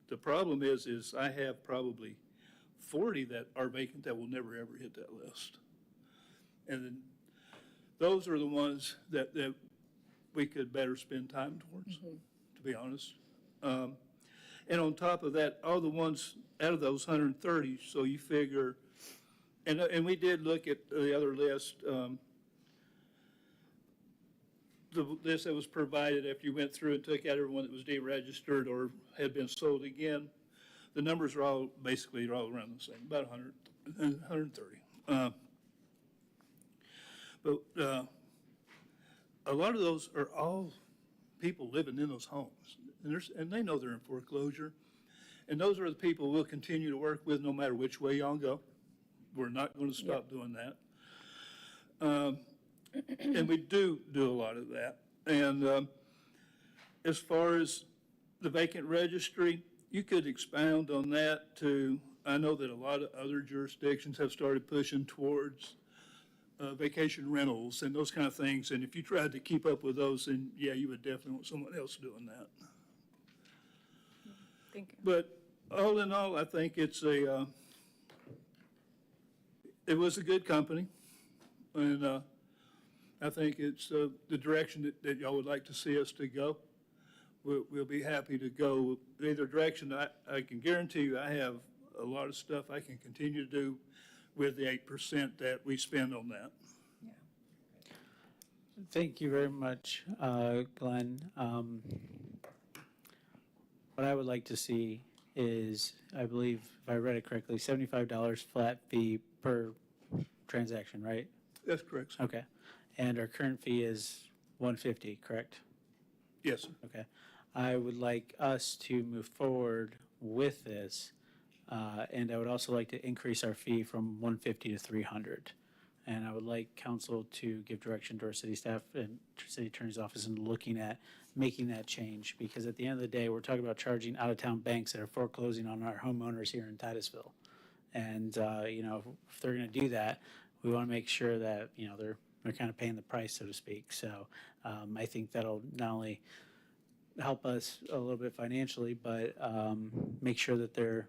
[SPEAKER 10] The problem is I have probably 40 that are vacant that will never, ever hit that list. And then those are the ones that we could better spend time towards, to be honest. And on top of that, all the ones out of those 130, so you figure, and we did look at the other list, the list that was provided after you went through and took out everyone that was deregistered or had been sold again. The numbers are all basically all around the same, about 130. But a lot of those are all people living in those homes, and they know they're in foreclosure. And those are the people we'll continue to work with no matter which way y'all go. We're not going to stop doing that. And we do a lot of that. And as far as the vacant registry, you could expound on that to, I know that a lot of other jurisdictions have started pushing towards vacation rentals and those kind of things. And if you tried to keep up with those, then yeah, you would definitely want someone else doing that.
[SPEAKER 4] Thank you.
[SPEAKER 10] But all in all, I think it was a good company. And I think it's the direction that y'all would like to see us to go. We'll be happy to go either direction. I can guarantee you I have a lot of stuff I can continue to do with the 8% that we spend on that.
[SPEAKER 1] Thank you very much, Glenn. What I would like to see is, I believe, if I read it correctly, $75 flat fee per transaction, right?
[SPEAKER 10] That's correct, sir.
[SPEAKER 1] Okay. And our current fee is $150, correct?
[SPEAKER 10] Yes, sir.
[SPEAKER 1] Okay. I would like us to move forward with this, and I would also like to increase our fee from $150 to $300. And I would like council to give direction to our city staff and city attorney's office in looking at making that change, because at the end of the day, we're talking about charging out-of-town banks that are foreclosing on our homeowners here in Titusville. And, if they're going to do that, we want to make sure that, they're kind of paying the price, so to speak. So I think that'll not only help us a little bit financially, but make sure that they're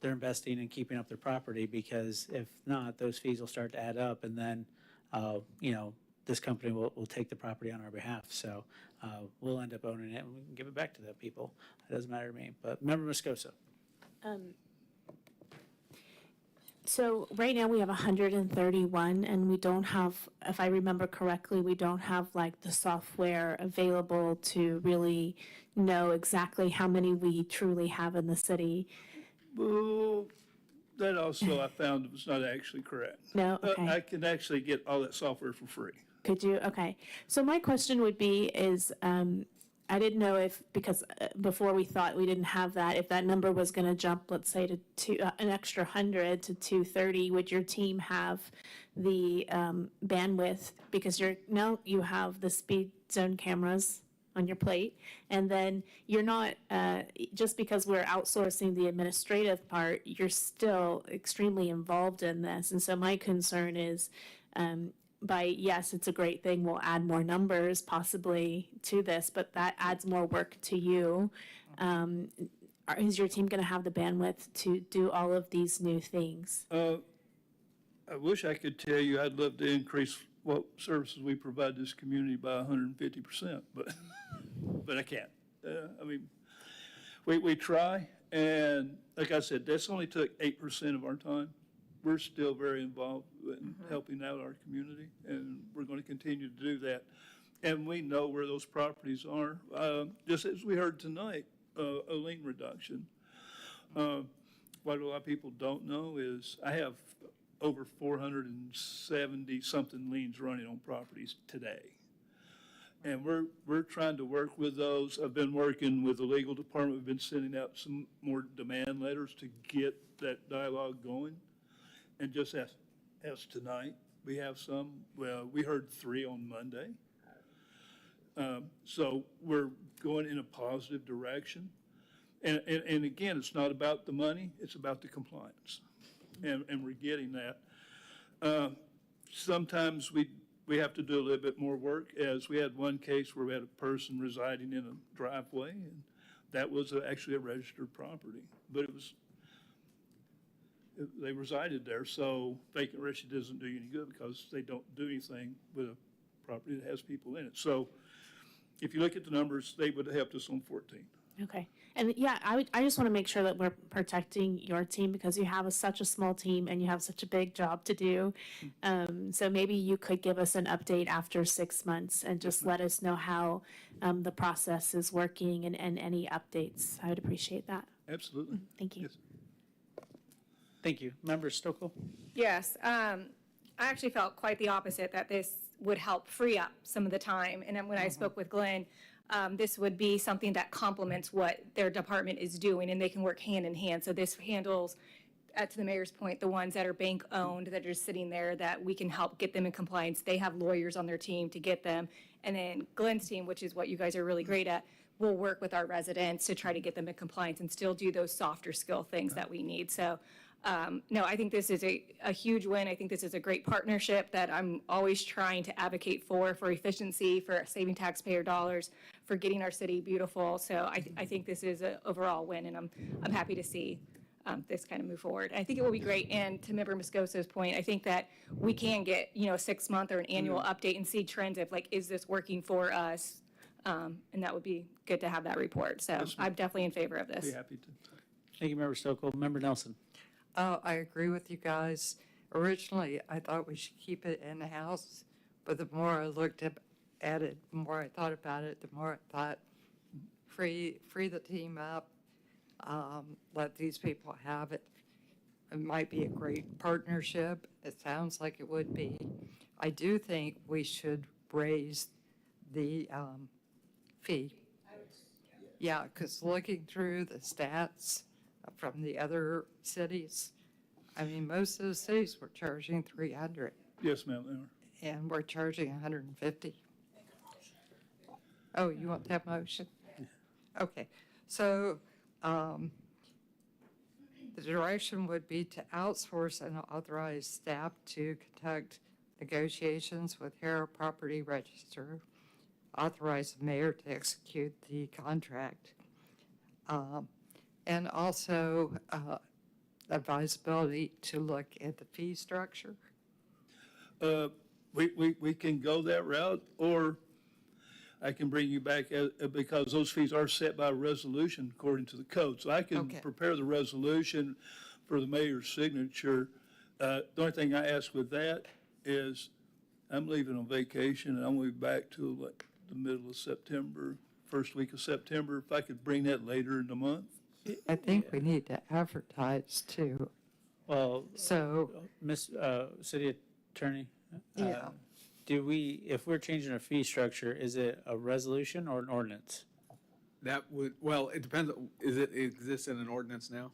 [SPEAKER 1] investing and keeping up their property, because if not, those fees will start to add up, and then, this company will take the property on our behalf. So we'll end up owning it, and we can give it back to the people. It doesn't matter to me. But Member Moscoso.
[SPEAKER 13] So right now we have 131, and we don't have, if I remember correctly, we don't have like the software available to really know exactly how many we truly have in the city.
[SPEAKER 10] Well, that also I found was not actually correct.
[SPEAKER 13] No? Okay.
[SPEAKER 10] I can actually get all that software for free.
[SPEAKER 13] Could you? Okay. So my question would be is, I didn't know if, because before we thought we didn't have that, if that number was going to jump, let's say to an extra 100 to 230, would your team have the bandwidth? Because now you have the speed zone cameras on your plate, and then you're not, just because we're outsourcing the administrative part, you're still extremely involved in this. And so my concern is, yes, it's a great thing, we'll add more numbers possibly to this, but that adds more work to you. Is your team going to have the bandwidth to do all of these new things?
[SPEAKER 10] I wish I could tell you I'd love to increase what services we provide this community by 150%, but I can't. I mean, we try, and like I said, that's only took 8% of our time. We're still very involved in helping out our community, and we're going to continue to do that. And we know where those properties are. Just as we heard tonight, a lien reduction. What a lot of people don't know is I have over 470-something liens running on properties today. And we're trying to work with those. I've been working with the legal department. We've been sending out some more demand letters to get that dialogue going. And just as tonight, we have some, well, we heard 3 on Monday. So we're going in a positive direction. And again, it's not about the money, it's about the compliance. And we're getting that. Sometimes we have to do a little bit more work, as we had one case where we had a person residing in a driveway, and that was actually a registered property. But they resided there, so vacant registry doesn't do you any good because they don't do anything with a property that has people in it. So if you look at the numbers, they would have helped us on 14.
[SPEAKER 13] Okay. And yeah, I just want to make sure that we're protecting your team because you have such a small team and you have such a big job to do. So maybe you could give us an update after 6 months and just let us know how the process is working and any updates. I would appreciate that.
[SPEAKER 10] Absolutely.
[SPEAKER 13] Thank you.
[SPEAKER 10] Yes.
[SPEAKER 1] Thank you. Member Stokel?
[SPEAKER 12] Yes, I actually felt quite the opposite, that this would help free up some of the time. And then when I spoke with Glenn, this would be something that complements what their department is doing, and they can work hand in hand. So this handles, to the mayor's point, the ones that are bank-owned, that are just sitting there, that we can help get them in compliance. They have lawyers on their team to get them. And then Glenn's team, which is what you guys are really great at, will work with our residents to try to get them in compliance and still do those softer skill things that we need. So no, I think this is a huge win. I think this is a great partnership that I'm always trying to advocate for efficiency, for saving taxpayer dollars, for getting our city beautiful. So I think this is an overall win, and I'm happy to see this kind of move forward. I think it will be great. And to Member Moscoso's point, I think that we can get, a 6-month or an annual update and see trends of, like, is this working for us? And that would be good to have that report. So I'm definitely in favor of this.
[SPEAKER 10] Be happy to.
[SPEAKER 1] Thank you, Member Stokel. Member Nelson?
[SPEAKER 5] I agree with you guys. Originally, I thought we should keep it in-house, but the more I looked at it, the more I thought about it, the more I thought, free the team up, let these people have it. It might be a great partnership. It sounds like it would be. I do think we should raise the fee. Yeah, because looking through the stats from the other cities, I mean, most of the cities were charging $300.
[SPEAKER 10] Yes, ma'am, they are.
[SPEAKER 5] And we're charging $150. Oh, you want that motion? Okay, so the direction would be to outsource and authorize staff to conduct negotiations with Hero Property Register, authorize the mayor to execute the contract, and also advisability to look at the fee structure.
[SPEAKER 10] We can go that route, or I can bring you back, because those fees are set by resolution according to the code. So I can prepare the resolution for the mayor's signature. The only thing I ask with that is I'm leaving on vacation, and I'm going to be back to like the middle of September, first week of September. If I could bring that later in the month.
[SPEAKER 5] I think we need to advertise too.
[SPEAKER 1] Well,
[SPEAKER 5] so,
[SPEAKER 1] Miss City Attorney,
[SPEAKER 5] yeah.
[SPEAKER 1] If we're changing a fee structure, is it a resolution or an ordinance?
[SPEAKER 15] That would, well, it depends, it exists in an ordinance now?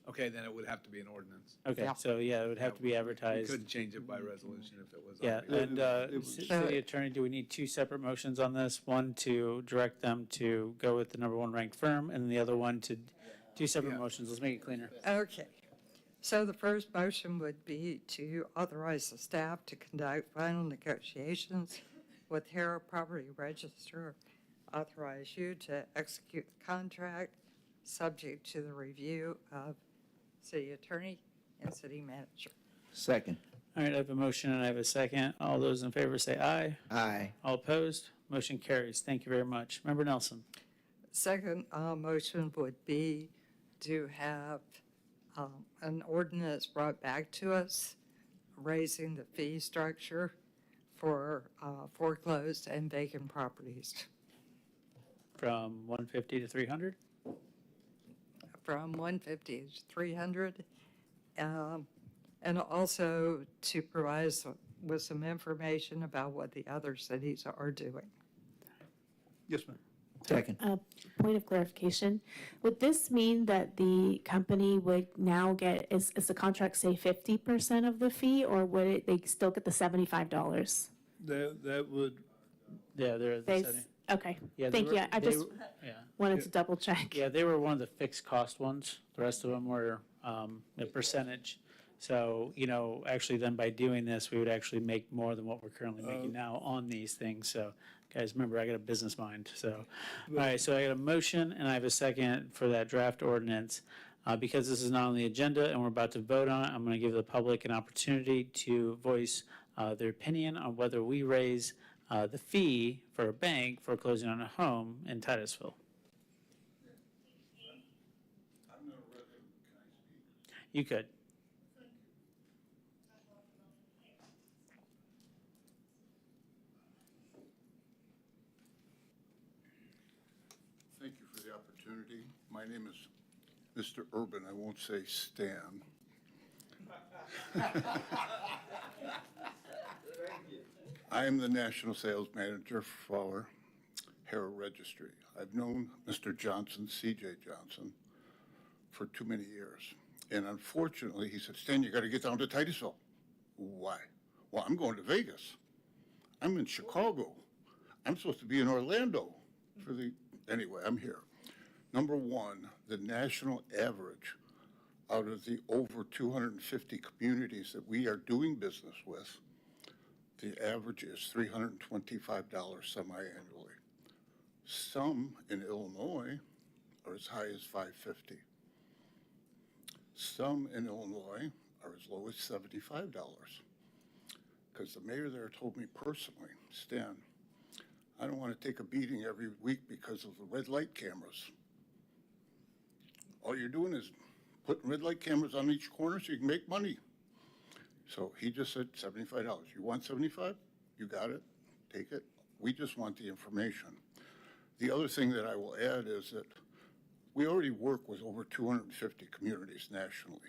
[SPEAKER 15] Okay, then it would have to be an ordinance.
[SPEAKER 1] Okay, so yeah, it would have to be advertised.
[SPEAKER 15] We couldn't change it by resolution if it was.
[SPEAKER 1] Yeah,
[SPEAKER 15] already-
[SPEAKER 1] and City Attorney, do we need 2 separate motions on this? One to direct them to go with the #1 ranked firm, and the other one to 2 separate motions. Let's make it cleaner.
[SPEAKER 5] Okay. So the first motion would be to authorize the staff to conduct final negotiations with Hera Property Register, authorize you to execute the contract, subject to the review of city attorney and city manager.
[SPEAKER 7] Second.
[SPEAKER 1] All right, I have a motion and I have a second. All those in favor say aye.
[SPEAKER 7] Aye.
[SPEAKER 1] All opposed? Motion carries. Thank you very much. Member Nelson.
[SPEAKER 5] Second motion would be to have an ordinance brought back to us, raising the fee structure for foreclosed and vacant properties
[SPEAKER 1] From 150 to 300?
[SPEAKER 5] from 150 to 300. And also to provide us with some information about what the other cities are doing.
[SPEAKER 10] Yes, ma'am.
[SPEAKER 7] Second.
[SPEAKER 13] Point of clarification, would this mean that the company would now get, is the contract say 50% of the fee, or would it, they still get the $75?
[SPEAKER 10] That would,
[SPEAKER 1] Yeah, they're at the
[SPEAKER 13] They,
[SPEAKER 1] 70.
[SPEAKER 13] okay,
[SPEAKER 1] Yeah,
[SPEAKER 13] thank you. I just
[SPEAKER 1] Yeah.
[SPEAKER 13] wanted to double check.
[SPEAKER 1] Yeah, they were one of the fixed cost ones. The rest of them were a percentage. So, actually then by doing this, we would actually make more than what we're currently making now on these things. So, guys, remember, I got a business mind. So, all right, so I got a motion and I have a second for that draft ordinance. Because this is not on the agenda and we're about to vote on it, I'm going to give the public an opportunity to voice their opinion on whether we raise the fee for a bank for closing on a home in Titusville. You could.
[SPEAKER 14] Thank you for the opportunity. My name is Mr. Urban. I won't say Stan. I am the National Sales Manager for Hera Registry. I've known Mr. Johnson, C.J. Johnson, for too many years. And unfortunately, he said, Stan, you got to get down to Titusville. Why? Well, I'm going to Vegas. I'm in Chicago. I'm supposed to be in Orlando for the, anyway, I'm here. Number one, the national average out of the over 250 communities that we are doing business with, the average is $325 semi-annually. Some in Illinois are as high as $550. Some in Illinois are as low as $75. Because the mayor there told me personally, Stan, I don't want to take a beating every week because of the red light cameras. All you're doing is putting red light cameras on each corner so you can make money. So he just said $75. You want 75? You got it. Take it. We just want the information. The other thing that I will add is that we already work with over 250 communities nationally.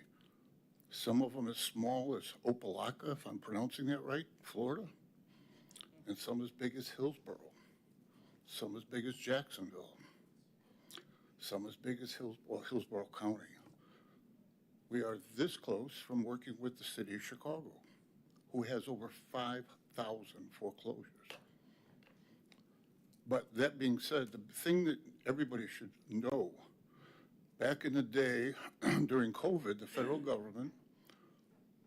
[SPEAKER 14] Some of them as small as Opelika, if I'm pronouncing that right, Florida, and some as big as Hillsborough, some as big as Jacksonville, some as big as Hillsborough County. We are this close from working with the city of Chicago, who has over 5,000 foreclosures. But that being said, the thing that everybody should know, back in the day during COVID, the federal government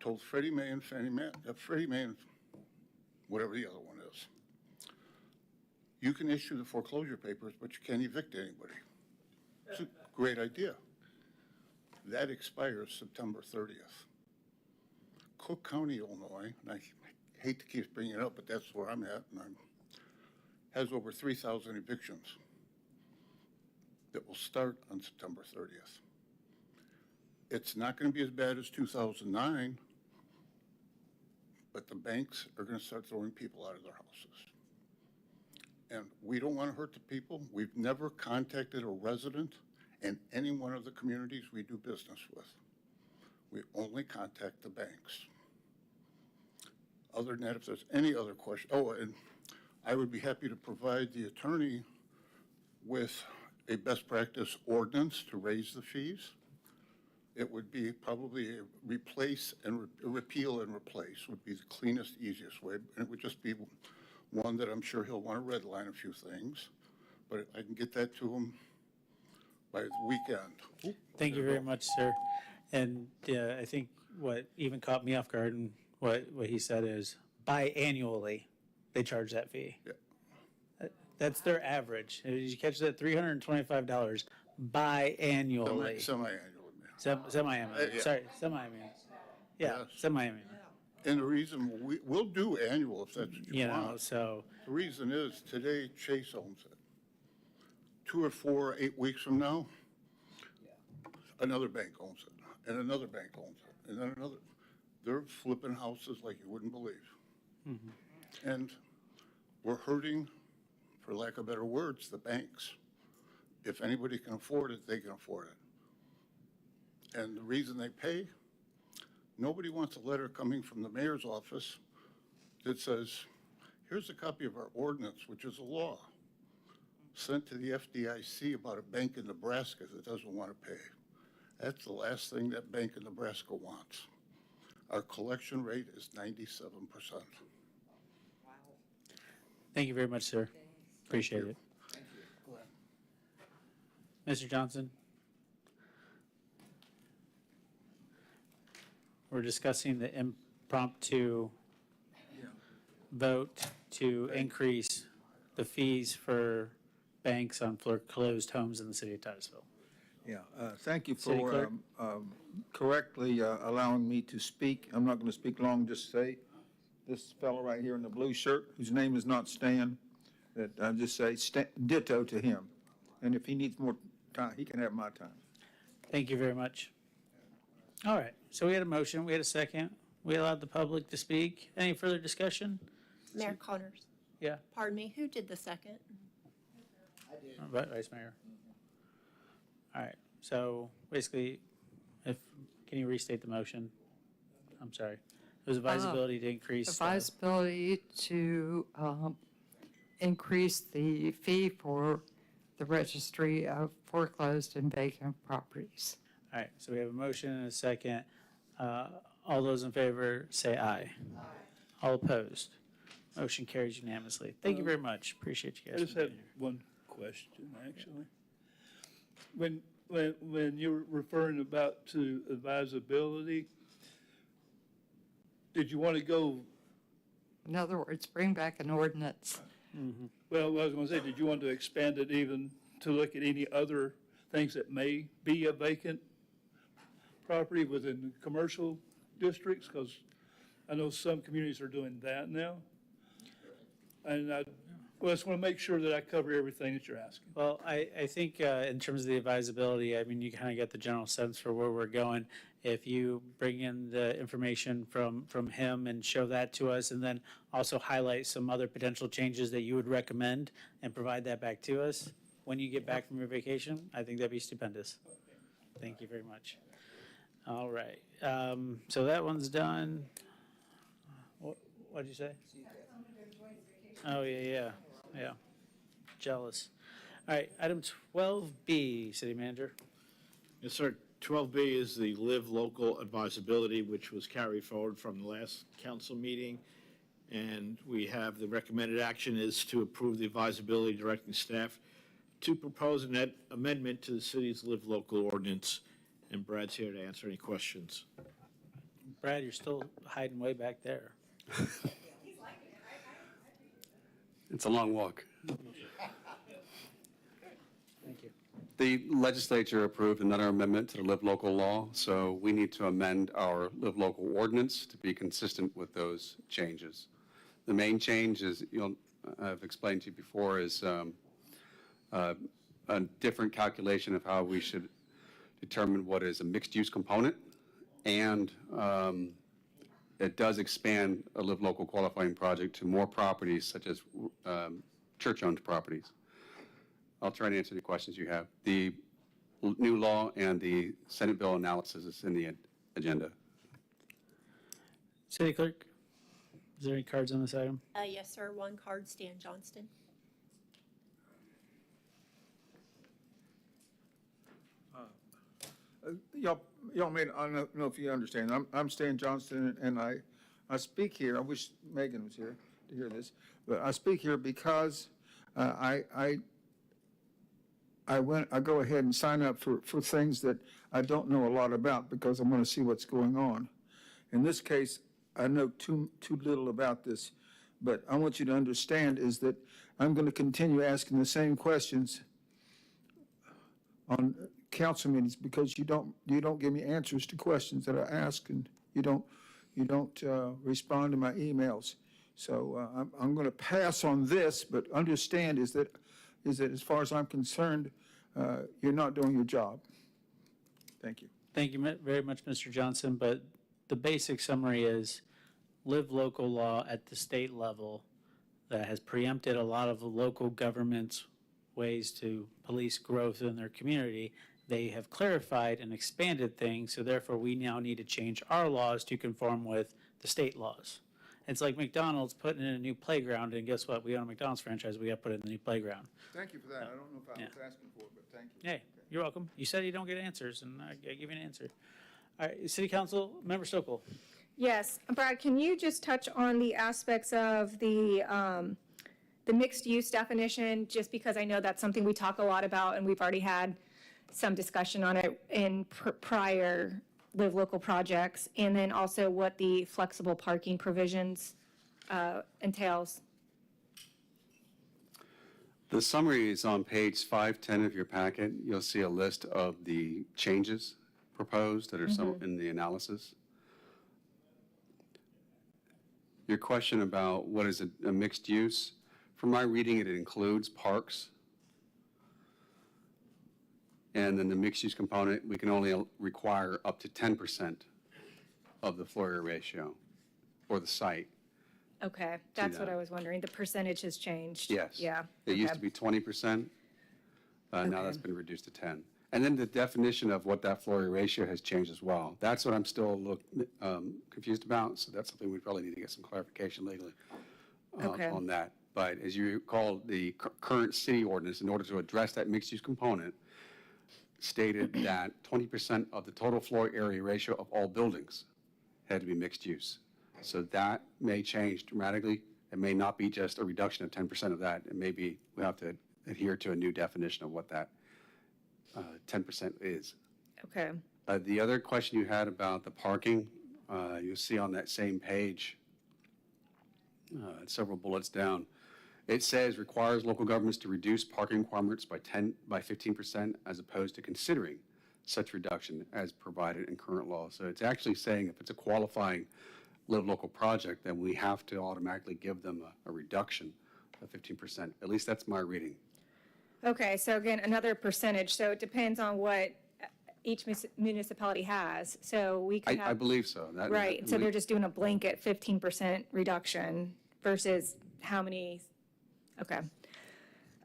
[SPEAKER 14] told Freddie Mae and Fannie Mae, Freddie Mae and whatever the other one is, you can issue the foreclosure papers, but you can't evict anybody. It's a great idea. That expires September 30th. Cook County, Illinois, and I hate to keep bringing it up, but that's where I'm at, and has over 3,000 evictions that will start on September 30th. It's not going to be as bad as 2009, but the banks are going to start throwing people out of their houses. And we don't want to hurt the people. We've never contacted a resident in any one of the communities we do business with. We only contact the banks. Other than that, if there's any other question, oh, and I would be happy to provide the attorney with a best practice ordinance to raise the fees. It would be probably a replace and repeal and replace would be the cleanest, easiest way. And it would just be one that I'm sure he'll want to redline a few things, but I can get that to him by the weekend.
[SPEAKER 1] Thank you very much, sir. And I think what even caught me off guard and what he said is biannually, they charge that fee. That's their average. Did you catch that? $325 biannually.
[SPEAKER 14] Semi-annual.
[SPEAKER 1] Semi-annual.
[SPEAKER 14] Yeah.
[SPEAKER 1] Sorry, semi-annual. Yeah,
[SPEAKER 14] Yes.
[SPEAKER 1] semi-annual.
[SPEAKER 14] And the reason, we'll do annual if that's what you
[SPEAKER 1] You know,
[SPEAKER 14] want.
[SPEAKER 1] so
[SPEAKER 14] The reason is, today Chase owns it. 2 or 4 or 8 weeks from now, another bank owns it, and another bank owns it, and then another. They're flipping houses like you wouldn't believe. And we're hurting, for lack of better words, the banks. If anybody can afford it, they can afford it. And the reason they pay, nobody wants a letter coming from the mayor's office that says, here's a copy of our ordinance, which is a law, sent to the FDIC about a bank in Nebraska that doesn't want to pay. That's the last thing that bank in Nebraska wants. Our collection rate is 97%.
[SPEAKER 1] thank you very much, sir. Appreciate it. Mr. Johnson? We're discussing the impromptu vote to increase the fees for banks on foreclosed homes in the city of Titusville.
[SPEAKER 14] Yeah, thank you
[SPEAKER 1] City
[SPEAKER 14] for
[SPEAKER 1] Clerk?
[SPEAKER 14] correctly allowing me to speak. I'm not going to speak long, just say, this fellow right here in the blue shirt, whose name is not Stan, that I just say ditto to him. And if he needs more time, he can have my time.
[SPEAKER 1] Thank you very much. All right, so we had a motion, we had a second. We allowed the public to speak. Any further discussion?
[SPEAKER 3] Mayor Connors,
[SPEAKER 1] Yeah,
[SPEAKER 3] pardon me, who did the second?
[SPEAKER 1] Vice Mayor. All right, so basically, can you restate the motion? I'm sorry. It was advisability to increase.
[SPEAKER 5] Advisability to increase the fee for the registry of foreclosed and vacant properties.
[SPEAKER 1] All right, so we have a motion and a second. All those in favor say aye. All opposed? Motion carries unanimously. Thank you very much. Appreciate you
[SPEAKER 10] I
[SPEAKER 1] guys.
[SPEAKER 10] just had one question, actually. When you're referring about to advisability, did you want to go,
[SPEAKER 5] In other words, bring back an ordinance.
[SPEAKER 10] well, I was going to say, did you want to expand it even to look at any other things that may be a vacant property within commercial districts? Because I know some communities are doing that now. And I just want to make sure that I cover everything that you're asking.
[SPEAKER 1] Well, I think in terms of the advisability, I mean, you kind of get the general sense for where we're going. If you bring in the information from him and show that to us, and then also highlight some other potential changes that you would recommend and provide that back to us when you get back from your vacation, I think that'd be stupendous. Thank you very much. All right, so that one's done. What'd you say? Oh, yeah. Jealous. All right, item 12B, City Manager.
[SPEAKER 6] Yes, sir. 12B is the Live Local Advisability, which was carried forward from the last council meeting. And we have the recommended action is to approve the advisability directing staff to propose an amendment to the city's Live Local ordinance. And Brad's here to answer any questions.
[SPEAKER 1] Brad, you're still hiding way back there.
[SPEAKER 11] It's a long walk.
[SPEAKER 1] Thank you.
[SPEAKER 11] The legislature approved another amendment to the Live Local law, so we need to amend our Live Local ordinance to be consistent with those changes. The main change is, I've explained to you before, is a different calculation of how we should determine what is a mixed-use component, and it does expand a Live Local qualifying project to more properties such as church-owned properties. I'll try to answer any questions you have. The new law and the Senate bill analysis is in the agenda.
[SPEAKER 1] City Clerk, is there any cards on this item?
[SPEAKER 3] Yes, sir, one card, Stan Johnston.
[SPEAKER 14] Y'all may, I don't know if you understand. I'm Stan Johnston, and I speak here. I wish Megan was here to hear this, but I speak here because I I go ahead and sign up for things that I don't know a lot about because I want to see what's going on. In this case, I know too little about this, but I want you to understand is that I'm going to continue asking the same questions on council meetings because you don't give me answers to questions that I ask, and you don't respond to my emails. So I'm going to pass on this, but understand is that as far as I'm concerned, you're not doing your job. Thank you.
[SPEAKER 1] Thank you very much, Mr. Johnson, but the basic summary is live local law at the state level that has preempted a lot of the local government's ways to police growth in their community. They have clarified and expanded things, so therefore we now need to change our laws to conform with the state laws. It's like McDonald's putting in a new playground, and guess what? We own a McDonald's franchise. We got to put in the new playground.
[SPEAKER 14] Thank you for that. I don't know if I was asking for it, but thank you.
[SPEAKER 1] Hey, you're welcome. You said you don't get answers, and I give you an answer. All right, City Council Member Sokol.
[SPEAKER 12] Yes, Brad, can you just touch on the aspects of the mixed-use definition, just because I know that's something we talk a lot about, and we've already had some discussion on it in prior live local projects, and then also what the flexible parking provisions entails.
[SPEAKER 11] The summary is on page 510 of your packet. You'll see a list of the changes proposed that are some in the analysis. Your question about what is a mixed use, from my reading, it includes parks. And then the mixed use component, we can only require up to 10% of the floor area ratio or the site.
[SPEAKER 12] Okay, that's what I was wondering. The percentage has changed.
[SPEAKER 11] Yes.
[SPEAKER 12] Yeah.
[SPEAKER 11] It used to be 20%. Now that's been reduced to 10. And then the definition of what that floor area ratio has changed as well. That's what I'm still confused about. So that's something we probably need to get some clarification legally on that. But as you recall, the current city ordinance, in order to address that mixed use component, stated that 20% of the total floor area ratio of all buildings had to be mixed use. So that may change dramatically. It may not be just a reduction of 10% of that. It may be we have to adhere to a new definition of what that 10% is.
[SPEAKER 12] Okay.
[SPEAKER 11] The other question you had about the parking, you'll see on that same page, several bullets down. It says requires local governments to reduce parking requirements by 15% as opposed to considering such reduction as provided in current law. So it's actually saying if it's a qualifying live local project, then we have to automatically give them a reduction of 15%. At least that's my reading.
[SPEAKER 12] Okay, so again, another percentage. So it depends on what each municipality has. So we could have.
[SPEAKER 11] I believe so.
[SPEAKER 12] Right, so they're just doing a blanket 15% reduction versus how many. Okay.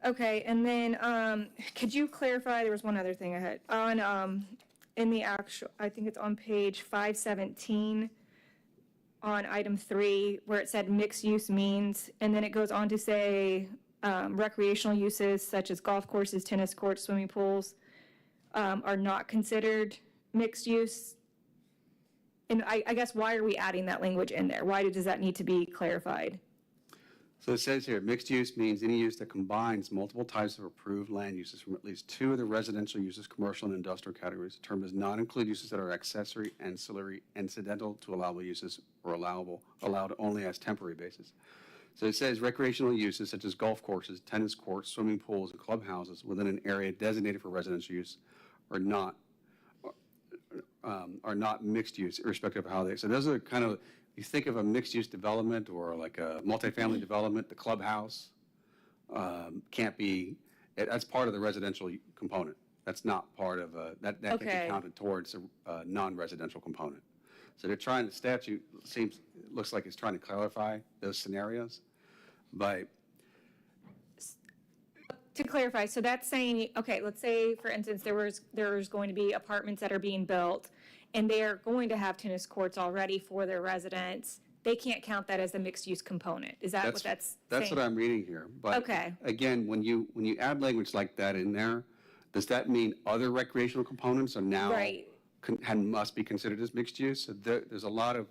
[SPEAKER 12] Okay, and then could you clarify, there was one other thing I had, on, in the actual, I think it's on page 517, on item 3, where it said mixed use means, and then it goes on to say recreational uses such as golf courses, tennis courts, swimming pools are not considered mixed use. And I guess why are we adding that language in there? Why does that need to be clarified?
[SPEAKER 11] So it says here, mixed use means any use that combines multiple types of approved land uses from at least 2 of the residential uses, commercial and industrial categories. The term does not include uses that are accessory, ancillary, incidental to allowable uses, or allowed only as temporary basis. So it says recreational uses such as golf courses, tennis courts, swimming pools, and clubhouses within an area designated for residential use are not mixed use, irrespective of how they. So those are kind of. You think of a mixed-use development or like a multifamily development, the clubhouse can't be, that's part of the residential component. That's not part of that can be counted towards a non-residential component. So they're trying, the statute looks like it's trying to clarify those scenarios, but.
[SPEAKER 12] To clarify, so that's saying, okay, let's say, for instance, there's going to be apartments that are being built, and they are going to have tennis courts already for their residents. They can't count that as a mixed-use component. Is that what that's saying?
[SPEAKER 11] That's what I'm reading here. But again, when you add language like that in there, does that mean other recreational components are now must be considered as mixed use? So there's a lot of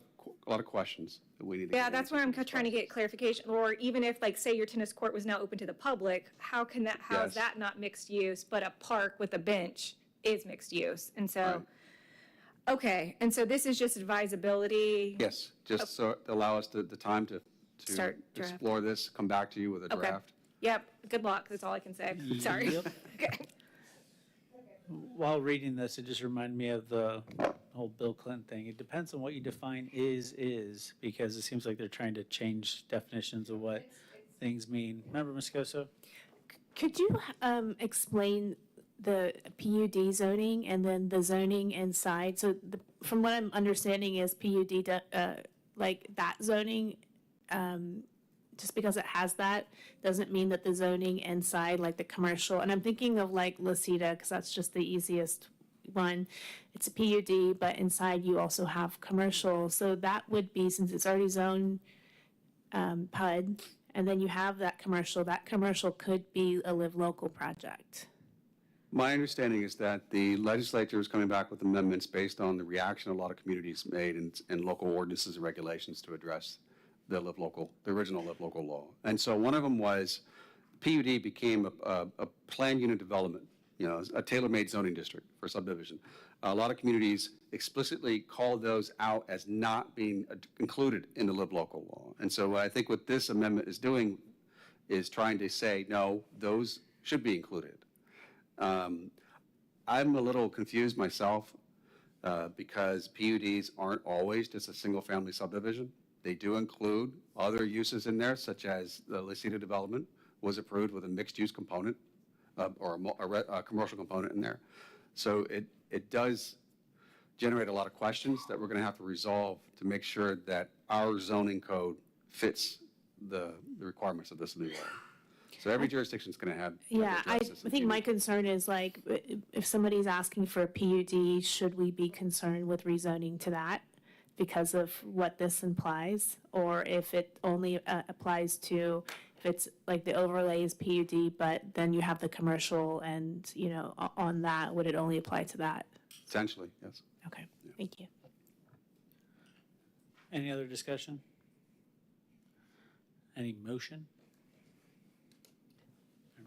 [SPEAKER 11] lot of questions that we need to.
[SPEAKER 12] Yeah,
[SPEAKER 11] get
[SPEAKER 12] that's where I'm
[SPEAKER 11] answers
[SPEAKER 12] trying to get clarification, or even if, like, say your tennis court was now open to the public, how is
[SPEAKER 11] Yes.
[SPEAKER 12] that not mixed use, but a park with a bench is mixed use? And so, okay, and so this is just advisability?
[SPEAKER 11] Yes, just so to allow us the time to
[SPEAKER 12] Start drafting.
[SPEAKER 11] explore this, come back to you with a
[SPEAKER 12] Okay.
[SPEAKER 11] draft.
[SPEAKER 12] Yep, good luck, that's all I can say. Sorry.
[SPEAKER 1] Yep.
[SPEAKER 12] Okay.
[SPEAKER 1] While reading this, it just reminded me of the whole Bill Clinton thing. It depends on what you define is, because it seems like they're trying to change definitions of what things mean. Remember, Ms. Coso?
[SPEAKER 13] Could you explain the PUD zoning and then the zoning inside? So from what I'm understanding is PUD, like that zoning, just because it has that, doesn't mean that the zoning inside, like the commercial, and I'm thinking of like Lasita, because that's just the easiest one. It's a PUD, but inside you also have commercial. So that would be, since it's already zoned PUD, and then you have that commercial could be a live local project.
[SPEAKER 11] My understanding is that the legislature is coming back with amendments based on the reaction a lot of communities made in local ordinances and regulations to address the original live local law. And so one of them was PUD became a planned unit development, a tailor-made zoning district for subdivision. A lot of communities explicitly called those out as not being included in the live local law. And so I think what this amendment is doing is trying to say, no, those should be included. I'm a little confused myself because PUDs aren't always just a single-family subdivision. They do include other uses in there, such as the Lasita development was approved with a mixed-use component or a commercial component in there. So it does generate a lot of questions that we're going to have to resolve to make sure that our zoning code fits the requirements of this new law. So every jurisdiction is going to have.
[SPEAKER 13] Yeah, I think my concern is like, if somebody's asking for a PUD, should we be concerned with rezoning to that because of what this implies? Or if it only applies to, if it's like the overlay is PUD, but then you have the commercial and, on that, would it only apply to that?
[SPEAKER 11] Essentially, yes.
[SPEAKER 13] Okay, thank you.
[SPEAKER 1] Any other discussion? Any motion?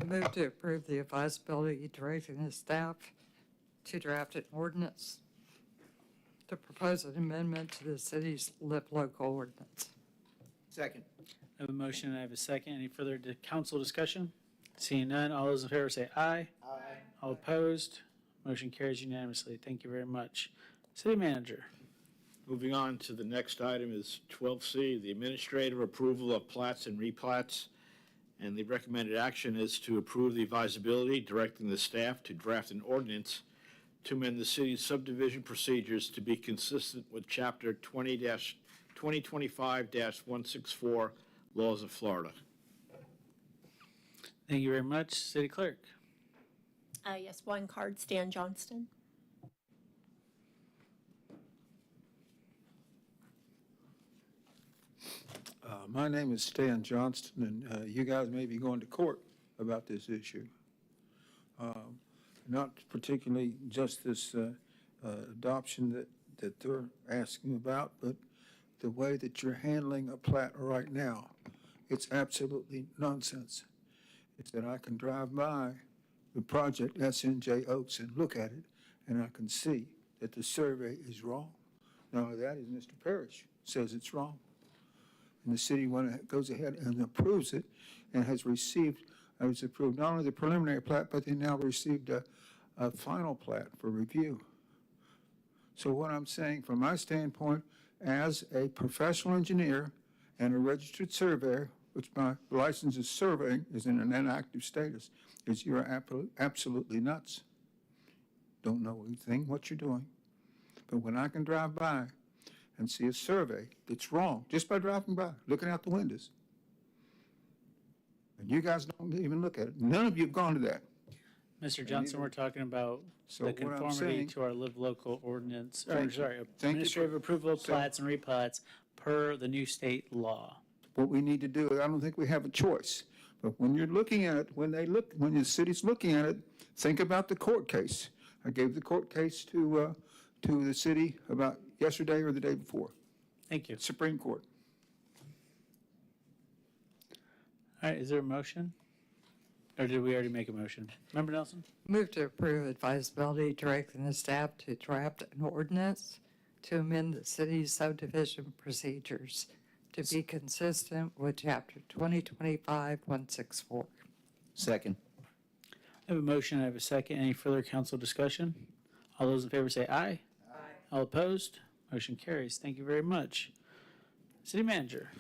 [SPEAKER 5] Move to approve the advisability directing the staff to draft an ordinance to propose an amendment to the city's live local ordinance.
[SPEAKER 7] Second.
[SPEAKER 1] I have a motion and I have a second. Any further council discussion? Seeing none, all those in favor say aye. Aye. All opposed? Motion carries unanimously. Thank you very much. City Manager.
[SPEAKER 6] Moving on to the next item is 12C, the administrative approval of plats and replats. And the recommended action is to approve the advisability directing the staff to draft an ordinance to amend the city's subdivision procedures to be consistent with Chapter 2025-164 Laws of Florida.
[SPEAKER 1] Thank you very much. City Clerk.
[SPEAKER 3] Yes, one card, Stan Johnston.
[SPEAKER 14] My name is Stan Johnston, and you guys may be going to court about this issue. Not particularly just this adoption that they're asking about, but the way that you're handling a plat right now. It's absolutely nonsense. It's that I can drive by the project SNJ Oaks and look at it, and I can see that the survey is wrong. Now, that is Mr. Parrish says it's wrong. And the city goes ahead and approves it and has approved not only the preliminary plat, but they now received a final plat for review. So what I'm saying from my standpoint, as a professional engineer and a registered surveyor, which my license is surveying is in an inactive status, is you're absolutely nuts. Don't know anything what you're doing. But when I can drive by and see a survey that's wrong, just by driving by, looking out the windows, and you guys don't even look at it. None of you have gone to that.
[SPEAKER 1] Mr. Johnson, we're talking about
[SPEAKER 14] So
[SPEAKER 1] the
[SPEAKER 14] what I'm
[SPEAKER 1] conformity
[SPEAKER 14] saying-
[SPEAKER 1] to our live local ordinance,
[SPEAKER 14] Thank you.
[SPEAKER 1] sorry,
[SPEAKER 14] Thank you.
[SPEAKER 1] administrative approval of
[SPEAKER 14] So-
[SPEAKER 1] plats and replats per the new state law.
[SPEAKER 14] What we need to do, I don't think we have a choice. But when you're looking at it, when the city's looking at it, think about the court case. I gave the court case to the city about yesterday or the day before.
[SPEAKER 1] Thank you.
[SPEAKER 14] Supreme Court.
[SPEAKER 1] All right, is there a motion? Or did we already make a motion? Member Nelson?
[SPEAKER 5] Move to approve advisability directing the staff to draft an ordinance to amend the city's subdivision procedures to be consistent with Chapter 2025-164.
[SPEAKER 7] Second.
[SPEAKER 1] I have a motion, I have a second. Any further council discussion? All those in favor say aye. Aye. All opposed? Motion carries. Thank you very much. City Manager.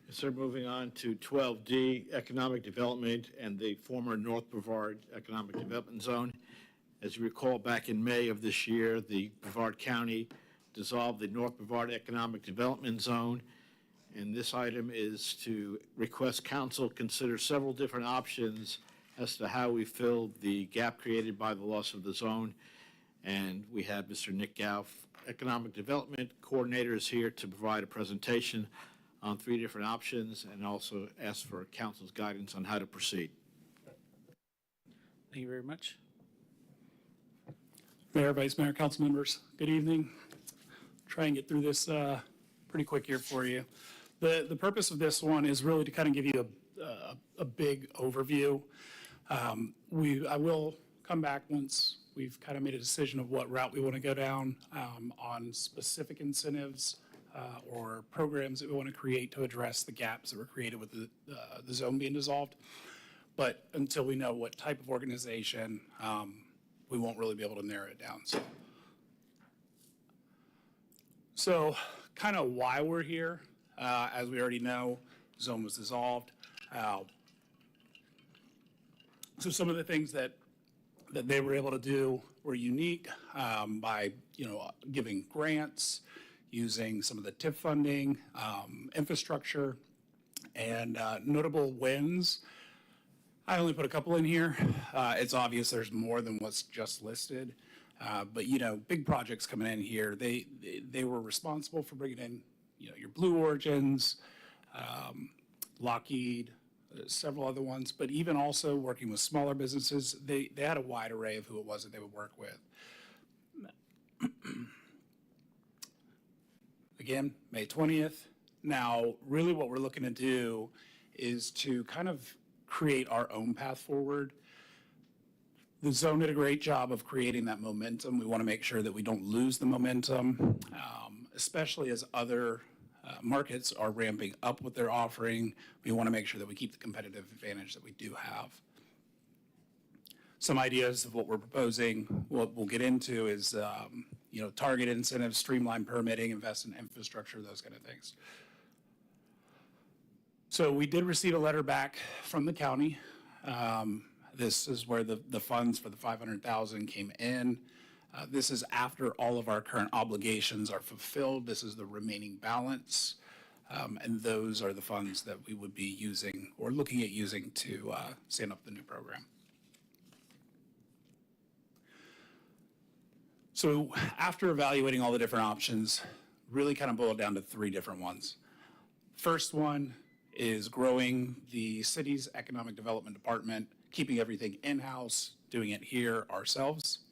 [SPEAKER 6] Yes, sir. Moving on to 12D, Economic Development and the former North Brevard Economic Development Zone. As you recall, back in May of this year, the Brevard County dissolved the North Brevard Economic Development Zone. And this item is to request council consider several different options as to how we fill the gap created by the loss of the zone. And we have Mr. Nick Gauff, Economic Development Coordinator, is here to provide a presentation on 3 different options and also ask for council's guidance on how to proceed.
[SPEAKER 1] Thank you very much.
[SPEAKER 16] Mayor, Vice Mayor, council members, good evening. Try and get through this pretty quick here for you. The purpose of this one is really to kind of give you a big overview. I will come back once we've kind of made a decision of what route we want to go down on specific incentives or programs that we want to create to address the gaps that were created with the zone being dissolved. But until we know what type of organization, we won't really be able to narrow it down. So kind of why we're here, as we already know, zone was dissolved. So some of the things that they were able to do were unique by, giving grants, using some of the TIF funding, infrastructure, and notable wins. I only put a couple in here. It's obvious there's more than what's just listed. But, big projects coming in here, they were responsible for bringing in, your Blue Origins, Lockheed, several other ones, but even also working with smaller businesses, they had a wide array of who it was that they would work with. Again, May 20th. Now, really what we're looking to do is to kind of create our own path forward. The zone did a great job of creating that momentum. We want to make sure that we don't lose the momentum, especially as other markets are ramping up what they're offering. We want to make sure that we keep the competitive advantage that we do have. Some ideas of what we're proposing, what we'll get into is, target incentives, streamline permitting, invest in infrastructure, those kind of things. So we did receive a letter back from the county. This is where the funds for the $500,000 came in. This is after all of our current obligations are fulfilled. This is the remaining balance. And those are the funds that we would be using or looking at using to stand up the new program. So after evaluating all the different options, really kind of boiled down to 3 different ones. First one is growing the city's economic development department, keeping everything in-house, doing it here ourselves.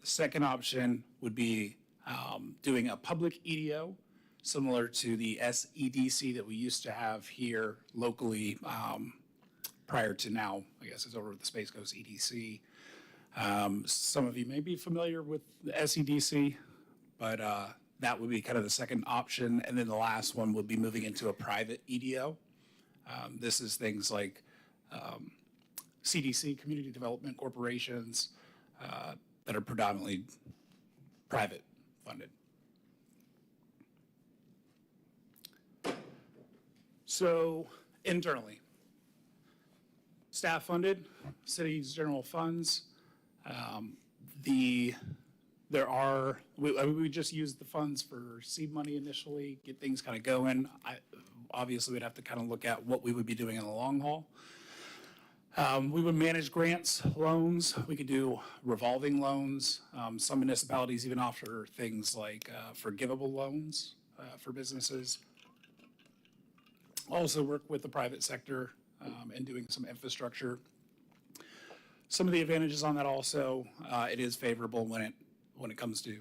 [SPEAKER 16] The second option would be doing a public EDO, similar to the SEDC that we used to have here locally prior to now, I guess it's over at the Space Coast EDC. Some of you may be familiar with the SEDC, but that would be kind of the second option. And then the last one would be moving into a private EDO. This is things like CDC, Community Development Corporations, that are predominantly private funded. So internally, staff funded, city's general funds. We just used the funds for seed money initially, get things kind of going. Obviously, we'd have to kind of look at what we would be doing in the long haul. We would manage grants, loans. We could do revolving loans. Some municipalities even offer things like forgivable loans for businesses. Also work with the private sector in doing some infrastructure. Some of the advantages on that also, it is favorable when it comes to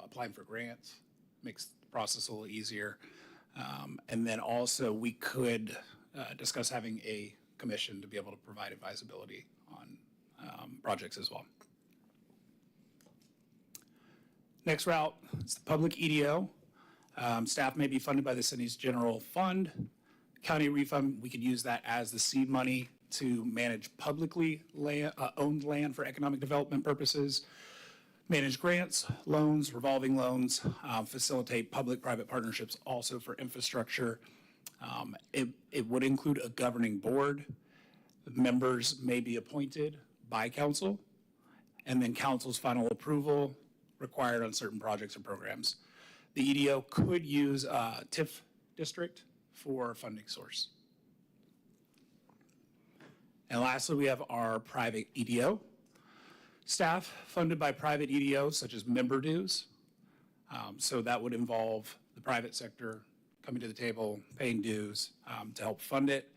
[SPEAKER 16] applying for grants. Makes the process a little easier. And then also we could discuss having a commission to be able to provide advisability on projects as well. Next route is the public EDO. Staff may be funded by the city's general fund. County refund, we could use that as the seed money to manage publicly owned land for economic development purposes, manage grants, loans, revolving loans, facilitate public-private partnerships also for infrastructure. It would include a governing board. Members may be appointed by council, and then council's final approval required on certain projects or programs. The EDO could use a TIF district for funding source. And lastly, we have our private EDO. Staff funded by private EDOs such as member dues. So that would involve the private sector coming to the table, paying dues to help fund it.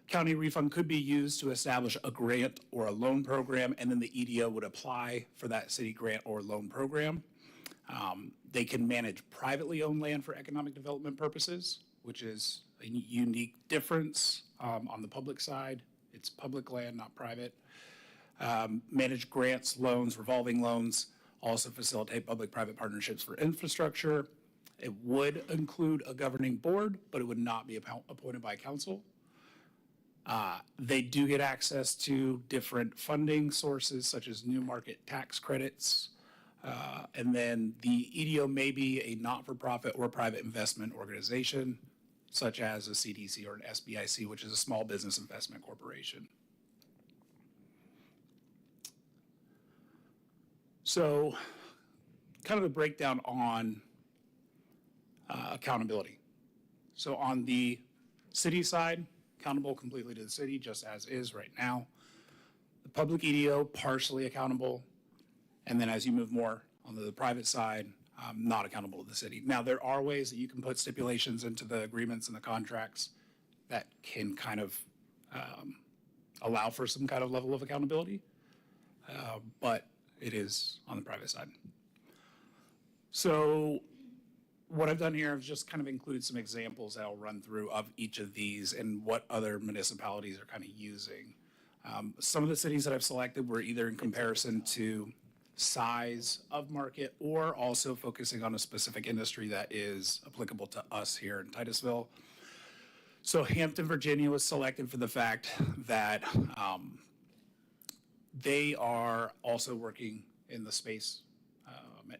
[SPEAKER 16] County refund could be used to establish a grant or a loan program, and then the EDO would apply for that city grant or loan program. They can manage privately owned land for economic development purposes, which is a unique difference on the public side. It's public land, not private. Manage grants, loans, revolving loans, also facilitate public-private partnerships for infrastructure. It would include a governing board, but it would not be appointed by council. They do get access to different funding sources such as new market tax credits. And then the EDO may be a not-for-profit or private investment organization, such as a CDC or an SBIC, which is a small business investment corporation. So kind of a breakdown on accountability. So on the city side, accountable completely to the city, just as is right now. The public EDO, partially accountable. And then as you move more on the private side, not accountable to the city. Now, there are ways that you can put stipulations into the agreements and the contracts that can kind of allow for some kind of level of accountability, but it is on the private side. So what I've done here is just kind of included some examples that I'll run through of each of these and what other municipalities are kind of using. Some of the cities that I've selected were either in comparison to size of market or also focusing on a specific industry that is applicable to us here in Titusville. So Hampton, Virginia was selected for the fact that they are also working in the space,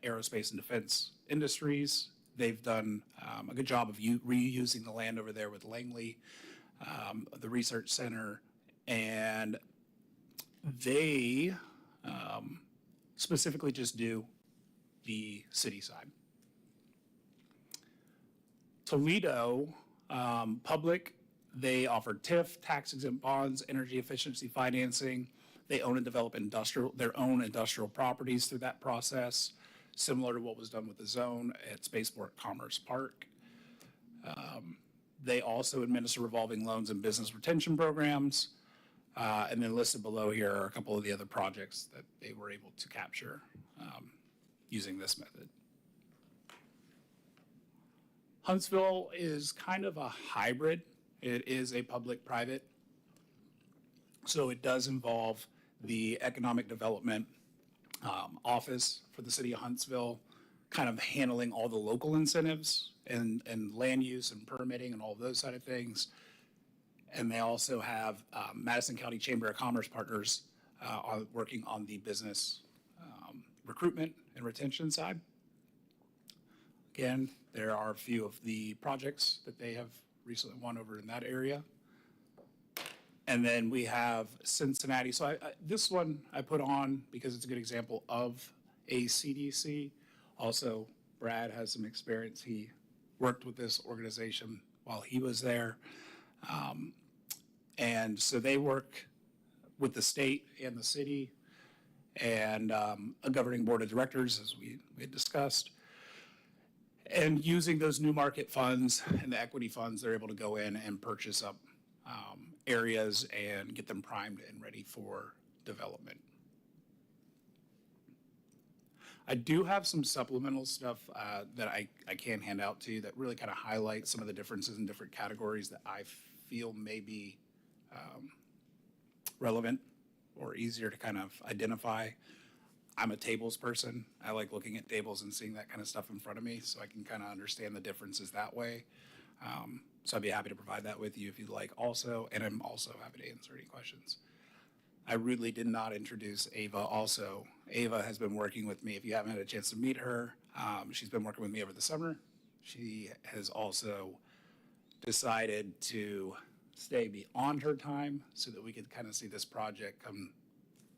[SPEAKER 16] aerospace and defense industries. They've done a good job of reusing the land over there with Langley, the research center, and they specifically just do the city side. Toledo, public, they offer TIF, tax exempt bonds, energy efficiency financing. They own and develop their own industrial properties through that process, similar to what was done with the zone at Spaceport Commerce Park. They also administer revolving loans and business retention programs. And then listed below here are a couple of the other projects that they were able to capture using this method. Huntsville is kind of a hybrid. It is a public-private. So it does involve the Economic Development Office for the city of Huntsville, kind of handling all the local incentives and land use and permitting and all of those side of things. And they also have Madison County Chamber of Commerce partners working on the business recruitment and retention side. Again, there are a few of the projects that they have recently won over in that area. And then we have Cincinnati. So this one I put on because it's a good example of a CDC. Also, Brad has some experience. He worked with this organization while he was there. And so they work with the state and the city and a governing board of directors, as we had discussed. And using those new market funds and the equity funds, they're able to go in and purchase up areas and get them primed and ready for development. I do have some supplemental stuff that I can hand out to you that really kind of highlight some of the differences in different categories that I feel may be relevant or easier to kind of identify. I'm a tables person. I like looking at tables and seeing that kind of stuff in front of me so I can kind of understand the differences that way. So I'd be happy to provide that with you if you'd like also, and I'm also happy to answer any questions. I rudely did not introduce Ava also. Ava has been working with me. If you haven't had a chance to meet her, she's been working with me over the summer. She has also decided to stay beyond her time so that we could kind of see this project come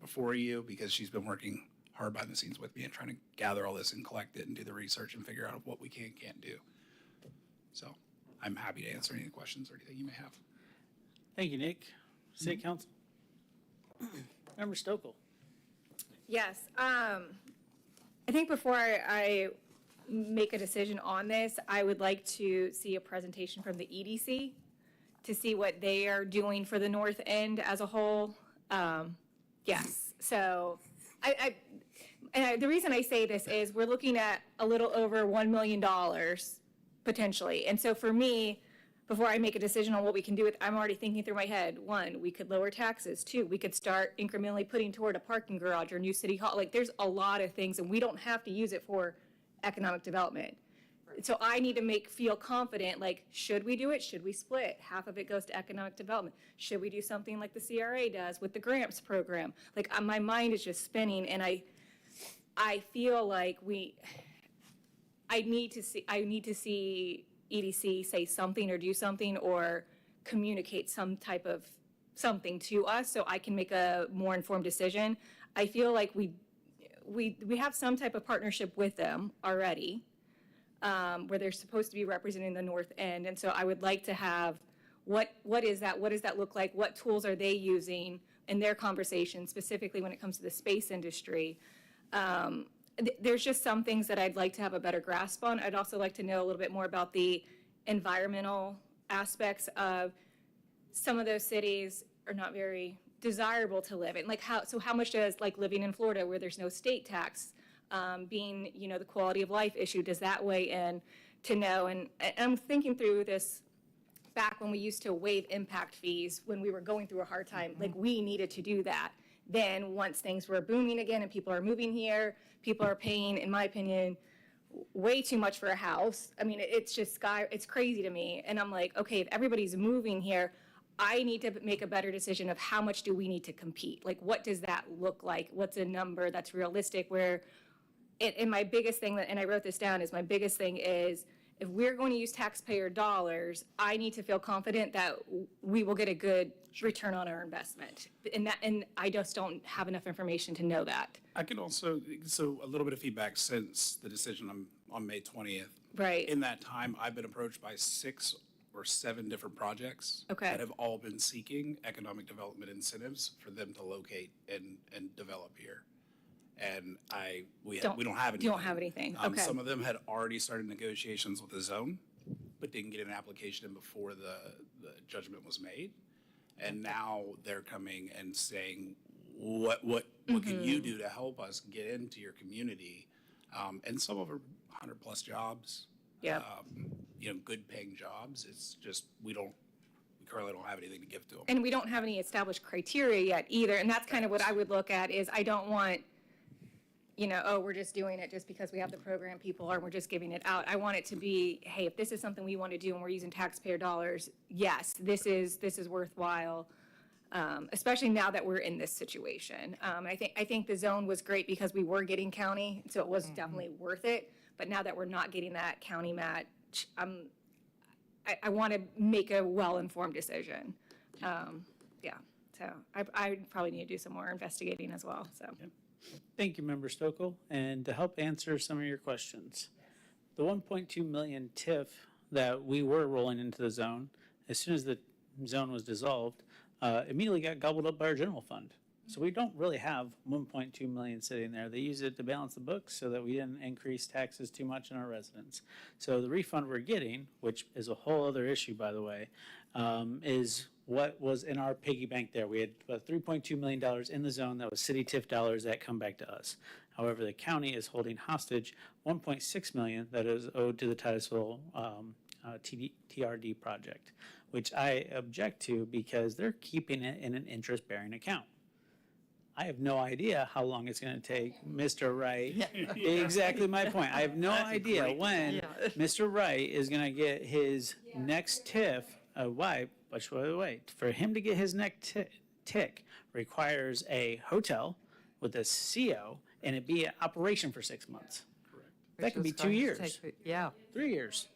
[SPEAKER 16] before you, because she's been working hard behind the scenes with me and trying to gather all this and collect it and do the research and figure out what we can and can't do. So I'm happy to answer any questions or anything you may have.
[SPEAKER 1] Thank you, Nick. City Council. Member Stokel.
[SPEAKER 12] Yes. I think before I make a decision on this, I would like to see a presentation from the EDC to see what they are doing for the North End as a whole. Yes. So the reason I say this is we're looking at a little over $1 million potentially. And so for me, before I make a decision on what we can do with, I'm already thinking through my head, 1, we could lower taxes. 2, we could start incrementally putting toward a parking garage or new city hall. Like, there's a lot of things, and we don't have to use it for economic development. So I need to feel confident, like, should we do it? Should we split? Half of it goes to economic development. Should we do something like the CRA does with the grants program? Like, my mind is just spinning, and I feel like I need to see EDC say something or do something or communicate some type of something to us so I can make a more informed decision. I feel like we have some type of partnership with them already, where they're supposed to be representing the North End. And so I would like to have, what is that? What does that look like? What tools are they using in their conversation, specifically when it comes to the space industry? There's just some things that I'd like to have a better grasp on. I'd also like to know a little bit more about the environmental aspects of some of those cities are not very desirable to live in. Like how much does like living in Florida where there's no state tax, being, the quality of life issue, does that weigh in to know? And I'm thinking through this back when we used to waive impact fees when we were going through a hard time, like we needed to do that. Then once things were booming again and people are moving here, people are paying, in my opinion, way too much for a house. I mean, it's just it's crazy to me. And I'm like, okay, if everybody's moving here, I need to make a better decision of how much do we need to compete? Like, what does that look like? What's a number that's realistic where, and my biggest thing, and I wrote this down, is my biggest thing is, if we're going to use taxpayer dollars, I need to feel confident that we will get a good return on our investment. And I just don't have enough information to know that.
[SPEAKER 16] I can also, so a little bit of feedback since the decision on May 20th.
[SPEAKER 12] Right.
[SPEAKER 16] In that time, I've been approached by 6 or 7 different projects
[SPEAKER 12] Okay.
[SPEAKER 16] that have all been seeking economic development incentives for them to locate and develop here. And we don't have anything.
[SPEAKER 12] You don't have anything, okay.
[SPEAKER 16] Some of them had already started negotiations with the zone, but didn't get an application in before the judgment was made. And now they're coming and saying, what can you do to help us get into your community? And some of them are 100+ jobs.
[SPEAKER 12] Yeah.
[SPEAKER 16] Good paying jobs. It's just, we currently don't have anything to give to them.
[SPEAKER 12] And we don't have any established criteria yet either. And that's kind of what I would look at is I don't want, we're just doing it just because we have the program people or we're just giving it out. I want it to be, hey, if this is something we want to do and we're using taxpayer dollars, yes, this is worthwhile, especially now that we're in this situation. I think the zone was great because we were getting county, so it was definitely worth it. But now that we're not getting that county match, I want to make a well-informed decision. So I probably need to do some more investigating as well, so.
[SPEAKER 1] Yep. Thank you, Member Stokel. And to help answer some of your questions, the 1.2 million TIF that we were rolling into the zone, as soon as the zone was dissolved, immediately got gobbled up by our general fund. So we don't really have 1.2 million sitting there. They use it to balance the books so that we didn't increase taxes too much on our residents. So the refund we're getting, which is a whole other issue, by the way, is what was in our piggy bank there. We had about $3.2 million in the zone that was city TIF dollars that come back to us. However, the county is holding hostage $1.6 million that is owed to the Titusville TRD project, which I object to because they're keeping it in an interest-bearing account. I have no idea how long it's going to take Mr. Wright. Exactly my point. I have no idea when Mr. Wright is going to get his next TIF. Why? But wait, for him to get his next TIC requires a hotel with a CO and it be in operation for 6 months. Correct. That could be 2 years. 3 years.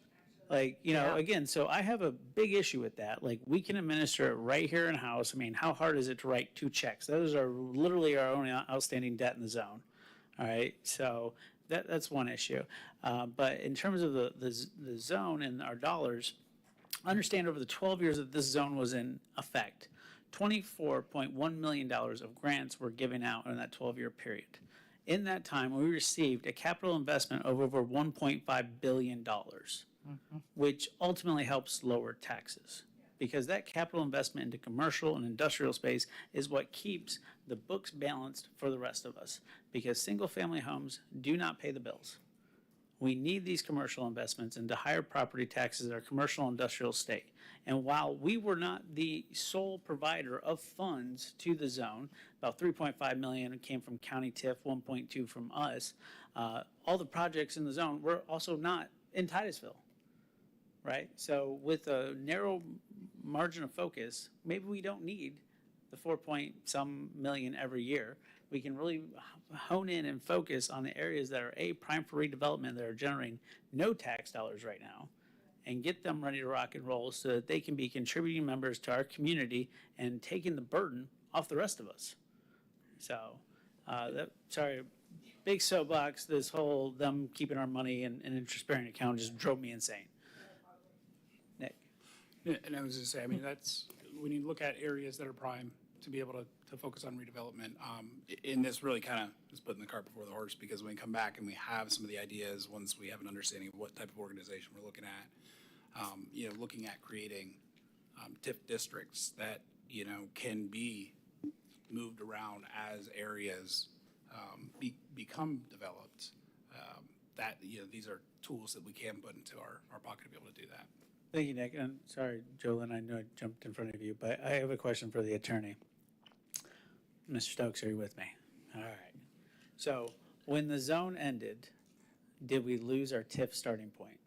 [SPEAKER 1] Like, you know, again, so I have a big issue with that. Like, we can administer it right here in house. I mean, how hard is it to write 2 checks? Those are literally our only outstanding debt in the zone. All right, so that's one issue. But in terms of the zone and our dollars, understand over the 12 years that this zone was in effect, $24.1 million of grants were given out in that 12-year period. In that time, we received a capital investment of over $1.5 billion. Which ultimately helps lower taxes because that capital investment into commercial and industrial space is what keeps the books balanced for the rest of us because single-family homes do not pay the bills. We need these commercial investments into higher property taxes in our commercial industrial state. And while we were not the sole provider of funds to the zone, about $3.5 million came from county TIF, 1.2 from us, all the projects in the zone were also not in Titusville. Right? So with a narrow margin of focus, maybe we don't need the 4-point-some million every year. We can really hone in and focus on the areas that are prime for redevelopment that are generating no tax dollars right now and get them ready to rock and roll so that they can be contributing members to our community and taking the burden off the rest of us. So, big soapbox, this whole them keeping our money in an interest-bearing account just drove me insane.
[SPEAKER 16] And I was just saying, I mean, that's, we need to look at areas that are prime to be able to focus on redevelopment. In this really kind of is putting the cart before the horse because when we come back and we have some of the ideas, once we have an understanding of what type of organization we're looking at, looking at creating TIF districts that, can be moved around as areas become developed, these are tools that we can put into our pocket to be able to do that.
[SPEAKER 1] Thank you, Nick. And sorry, Jolyn, I know I jumped in front of you, but I have a question for the attorney. Mr. Stokes, are you with me? All right. So when the zone ended, did we lose our TIF starting point?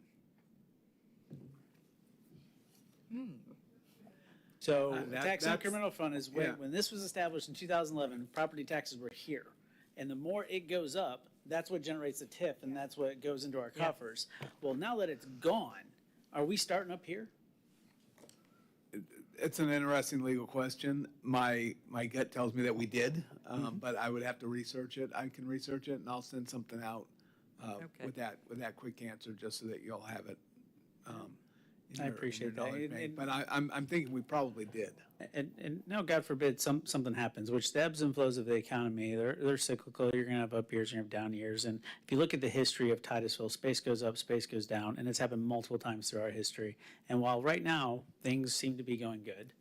[SPEAKER 1] So the tax incremental fund is when this was established in 2011, property taxes were here. And the more it goes up, that's what generates the TIF and that's what goes into our coffers. Well, now that it's gone, are we starting up here?
[SPEAKER 15] It's an interesting legal question. My gut tells me that we did, but I would have to research it. I can research it, and I'll send something out with that quick answer just so that you'll have it.
[SPEAKER 1] I appreciate that.
[SPEAKER 15] But I'm thinking we probably did.
[SPEAKER 1] And now, God forbid, something happens, which the ebbs and flows of the economy, they're cyclical. You're going to have up years, you're going to have down years. And if you look at the history of Titusville, space goes up, space goes down, and it's happened multiple times through our history. And while right now things seem to be going good,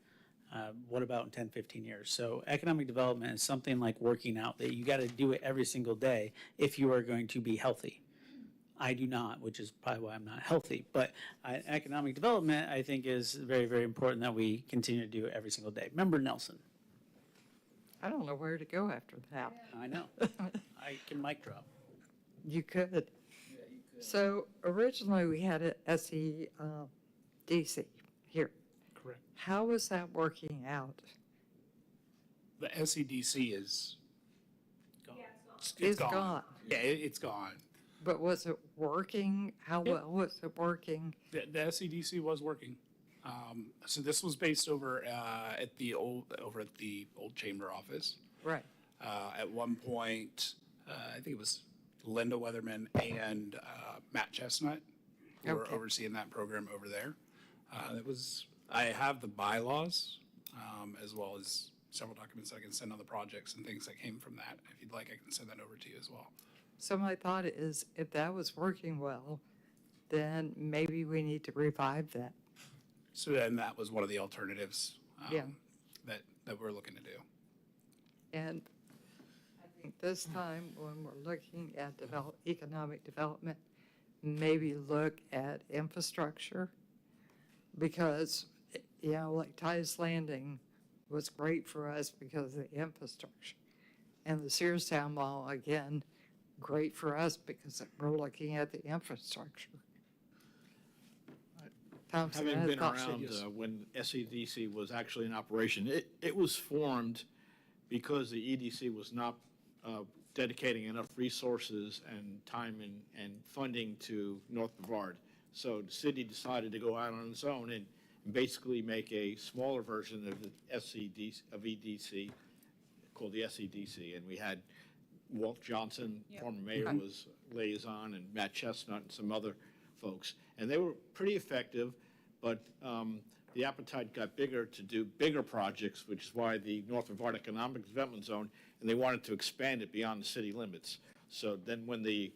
[SPEAKER 1] what about in 10, 15 years? So economic development is something like working out that you got to do it every single day if you are going to be healthy. I do not, which is probably why I'm not healthy. But economic development, I think, is very, very important that we continue to do it every single day. Member Nelson.
[SPEAKER 5] I don't know where to go after that.
[SPEAKER 1] I know. I can mic drop.
[SPEAKER 5] You could. Yeah, you could. So originally we had a SEDC here.
[SPEAKER 16] Correct.
[SPEAKER 5] How is that working out?
[SPEAKER 16] The SEDC is gone.
[SPEAKER 5] It's gone.
[SPEAKER 16] Yeah, it's gone.
[SPEAKER 5] But was it working? How well was it working?
[SPEAKER 16] The SEDC was working. So this was based over at the old chamber office.
[SPEAKER 5] Right.
[SPEAKER 16] At one point, I think it was Linda Weatherman and Matt Chestnut who were overseeing that program over there. I have the bylaws as well as several documents that I can send on the projects and things that came from that. If you'd like, I can send that over to you as well.
[SPEAKER 5] So my thought is, if that was working well, then maybe we need to revive that.
[SPEAKER 16] So then that was one of the alternatives
[SPEAKER 5] Yeah.
[SPEAKER 16] that we're looking to do.
[SPEAKER 5] And I think this time, when we're looking at economic development, maybe look at infrastructure. Because, like Titus Landing was great for us because of the infrastructure. And the Searstown Mall, again, great for us because we're looking at the infrastructure. Thompson,
[SPEAKER 6] Having
[SPEAKER 5] I
[SPEAKER 6] been
[SPEAKER 5] thought
[SPEAKER 6] around
[SPEAKER 5] you-
[SPEAKER 6] when SEDC was actually in operation, it was formed because the EDC was not dedicating enough resources and time and funding to North Brevard. So the city decided to go out on its own and basically make a smaller version of the EDC, called the SEDC. And we had Walt Johnson, former mayor, was liaison, and Matt Chestnut and some other folks. And they were pretty effective, but the appetite got bigger to do bigger projects, which is why the North Brevard Economic Development Zone, and they wanted to expand it beyond the city limits. So then when the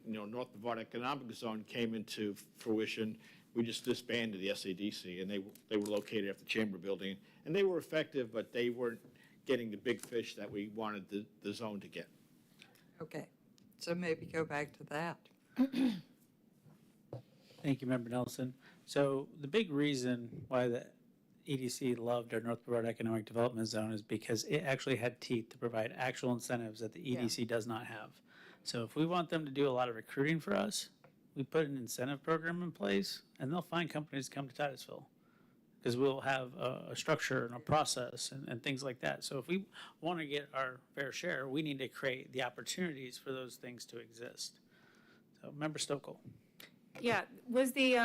[SPEAKER 6] North Brevard Economic Zone came into fruition, we just disbanded the SADC, and they were located at the Chamber Building. And they were effective, but they weren't getting the big fish that we wanted the zone to get.
[SPEAKER 5] Okay, so maybe go back to that.
[SPEAKER 1] Thank you, Member Nelson. So the big reason why the EDC loved our North Brevard Economic Development Zone is because it actually had teeth to provide actual incentives that the EDC does not have. So if we want them to do a lot of recruiting for us, we put an incentive program in place, and they'll find companies to come to Titusville, because we'll have a structure and a process and things like that. So if we want to get our fair share, we need to create the opportunities for those things to exist. So, Member Stokel.
[SPEAKER 12] Yeah, was the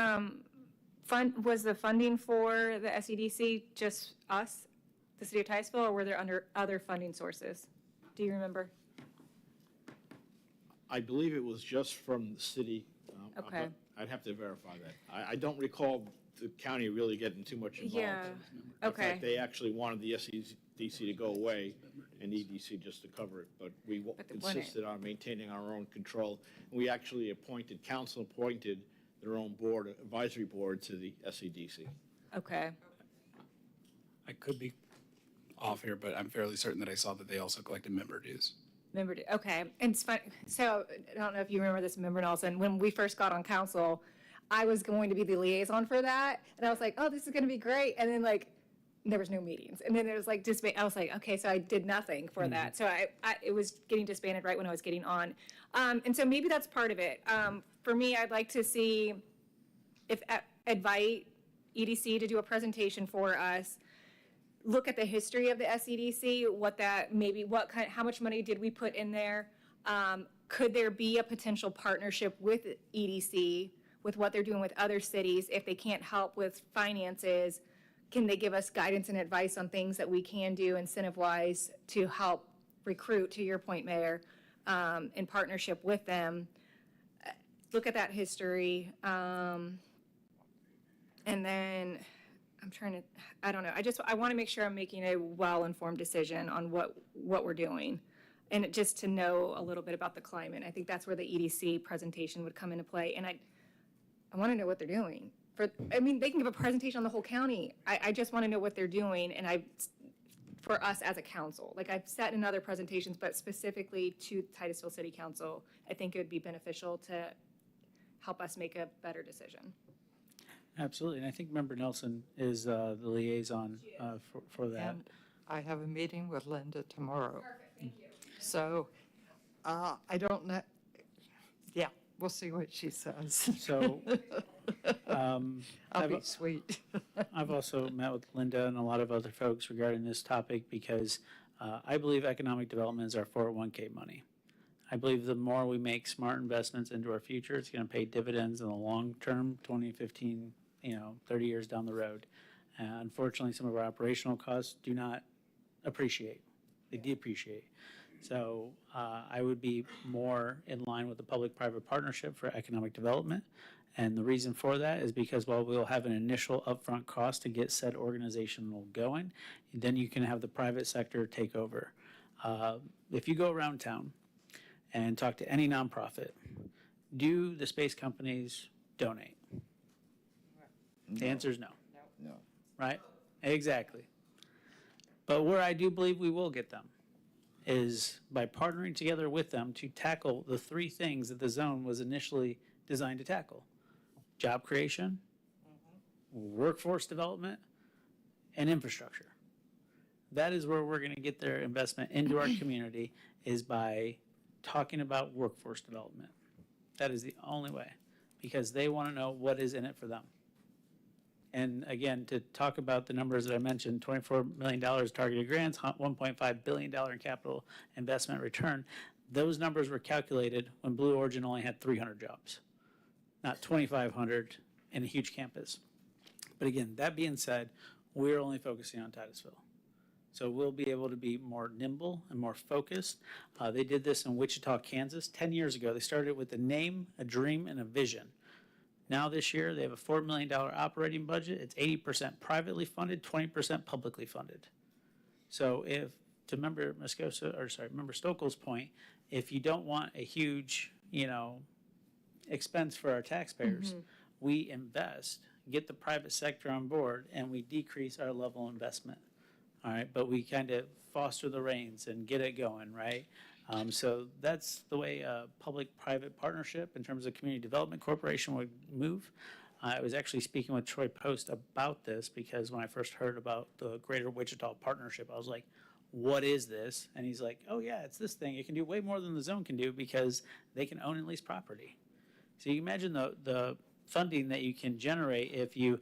[SPEAKER 12] funding for the SEDC just us, the city of Titusville, or were there other funding sources? Do you remember?
[SPEAKER 6] I believe it was just from the city.
[SPEAKER 12] Okay.
[SPEAKER 6] But I'd have to verify that. I don't recall the county really getting too much involved.
[SPEAKER 12] Yeah,
[SPEAKER 6] In fact,
[SPEAKER 12] okay.
[SPEAKER 6] they actually wanted the SEDC to go away and EDC just to cover it, but we
[SPEAKER 12] they wouldn't.
[SPEAKER 6] insisted on maintaining our own control. We actually council appointed their own advisory board to the SEDC.
[SPEAKER 12] Okay.
[SPEAKER 16] I could be off here, but I'm fairly certain that I saw that they also collected member dues.
[SPEAKER 12] Okay, and it's fun. So I don't know if you remember this, Member Nelson. When we first got on council, I was going to be the liaison for that, and I was like, "Oh, this is going to be great." And then there was no meetings, and then there was I was like, "Okay," so I did nothing for that. So it was getting disbanded right when I was getting on, and so maybe that's part of it. For me, I'd like to see if invite EDC to do a presentation for us. Look at the history of the SEDC, how much money did we put in there? Could there be a potential partnership with EDC, with what they're doing with other cities? If they can't help with finances, can they give us guidance and advice on things that we can do incentive-wise to help recruit, to your point, Mayor, in partnership with them? Look at that history. And then I don't know. I want to make sure I'm making a well-informed decision on what we're doing, and just to know a little bit about the climate. I think that's where the EDC presentation would come into play, and I want to know what they're doing. They can give a presentation on the whole county. I just want to know what they're doing, and for us as a council. I've sat in other presentations, but specifically to Titusville City Council, I think it would be beneficial to help us make a better decision.
[SPEAKER 1] Absolutely, and I think Member Nelson is the liaison for that.
[SPEAKER 5] And I have a meeting with Linda tomorrow. Perfect, thank you. So, I don't know, yeah, we'll see what she says.
[SPEAKER 1] So,
[SPEAKER 5] I'll be sweet.
[SPEAKER 1] I've also met with Linda and a lot of other folks regarding this topic because I believe economic development is our 401k money. I believe the more we make smart investments into our future, it's going to pay dividends in the long term, 20, 15, 30 years down the road. Unfortunately, some of our operational costs do not appreciate. They depreciate. So I would be more in line with the public-private partnership for economic development. And the reason for that is because while we'll have an initial upfront cost to get said organization going, then you can have the private sector take over. If you go around town and talk to any nonprofit, do the space companies donate? The answer is no.
[SPEAKER 7] No.
[SPEAKER 1] Right? Exactly. But where I do believe we will get them is by partnering together with them to tackle the three things that the zone was initially designed to tackle: job creation, workforce development, and infrastructure. That is where we're going to get their investment into our community, is by talking about workforce development. That is the only way, because they want to know what is in it for them. And again, to talk about the numbers that I mentioned, $24 million targeted grants, $1.5 billion in capital investment return, those numbers were calculated when Blue Origin only had 300 jobs, not 2,500 in a huge campus. But again, that being said, we're only focusing on Titusville. So we'll be able to be more nimble and more focused. They did this in Wichita, Kansas 10 years ago. They started with a name, a dream, and a vision. Now this year, they have a $4 million operating budget. It's 80% privately funded, 20% publicly funded. So if, to member Stokel's point, if you don't want a huge, expense for our taxpayers, we invest, get the private sector on board, and we decrease our level of investment. All right, but we kind of foster the reins and get it going, right? So that's the way a public-private partnership in terms of community development corporation would move. I was actually speaking with Troy Post about this because when I first heard about the Greater Wichita Partnership, I was like, what is this? And he's like, oh yeah, it's this thing. It can do way more than the zone can do because they can own and lease property. So you imagine the funding that you can generate if you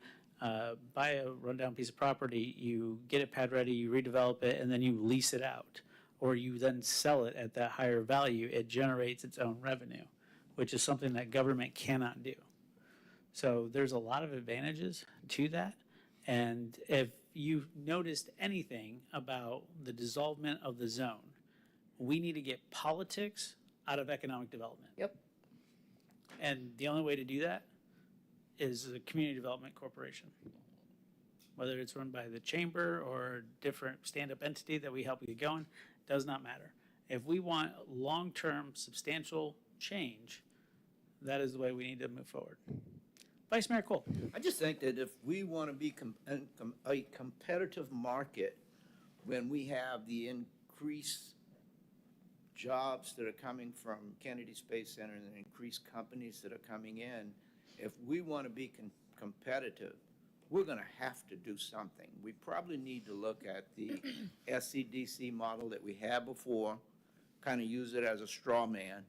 [SPEAKER 1] buy a rundown piece of property, you get it pad ready, you redevelop it, and then you lease it out, or you then sell it at that higher value. It generates its own revenue, which is something that government cannot do. So there's a lot of advantages to that. And if you've noticed anything about the dissolvement of the zone, we need to get politics out of economic development.
[SPEAKER 9] Yep.
[SPEAKER 1] And the only way to do that is a community development corporation. Whether it's run by the chamber or a different stand-up entity that we help you get going, does not matter. If we want long-term substantial change, that is the way we need to move forward. Vice Mayor Cole.
[SPEAKER 7] I just think that if we want to be a competitive market, when we have the increased jobs that are coming from Kennedy Space Center and the increased companies that are coming in, if we want to be competitive, we're going to have to do something. We probably need to look at the SCDC model that we had before, kind of use it as a straw man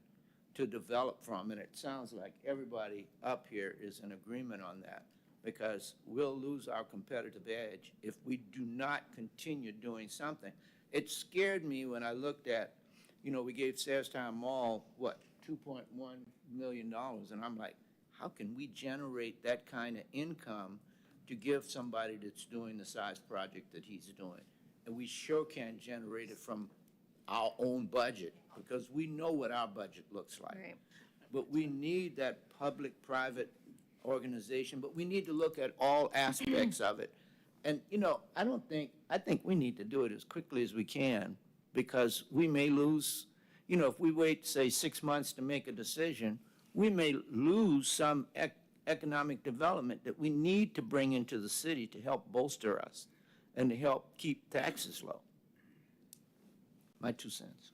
[SPEAKER 7] to develop from. And it sounds like everybody up here is in agreement on that, because we'll lose our competitive edge if we do not continue doing something. It scared me when I looked at, we gave Sairstown Mall, $2.1 million, and I'm like, how can we generate that kind of income to give somebody that's doing the size project that he's doing? And we sure can't generate it from our own budget, because we know what our budget looks like.
[SPEAKER 12] Right.
[SPEAKER 7] But we need that public-private organization, but we need to look at all aspects of it. And, I think we need to do it as quickly as we can, because we may lose, if we wait, say, 6 months to make a decision, we may lose some economic development that we need to bring into the city to help bolster us and to help keep taxes low. My 2 cents.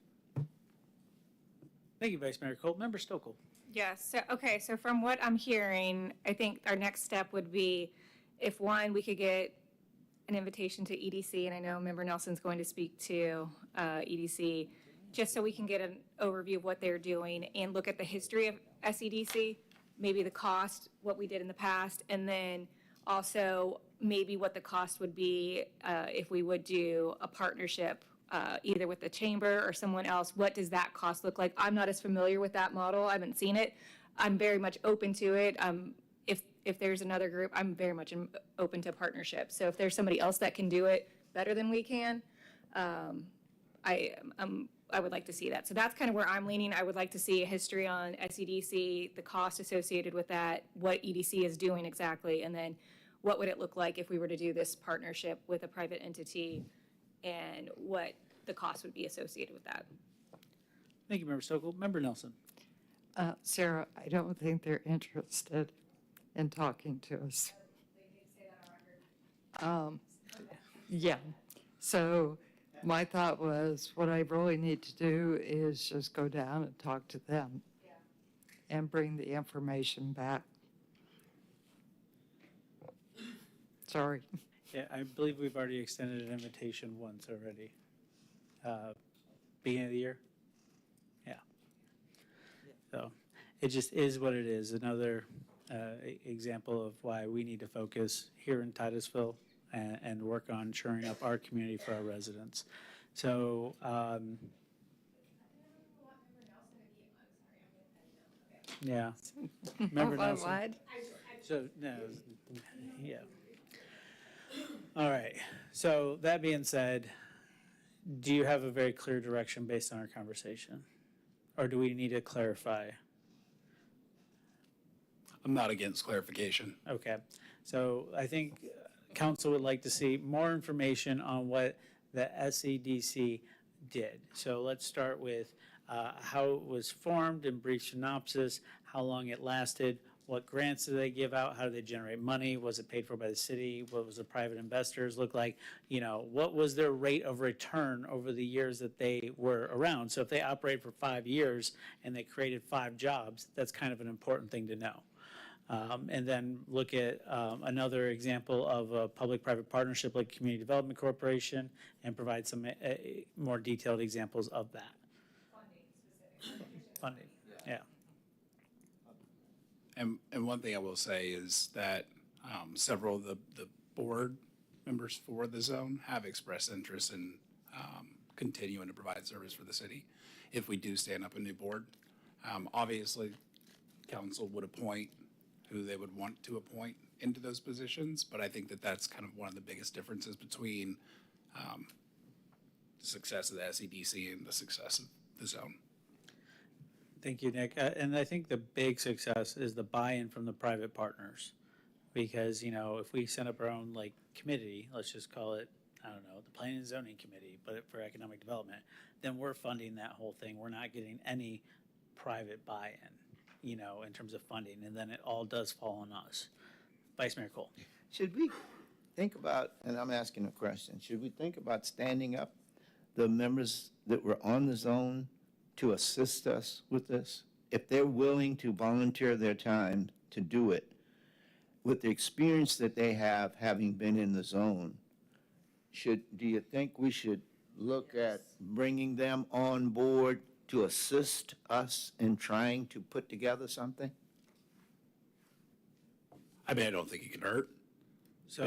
[SPEAKER 1] Thank you, Vice Mayor Cole. Member Stokel.
[SPEAKER 12] Yes, so from what I'm hearing, I think our next step would be if, one, we could get an invitation to EDC, and I know Member Nelson's going to speak to EDC, just so we can get an overview of what they're doing and look at the history of SEDC, maybe the cost, what we did in the past, and then also maybe what the cost would be if we would do a partnership either with the chamber or someone else. What does that cost look like? I'm not as familiar with that model. I haven't seen it. I'm very much open to it. If there's another group, I'm very much open to partnership. So if there's somebody else that can do it better than we can, I would like to see that. So that's kind of where I'm leaning. I would like to see a history on SEDC, the cost associated with that, what EDC is doing exactly, and then what would it look like if we were to do this partnership with a private entity, and what the cost would be associated with that.
[SPEAKER 1] Thank you, Member Stokel. Member Nelson.
[SPEAKER 5] Sarah, I don't think they're interested in talking to us. Yeah. So my thought was, what I really need to do is just go down and talk to them and bring the information back. Sorry.
[SPEAKER 1] Yeah, I believe we've already extended an invitation once already. Beginning of the year? Yeah. So it just is what it is. Another example of why we need to focus here in Titusville and work on shoring up our community for our residents. So, yeah. Member Nelson?
[SPEAKER 5] What?
[SPEAKER 1] So, no, yeah. All right. So that being said, do you have a very clear direction based on our conversation? Or do we need to clarify?
[SPEAKER 16] I'm not against clarification.
[SPEAKER 1] Okay. So I think council would like to see more information on what the SEDC did. So let's start with how it was formed in brief synopsis, how long it lasted, what grants did they give out, how did they generate money, was it paid for by the city, what was the private investors look like, you know, what was their rate of return over the years that they were around. So if they operated for 5 years and they created 5 jobs, that's kind of an important thing to know. And then look at another example of a public-private partnership like Community Development Corporation and provide some more detailed examples of that. Funding, yeah.
[SPEAKER 16] And one thing I will say is that several of the board members for the zone have expressed interest in continuing to provide service for the city if we do stand up a new board. Obviously, council would appoint who they would want to appoint into those positions, but I think that that's kind of one of the biggest differences between the success of the SEDC and the success of the zone.
[SPEAKER 1] Thank you, Nick. And I think the big success is the buy-in from the private partners. Because, you know, if we set up our own, like, committee, let's just call it, I don't know, the Planning and Zoning Committee, but for economic development, then we're funding that whole thing. We're not getting any private buy-in, you know, in terms of funding, and then it all does fall on us. Vice Mayor Cole.
[SPEAKER 7] Should we think about, and I'm asking a question, should we think about standing up the members that were on the zone to assist us with this? If they're willing to volunteer their time to do it, with the experience that they have having been in the zone, do you think we should look at bringing them on board to assist us in trying to put together something?
[SPEAKER 16] I mean, I don't think it can hurt.
[SPEAKER 1] So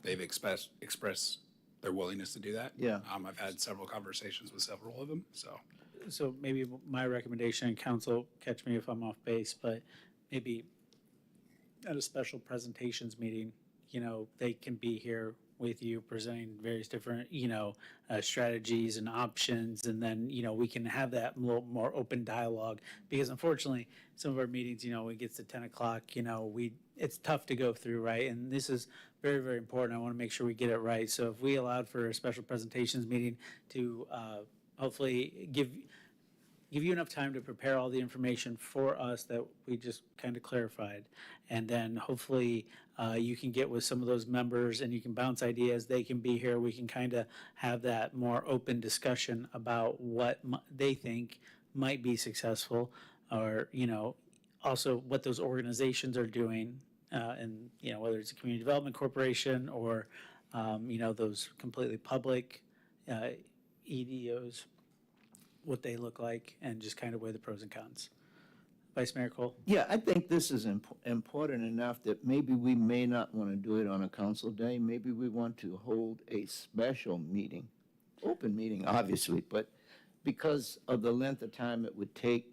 [SPEAKER 16] They've expressed their willingness to do that.
[SPEAKER 7] Yeah.
[SPEAKER 16] I've had several conversations with several of them, so.
[SPEAKER 1] So maybe my recommendation, and council, catch me if I'm off base, but maybe at a special presentations meeting, you know, they can be here with you presenting various different, you know, strategies and options. And then, you know, we can have that little more open dialogue, because unfortunately, some of our meetings, you know, when it gets to 10 o'clock, you know, it's tough to go through, right? And this is very, very important. I want to make sure we get it right. So if we allowed for a special presentations meeting to hopefully give you enough time to prepare all the information for us that we just kind of clarified. And then hopefully you can get with some of those members and you can bounce ideas. They can be here. We can kind of have that more open discussion about what they think might be successful, or, you know, also what those organizations are doing. And, you know, whether it's a community development corporation or, you know, those completely public EDOs, what they look like, and just kind of weigh the pros and cons. Vice Mayor Cole?
[SPEAKER 7] Yeah, I think this is important enough that maybe we may not want to do it on a council day. Maybe we want to hold a special meeting, open meeting, obviously, but because of the length of time it would take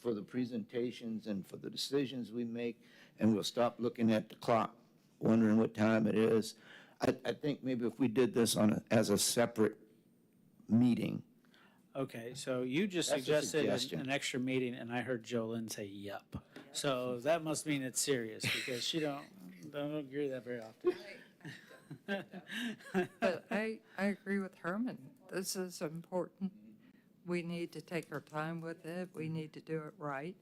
[SPEAKER 7] for the presentations and for the decisions we make, and we'll stop looking at the clock, wondering what time it is. I think maybe if we did this as a separate meeting.
[SPEAKER 1] Okay, so you just
[SPEAKER 7] That's a
[SPEAKER 1] suggested
[SPEAKER 7] suggestion.
[SPEAKER 1] an extra meeting, and I heard Jolynn say, "Yup." So that must mean it's serious, because she don't agree that very often.
[SPEAKER 5] But I agree with Herman. This is important. We need to take our time with it. We need to do it right.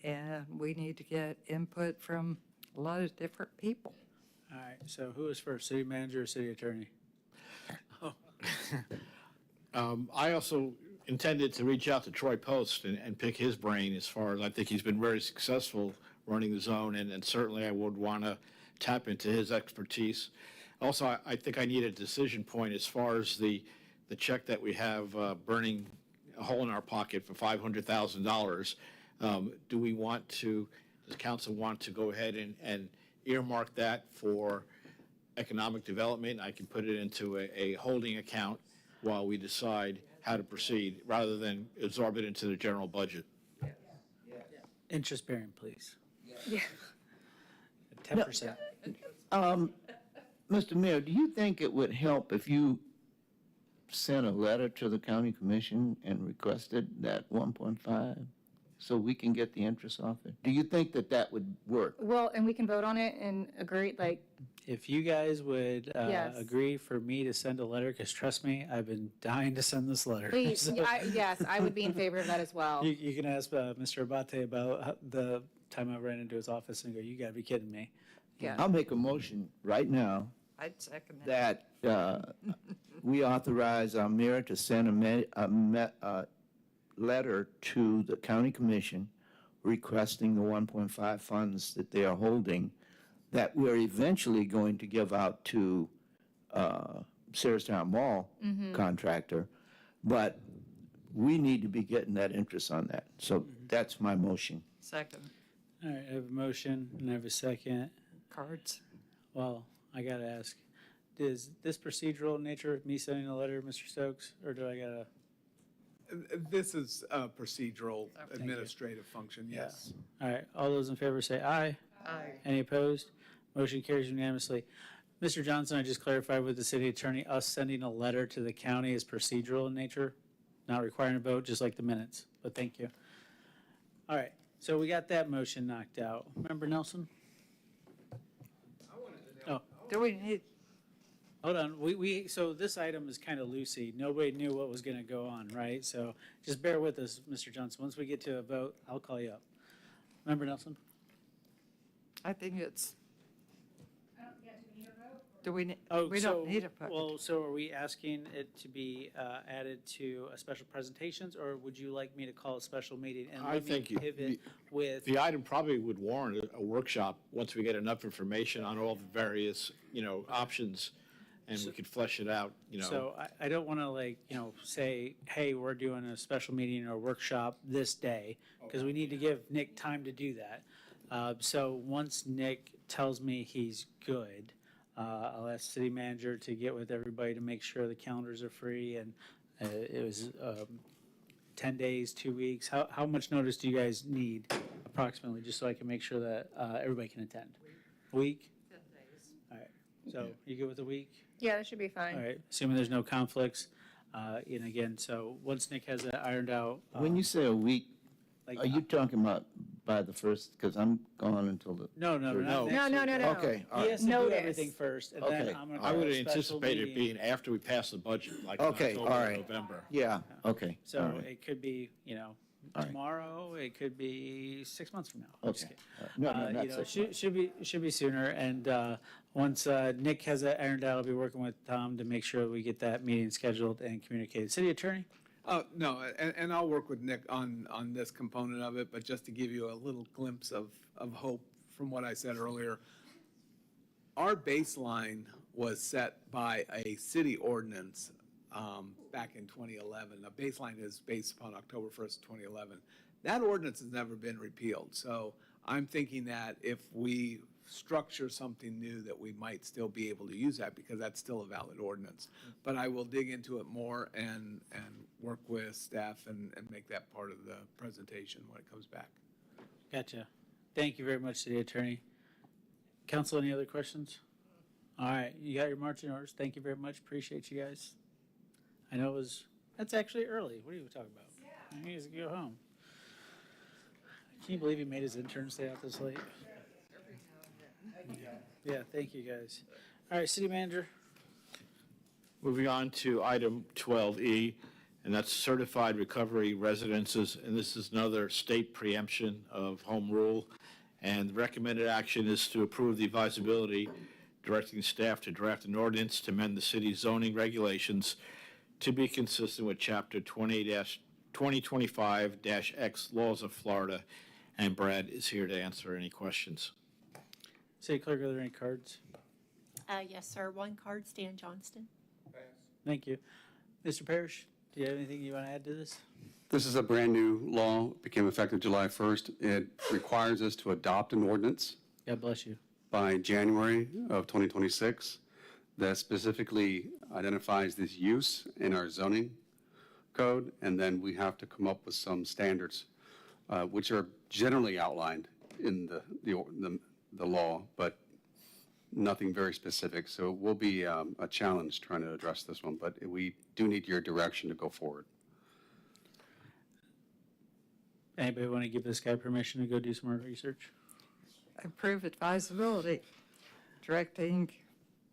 [SPEAKER 5] And we need to get input from a lot of different people.
[SPEAKER 1] All right, so who is first, city manager or city attorney?
[SPEAKER 6] I also intended to reach out to Troy Post and pick his brain as far as, I think he's been very successful running the zone, and certainly I would want to tap into his expertise. Also, I think I need a decision point as far as the check that we have burning a hole in our pocket for $500,000. Do we want to, does the council want to go ahead and earmark that for economic development? I can put it into a holding account while we decide how to proceed, rather than absorb it into the general budget.
[SPEAKER 1] Interest bearing, please.
[SPEAKER 12] Yeah.
[SPEAKER 1] 10%.
[SPEAKER 7] Mr. Mayor, do you think it would help if you sent a letter to the county commission and requested that 1.5 so we can get the interest off it? Do you think that that would work?
[SPEAKER 12] Well, and we can vote on it and agree, like,
[SPEAKER 1] If you guys would
[SPEAKER 12] Yes.
[SPEAKER 1] agree for me to send a letter, because trust me, I've been dying to send this letter.
[SPEAKER 12] please,
[SPEAKER 1] So
[SPEAKER 12] yes, I would be in favor of that as well.
[SPEAKER 1] you can ask Mr. Abate about the time I ran into his office and go, you gotta be kidding me.
[SPEAKER 12] Yeah.
[SPEAKER 7] I'll make a motion right now
[SPEAKER 5] I'd second that.
[SPEAKER 7] that we authorize our mayor to send a letter to the county commission requesting the 1.5 funds that they are holding, that we're eventually going to give out to Searstown Mall contractor, but we need to be getting that interest on that. So that's my motion.
[SPEAKER 5] Second.
[SPEAKER 1] All right, I have a motion and I have a second.
[SPEAKER 5] Cards.
[SPEAKER 1] Well, I gotta ask, is this procedural in nature, me sending a letter, Mr. Stokes, or do I gotta?
[SPEAKER 15] This is a procedural administrative function, yes.
[SPEAKER 1] All right, all those in favor say aye.
[SPEAKER 5] Aye.
[SPEAKER 1] Any opposed? Motion carries unanimously. Mr. Johnson, I just clarified with the city attorney, us sending a letter to the county is procedural in nature, not requiring a vote, just like the minutes, but thank you. All right, so we got that motion knocked out. Member Nelson? Oh,
[SPEAKER 5] Do we need,
[SPEAKER 1] hold on, so this item is kind of loosey. Nobody knew what was gonna go on, right? So just bear with us, Mr. Johnson. Once we get to a vote, I'll call you up. Member Nelson?
[SPEAKER 5] I think it's. Do we,
[SPEAKER 1] Oh,
[SPEAKER 5] we
[SPEAKER 1] so,
[SPEAKER 5] don't need a vote.
[SPEAKER 1] well, so are we asking it to be added to a special presentations, or would you like me to call a special meeting? And
[SPEAKER 6] I
[SPEAKER 1] let me
[SPEAKER 6] think
[SPEAKER 1] pivot with,
[SPEAKER 6] the item probably would warrant a workshop once we get enough information on all the various, options, and we could flesh it out,
[SPEAKER 1] so I don't want to say, hey, we're doing a special meeting or workshop this day, because we need to give Nick time to do that. So once Nick tells me he's good, I'll ask city manager to get with everybody to make sure the calendars are free, and it was 10 days, 2 weeks. How much notice do you guys need approximately, just so I can make sure that everybody can attend? A week?
[SPEAKER 5] 10 days.
[SPEAKER 1] All right, so you good with a week?
[SPEAKER 12] Yeah, that should be fine.
[SPEAKER 1] All right, assuming there's no conflicts. And again, so once Nick has that ironed out.
[SPEAKER 7] When you say a week,
[SPEAKER 1] like,
[SPEAKER 7] are you talking about by the first, because I'm gone until the.
[SPEAKER 1] No, not
[SPEAKER 12] No,
[SPEAKER 1] next
[SPEAKER 12] no,
[SPEAKER 1] week.
[SPEAKER 12] no, no.
[SPEAKER 7] Okay, all
[SPEAKER 1] He
[SPEAKER 7] right.
[SPEAKER 1] has to do
[SPEAKER 12] Notice.
[SPEAKER 1] everything first, and then
[SPEAKER 7] Okay.
[SPEAKER 1] I'm gonna
[SPEAKER 6] I
[SPEAKER 1] call
[SPEAKER 6] would
[SPEAKER 1] a special
[SPEAKER 6] anticipate it
[SPEAKER 1] meeting.
[SPEAKER 6] being after we pass the budget, like
[SPEAKER 7] Okay,
[SPEAKER 6] October,
[SPEAKER 7] all right.
[SPEAKER 6] November.
[SPEAKER 7] Yeah, okay. all
[SPEAKER 1] So
[SPEAKER 7] right.
[SPEAKER 1] it could be,
[SPEAKER 7] All right.
[SPEAKER 1] tomorrow, it could be 6 months from now. I'm just
[SPEAKER 7] Okay.
[SPEAKER 1] kidding.
[SPEAKER 7] No, not 6 months.
[SPEAKER 1] Should be sooner, and once Nick has that ironed out, I'll be working with Tom to make sure we get that meeting scheduled and communicated. City attorney?
[SPEAKER 15] No, and I'll work with Nick on this component of it, but just to give you a little glimpse of hope from what I said earlier, our baseline was set by a city ordinance back in 2011. The baseline is based upon October 1st, 2011. That ordinance has never been repealed, so I'm thinking that if we structure something new, that we might still be able to use that, because that's still a valid ordinance. But I will dig into it more and work with staff and make that part of the presentation when it comes back.
[SPEAKER 1] Gotcha. Thank you very much, city attorney. Council, any other questions? All right, you got your marching orders. Thank you very much. Appreciate you guys. I know that's actually early. What are you talking about? Yeah. He needs to go home. Can you believe he made his intern stay out this late? Yeah, thank you guys. All right, city manager.
[SPEAKER 6] Moving on to item 12E, and that's certified recovery residences, and this is another state preemption of home rule. And the recommended action is to approve the advisability directing staff to draft an ordinance to amend the city's zoning regulations to be consistent with Chapter 2025-X Laws of Florida. And Brad is here to answer any questions.
[SPEAKER 1] City Clerk, are there any cards?
[SPEAKER 3] Yes, sir. One card, Stan Johnston.
[SPEAKER 1] Thank you. Mr. Parrish, do you have anything you want to add to this?
[SPEAKER 11] This is a brand-new law, became effective July 1st. It requires us to adopt an ordinance
[SPEAKER 1] God bless you.
[SPEAKER 11] by January of 2026 that specifically identifies this use in our zoning code, and then we have to come up with some standards, which are generally outlined in the law, but nothing very specific. So it will be a challenge trying to address this one, but we do need your direction to go forward.
[SPEAKER 1] Anybody want to give this guy permission to go do some more research?
[SPEAKER 5] Approve advisability, directing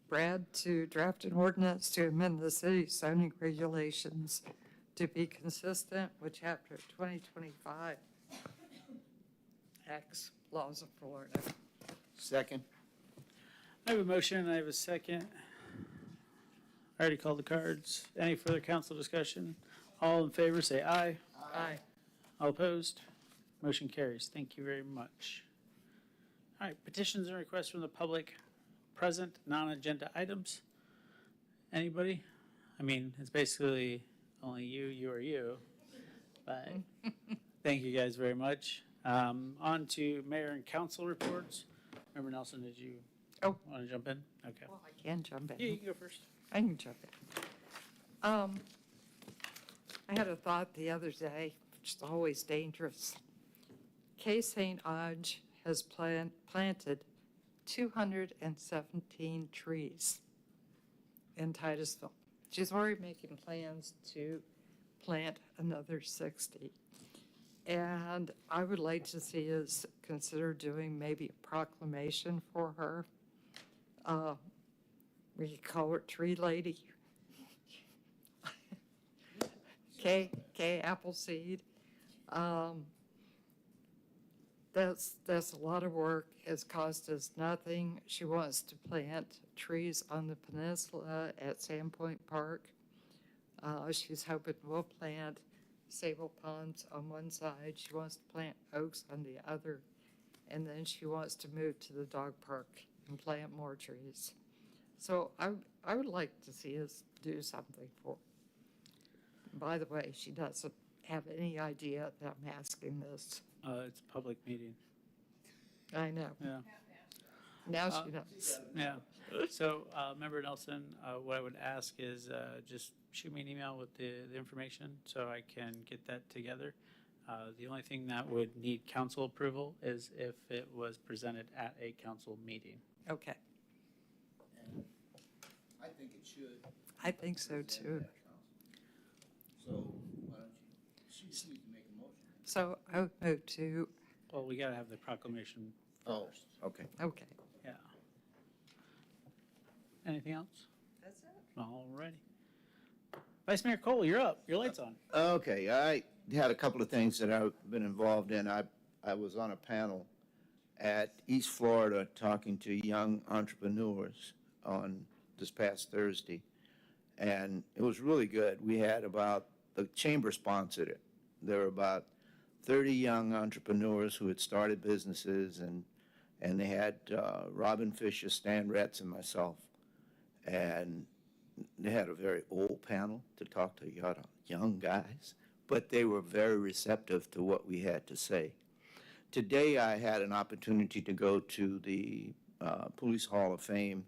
[SPEAKER 5] Brad to draft an ordinance to amend the city's zoning regulations to be consistent with Chapter 2025 X Laws of Florida.
[SPEAKER 7] Second.
[SPEAKER 1] I have a motion, I have a second. I already called the cards. Any further council discussion? All in favor, say aye.
[SPEAKER 5] Aye.
[SPEAKER 1] All opposed? Motion carries. Thank you very much. All right, petitions and requests from the public, present, non-agenda items. Anybody? I mean, it's basically only you or you, but thank you guys very much. On to mayor and council reports. Member Nelson, did you want to jump in? Okay.
[SPEAKER 5] Well, I can jump in.
[SPEAKER 1] Yeah, you can go first.
[SPEAKER 5] I can jump in. I had a thought the other day, which is always dangerous. Kay St. Odge has planted 217 trees in Titusville. She's already making plans to plant another 60. And I would like to see us consider doing maybe a proclamation for her. We could call her Tree Lady. K Appleseed. That's a lot of work. It's cost us nothing. She wants to plant trees on the peninsula at Sandpoint Park. She's hoping we'll plant sable palms on one side. She wants to plant oaks on the other. And then she wants to move to the dog park and plant more trees. So I would like to see us do something for her. By the way, she doesn't have any idea that I'm asking this.
[SPEAKER 1] It's a public meeting.
[SPEAKER 5] I know.
[SPEAKER 1] Yeah.
[SPEAKER 5] Now she knows.
[SPEAKER 1] Yeah. So, Member Nelson, what I would ask is just shoot me an email with the information so I can get that together. The only thing that would need council approval is if it was presented at a council meeting.
[SPEAKER 5] Okay.
[SPEAKER 7] I think it should.
[SPEAKER 5] I think so too.
[SPEAKER 7] So why don't you, she needs to make a motion.
[SPEAKER 5] So I would move to,
[SPEAKER 1] Well, we got to have the proclamation first.
[SPEAKER 7] Okay.
[SPEAKER 5] okay.
[SPEAKER 1] Yeah. Anything else?
[SPEAKER 5] That's it.
[SPEAKER 1] All righty. Vice Mayor Cole, you're up. Your light's on.
[SPEAKER 7] Okay, I had a couple of things that I've been involved in. I was on a panel at East Florida talking to young entrepreneurs on this past Thursday, and it was really good. We had the chamber sponsored it. There were about 30 young entrepreneurs who had started businesses, and they had Robin Fisher, Stan Retz, and myself. And they had a very old panel to talk to young guys, but they were very receptive to what we had to say. Today, I had an opportunity to go to the Police Hall of Fame.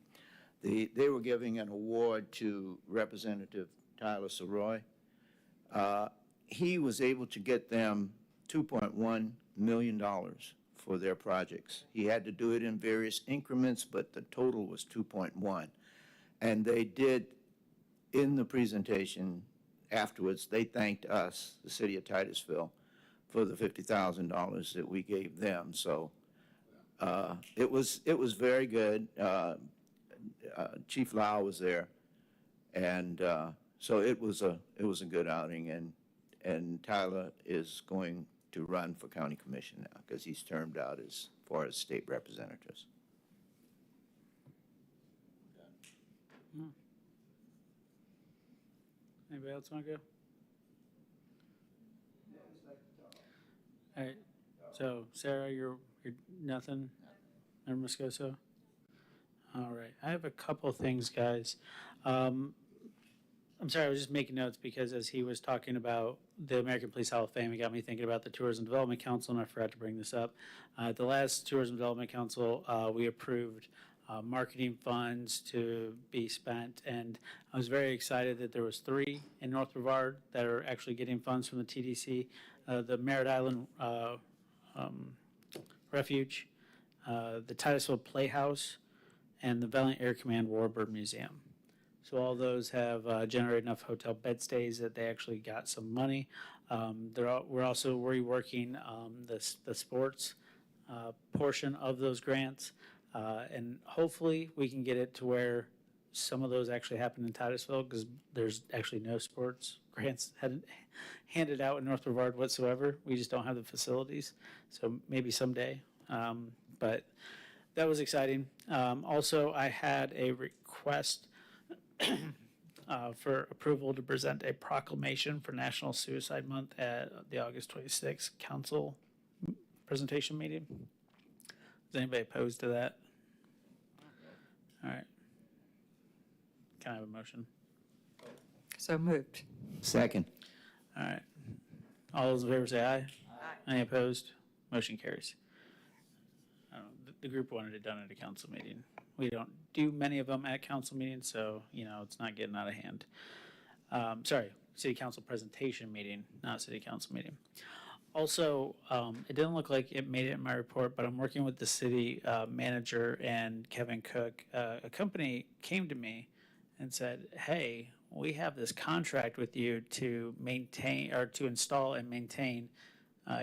[SPEAKER 7] They were giving an award to Representative Tyler Soroy. He was able to get them $2.1 million for their projects. He had to do it in various increments, but the total was 2.1. And they did, in the presentation afterwards, they thanked us, the city of Titusville, for the $50,000 that we gave them. So it was very good. Chief Lau was there, and so it was a good outing. And Tyler is going to run for county commission now because he's termed out as far as state representatives.
[SPEAKER 1] Anybody else want to go? All right, so Sarah, you're nothing? Never Moscoso? All right, I have a couple things, guys. I'm sorry, I was just making notes because as he was talking about the American Police Hall of Fame, it got me thinking about the Tourism Development Council, and I forgot to bring this up. At the last Tourism Development Council, we approved marketing funds to be spent, and I was very excited that there was 3 in North Brevard that are actually getting funds from the TDC, the Merritt Island Refuge, the Titusville Playhouse, and the Valiant Air Command Warbird Museum. So all those have generated enough hotel bed stays that they actually got some money. We're also reworking the sports portion of those grants, and hopefully we can get it to where some of those actually happen in Titusville, because there's actually no sports grants handed out in North Brevard whatsoever. We just don't have the facilities, so maybe someday. But that was exciting. Also, I had a request for approval to present a proclamation for National Suicide Month at the August 26th council presentation meeting. Is anybody opposed to that? All right. Can I have a motion?
[SPEAKER 5] So moved.
[SPEAKER 7] Second.
[SPEAKER 1] All right. All those in favor say aye. Aye. Any opposed? Motion carries. The group wanted it done at a council meeting. We don't do many of them at council meetings, so, it's not getting out of hand. Sorry, city council presentation meeting, not city council meeting. Also, it didn't look like it made it in my report, but I'm working with the city manager and Kevin Cook. A company came to me and said, hey, we have this contract with you to maintain or to install and maintain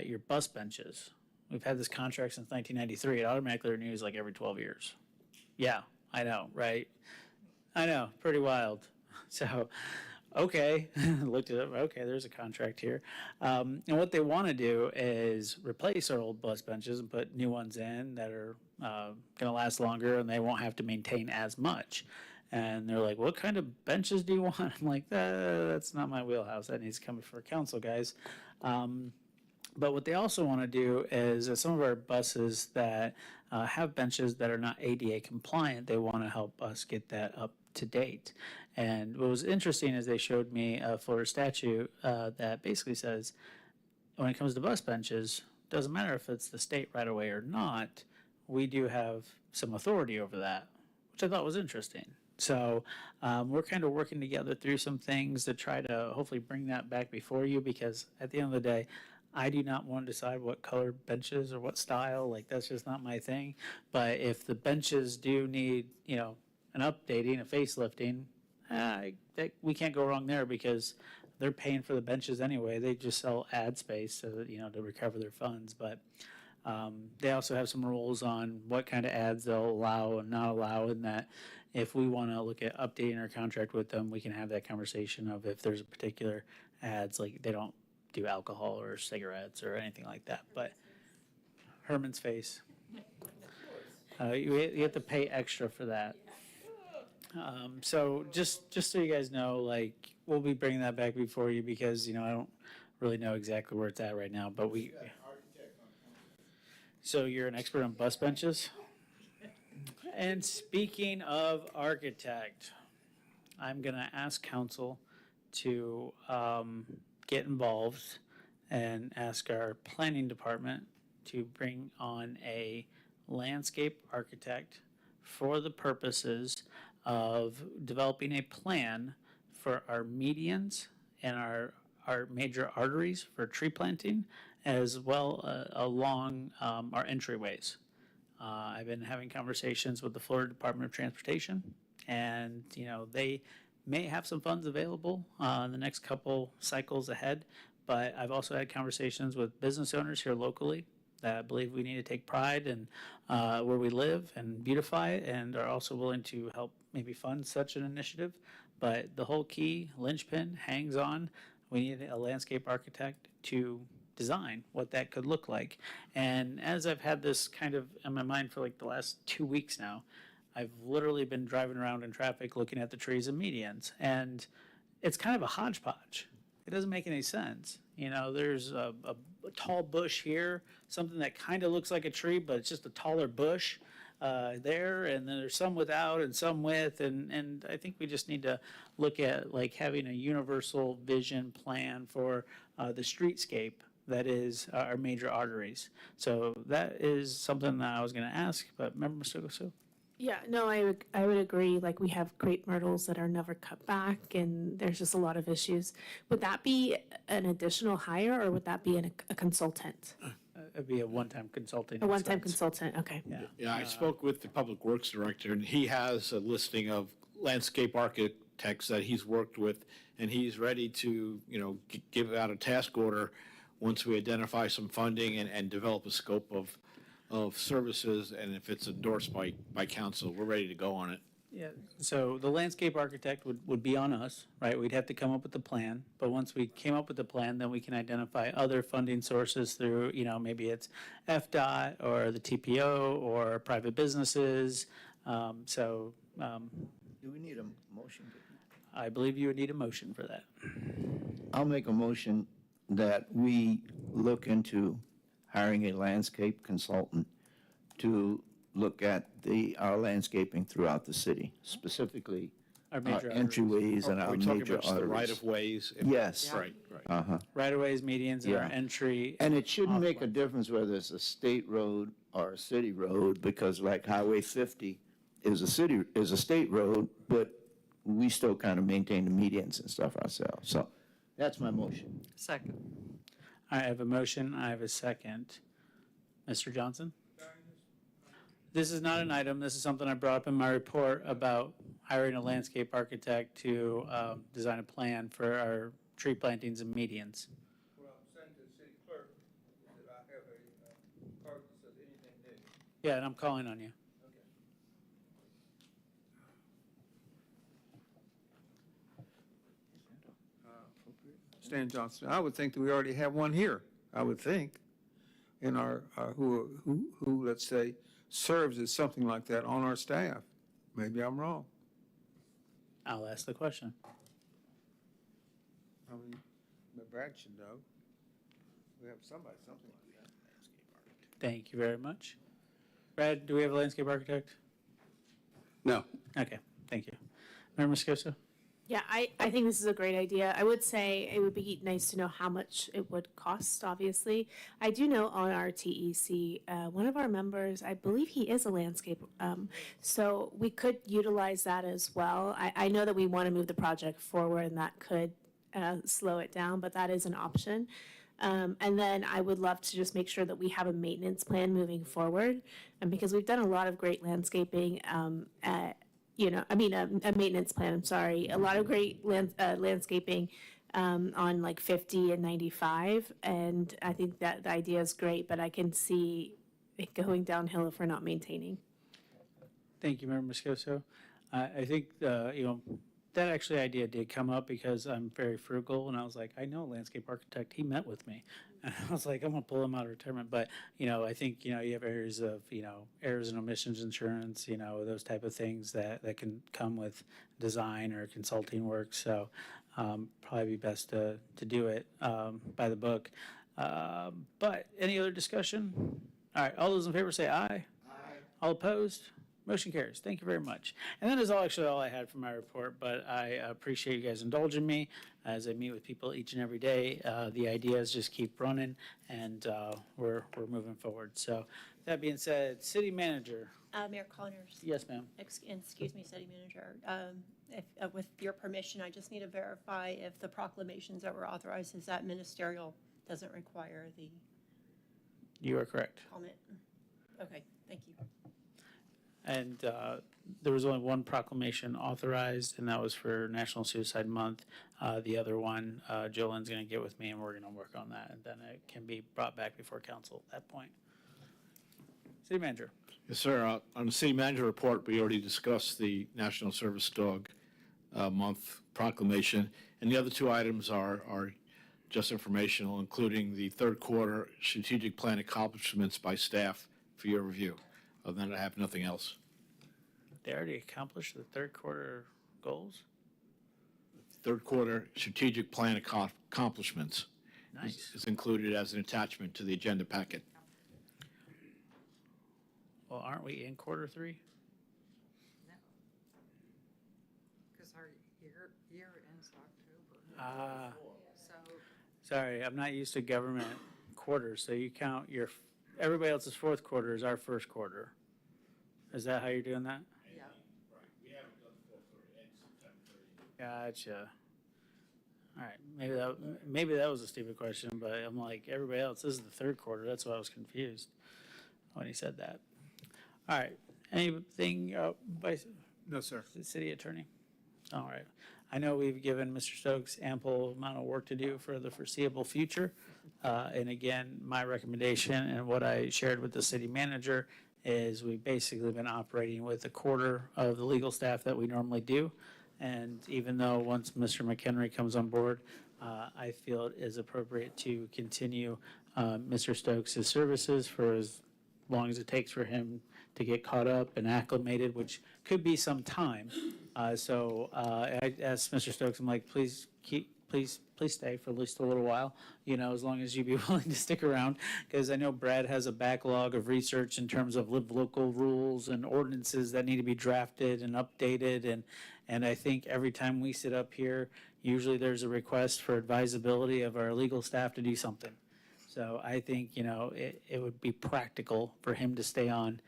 [SPEAKER 1] your bus benches. We've had this contract since 1993. It automatically renews like every 12 years. Yeah, I know, right? I know, pretty wild. So, okay, looked it up. Okay, there's a contract here. And what they want to do is replace our old bus benches and put new ones in that are going to last longer, and they won't have to maintain as much. And they're like, what kind of benches do you want? I'm like, that's not my wheelhouse. That needs to come before council, guys. But what they also want to do is some of our buses that have benches that are not ADA compliant, they want to help us get that up to date. And what was interesting is they showed me a Florida statute that basically says when it comes to bus benches, doesn't matter if it's the state right away or not, we do have some authority over that, which I thought was interesting. So we're kind of working together through some things to try to hopefully bring that back before you, because at the end of the day, I do not want to decide what color benches or what style, like that's just not my thing. But if the benches do need, an updating, a facelifting, we can't go wrong there because they're paying for the benches anyway. They just sell ad space so that, to recover their funds. But they also have some rules on what kind of ads they'll allow and not allow, and that if we want to look at updating our contract with them, we can have that conversation of if there's a particular ads, like they don't do alcohol or cigarettes or anything like that. But Herman's face. You have to pay extra for that. So just so you guys know, like, we'll be bringing that back before you because, I don't really know exactly where it's at right now, but so you're an expert on bus benches? And speaking of architect, I'm gonna ask council to get involved and ask our planning department to bring on a landscape architect for the purposes of developing a plan for our medians and our major arteries for tree planting, as well along our entryways. I've been having conversations with the Florida Department of Transportation, and they may have some funds available in the next couple cycles ahead, but I've also had conversations with business owners here locally that believe we need to take pride in where we live and beautify it, and are also willing to help maybe fund such an initiative. But the whole key linchpin hangs on, we need a landscape architect to design what that could look like. And as I've had this kind of in my mind for like the last 2 weeks now, I've literally been driving around in traffic looking at the trees and medians, and it's kind of a hodgepodge. It doesn't make any sense. You know, there's a tall bush here, something that kind of looks like a tree, but it's just a taller bush there, and then there's some without and some with, and I think we just need to look at like having a universal vision plan for the streetscape that is our major arteries. So that is something that I was going to ask, but remember, Mr. Gosu?
[SPEAKER 13] Yeah, no, I would agree. Like, we have crepe myrtles that are never cut back, and there's just a lot of issues. Would that be an additional hire, or would that be a consultant?
[SPEAKER 1] It'd be a one-time consulting.
[SPEAKER 13] A one-time
[SPEAKER 1] expense.
[SPEAKER 13] consultant, okay.
[SPEAKER 1] Yeah.
[SPEAKER 6] Yeah, I spoke with the Public Works Director, and he has a listing of landscape architects that he's worked with, and he's ready to, you know, give out a task order once we identify some funding and develop a scope of services, and if it's endorsed by council, we're ready to go on it.
[SPEAKER 1] Yeah, so the landscape architect would be on us, right? We'd have to come up with the plan, but once we came up with the plan, then we can identify other funding sources through, you know, maybe it's FDOT or the TPO or private businesses.
[SPEAKER 7] Do we need a motion?
[SPEAKER 1] I believe you would need a motion for that.
[SPEAKER 7] I'll make a motion that we look into hiring a landscape consultant to look at our landscaping throughout the city, specifically
[SPEAKER 1] Our
[SPEAKER 7] our
[SPEAKER 1] major
[SPEAKER 7] entryways and
[SPEAKER 6] Are
[SPEAKER 7] our
[SPEAKER 6] we talking
[SPEAKER 7] major
[SPEAKER 6] about just the
[SPEAKER 7] arteries.
[SPEAKER 6] right-of-ways?
[SPEAKER 7] Yes.
[SPEAKER 6] Right, right.
[SPEAKER 7] Uh-huh.
[SPEAKER 1] Right-of-ways, medians, and our
[SPEAKER 7] Yeah.
[SPEAKER 1] entry.
[SPEAKER 7] And it shouldn't make a difference whether it's a state road or a city road, because like Highway 50 is a state road, but we still kind of maintain the medians and stuff ourselves. So that's my motion.
[SPEAKER 5] Second.
[SPEAKER 1] I have a motion, I have a second. Mr. Johnson? This is not an item, this is something I brought up in my report about hiring a landscape architect to design a plan for our tree plantings and medians.
[SPEAKER 14] Well, I'm saying to the city clerk that I have a card that says anything new.
[SPEAKER 1] Yeah, and I'm calling on you.
[SPEAKER 14] Stan Johnson, I would think that we already have one here, I would think, in our, who, let's say, serves as something like that on our staff. Maybe I'm wrong.
[SPEAKER 1] I'll ask the question.
[SPEAKER 14] I mean, but Brad should know. We have somebody, something like that.
[SPEAKER 1] Thank you very much. Brad, do we have a landscape architect?
[SPEAKER 11] No.
[SPEAKER 1] Okay, thank you. Mayor Moscoso?
[SPEAKER 13] Yeah, I think this is a great idea. I would say it would be nice to know how much it would cost, obviously. I do know on our TEC, one of our members, I believe he is a landscape, so we could utilize that as well. I know that we want to move the project forward, and that could slow it down, but that is an option. And then I would love to just make sure that we have a maintenance plan moving forward, and because we've done a lot of great landscaping a maintenance plan, I'm sorry. A lot of great landscaping on like 50 and 95. And I think that the idea is great, but I can see it going downhill if we're not maintaining.
[SPEAKER 1] Thank you, Mayor Moscoso. I think, that actually idea did come up because I'm very frugal, and I was like, I know a landscape architect, he met with me. And I was like, I'm gonna pull him out of retirement, but, I think, you have areas of, errors and omissions insurance, those type of things that can come with design or consulting work, so probably be best to do it by the book. But any other discussion? All right, all those in favor say aye. Aye. All opposed? Motion carries. Thank you very much. And that is actually all I had for my report, but I appreciate you guys indulging me as I meet with people each and every day. The ideas just keep running, and we're moving forward. So that being said, City Manager.
[SPEAKER 3] Mayor Connors.
[SPEAKER 1] Yes, ma'am.
[SPEAKER 3] Excuse me, City Manager. If, with your permission, I just need to verify if the proclamations that were authorized, is that ministerial, doesn't require the
[SPEAKER 1] You are correct.
[SPEAKER 3] comment? Okay, thank you.
[SPEAKER 1] And there was only one proclamation authorized, and that was for National Suicide Month. The other one, Jolen's going to get with me, and we're going to work on that, and then it can be brought back before council at that point. City Manager.
[SPEAKER 6] Yes, sir. On the city manager report, we already discussed the National Service Dog Month proclamation, and the other two items are just informational, including the third quarter strategic plan accomplishments by staff for your review. Other than that, I have nothing else.
[SPEAKER 1] They already accomplished the third quarter goals?
[SPEAKER 6] Third quarter strategic plan accomplishments
[SPEAKER 1] Nice.
[SPEAKER 6] is included as an attachment to the agenda packet.
[SPEAKER 1] Well, aren't we in quarter three?
[SPEAKER 5] Because our year ends October.
[SPEAKER 1] Ah,
[SPEAKER 5] So
[SPEAKER 1] sorry, I'm not used to government quarters, so you count everybody else's fourth quarter is our first quarter. Is that how you're doing that?
[SPEAKER 5] yeah.
[SPEAKER 1] Gotcha. All right, maybe that was a stupid question, but I'm like, everybody else, this is the third quarter, that's why I was confused when he said that. All right, anything, Vice,
[SPEAKER 15] No, sir.
[SPEAKER 1] the city attorney? All right, I know we've given Mr. Stokes ample amount of work to do for the foreseeable future. And again, my recommendation and what I shared with the city manager is we've basically been operating with a quarter of the legal staff that we normally do. And even though once Mr. McHenry comes on board, I feel it is appropriate to continue Mr. Stokes' services for as long as it takes for him to get caught up and acclimated, which could be some time. So I asked Mr. Stokes, I'm like, please stay for at least a little while, as long as you be willing to stick around, because I know Brad has a backlog of research in terms of live local rules and ordinances that need to be drafted and updated. And I think every time we sit up here, usually there's a request for advisability of our legal staff to do something. So I think, it would be practical for him to stay on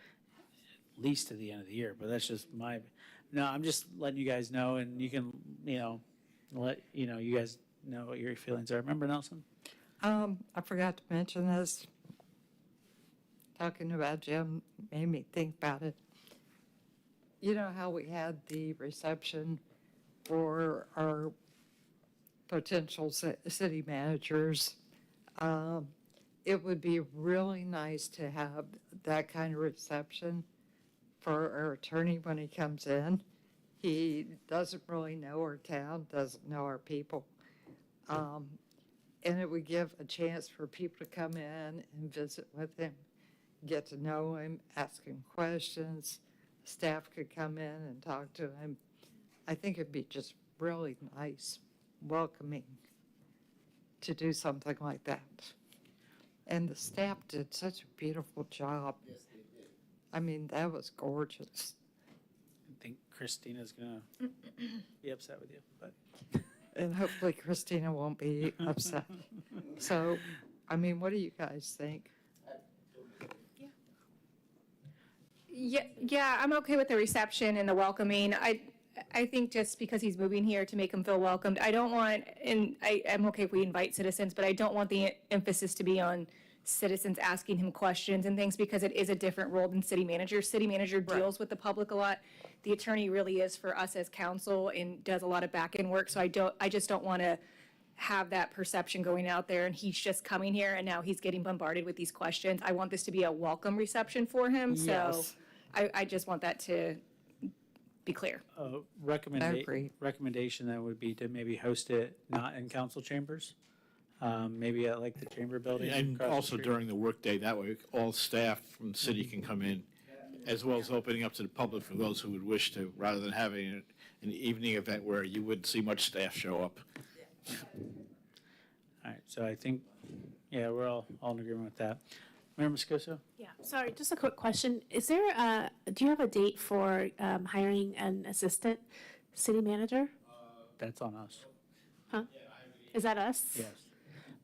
[SPEAKER 1] at least to the end of the year, but that's just no, I'm just letting you guys know, and you can, let, you guys know what your feelings are. Remember, Nelson?
[SPEAKER 5] I forgot to mention this. Talking about Jim made me think about it. You know how we had the reception for our potential city managers? It would be really nice to have that kind of reception for our attorney when he comes in. He doesn't really know our town, doesn't know our people. And it would give a chance for people to come in and visit with him, get to know him, ask him questions. Staff could come in and talk to him. I think it'd be just really nice, welcoming to do something like that. And the staff did such a beautiful job.
[SPEAKER 1] Yes, they did.
[SPEAKER 5] I mean, that was gorgeous.
[SPEAKER 1] I think Christina's going to be upset with you, but.
[SPEAKER 5] And hopefully Christina won't be upset. So, I mean, what do you guys think?
[SPEAKER 12] Yeah, I'm okay with the reception and the welcoming. I think just because he's moving here to make him feel welcomed, I don't want, and I'm okay if we invite citizens, but I don't want the emphasis to be on citizens asking him questions and things, because it is a different role than city manager. City manager deals with the public a lot. The attorney really is for us as council and does a lot of back end work. So I just don't want to have that perception going out there and he's just coming here and now he's getting bombarded with these questions. I want this to be a welcome reception for him. So
[SPEAKER 5] Yes.
[SPEAKER 12] I just want that to be clear.
[SPEAKER 1] Recommendation that would be to maybe host it not in council chambers, maybe at like the chamber building.
[SPEAKER 6] And
[SPEAKER 1] across the
[SPEAKER 6] also
[SPEAKER 1] street.
[SPEAKER 6] during the workday, that way all staff from the city can come in, as well as opening up to the public for those who would wish to, rather than having an evening event where you wouldn't see much staff show up.
[SPEAKER 1] All right, so I think, we're all in agreement with that. Mayor Moscoso?
[SPEAKER 13] Yeah, sorry, just a quick question. Do you have a date for hiring an assistant city manager?
[SPEAKER 1] That's on us.
[SPEAKER 13] Huh? Is that us?
[SPEAKER 1] Yes.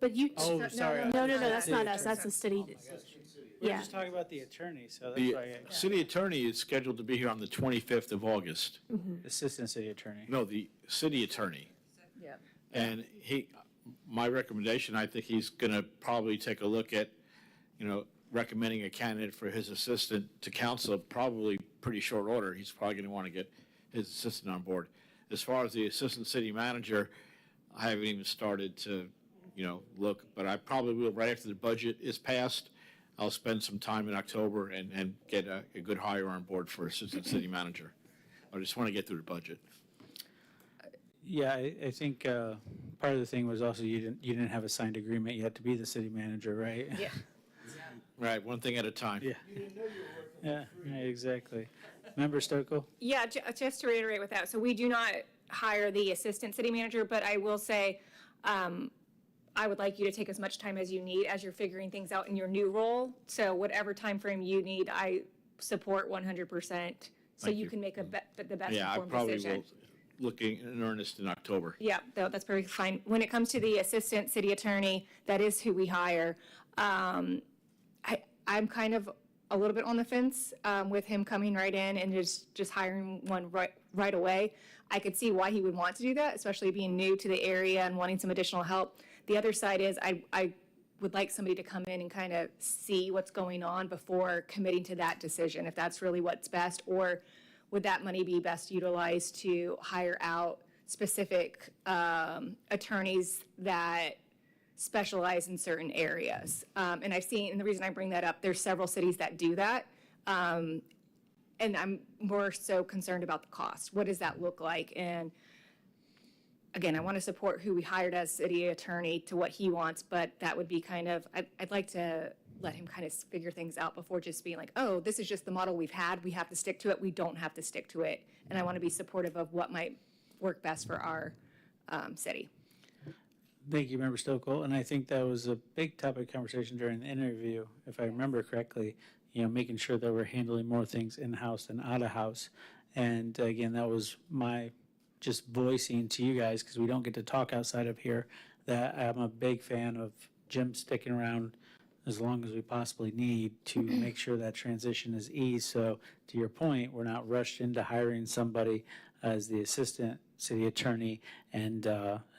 [SPEAKER 13] But you.
[SPEAKER 1] Oh, sorry.
[SPEAKER 13] No, that's not us. That's the city.
[SPEAKER 1] We're
[SPEAKER 13] Yeah.
[SPEAKER 1] just talking about the attorney, so that's
[SPEAKER 6] The
[SPEAKER 1] why
[SPEAKER 6] city attorney is scheduled to be here on the 25th of August.
[SPEAKER 1] assistant city attorney.
[SPEAKER 6] No, the city attorney.
[SPEAKER 5] Yeah.
[SPEAKER 6] And my recommendation, I think he's going to probably take a look at, recommending a candidate for his assistant to council, probably pretty short order. He's probably going to want to get his assistant on board. As far as the assistant city manager, I haven't even started to, look, but I probably will right after the budget is passed. I'll spend some time in October and get a good hire on board for assistant city manager. I just want to get through the budget.
[SPEAKER 1] Yeah, I think part of the thing was also you didn't have a signed agreement yet to be the city manager, right?
[SPEAKER 12] Yeah.
[SPEAKER 6] Right, one thing at a time.
[SPEAKER 1] Yeah. Yeah, exactly. Member Stokel?
[SPEAKER 12] Yeah, just to reiterate with that, so we do not hire the assistant city manager, but I will say, I would like you to take as much time as you need as you're figuring things out in your new role. So whatever time frame you need, I support 100%, so
[SPEAKER 6] Thank
[SPEAKER 12] you
[SPEAKER 6] you.
[SPEAKER 12] can make the best
[SPEAKER 6] Yeah, I
[SPEAKER 12] informed
[SPEAKER 6] probably
[SPEAKER 12] decision.
[SPEAKER 6] will look in earnest in October.
[SPEAKER 12] Yeah, that's perfectly fine. When it comes to the assistant city attorney, that is who we hire. I'm kind of a little bit on the fence with him coming right in and just hiring one right away. I could see why he would want to do that, especially being new to the area and wanting some additional help. The other side is I would like somebody to come in and kind of see what's going on before committing to that decision, if that's really what's best, or would that money be best utilized to hire out specific attorneys that specialize in certain areas? And I've seen, and the reason I bring that up, there's several cities that do that. And I'm more so concerned about the cost. What does that look like? And again, I want to support who we hired as city attorney to what he wants, but that would be kind of, I'd like to let him kind of figure things out before just being like, oh, this is just the model we've had. We have to stick to it. We don't have to stick to it. And I want to be supportive of what might work best for our city.
[SPEAKER 1] Thank you, Member Stokel. And I think that was a big topic of conversation during the interview, if I remember correctly, making sure that we're handling more things in-house than out-of-house. And again, that was my just voicing to you guys, because we don't get to talk outside of here, that I'm a big fan of Jim sticking around as long as we possibly need to make sure that transition is eased. So to your point, we're not rushed into hiring somebody as the assistant city attorney. And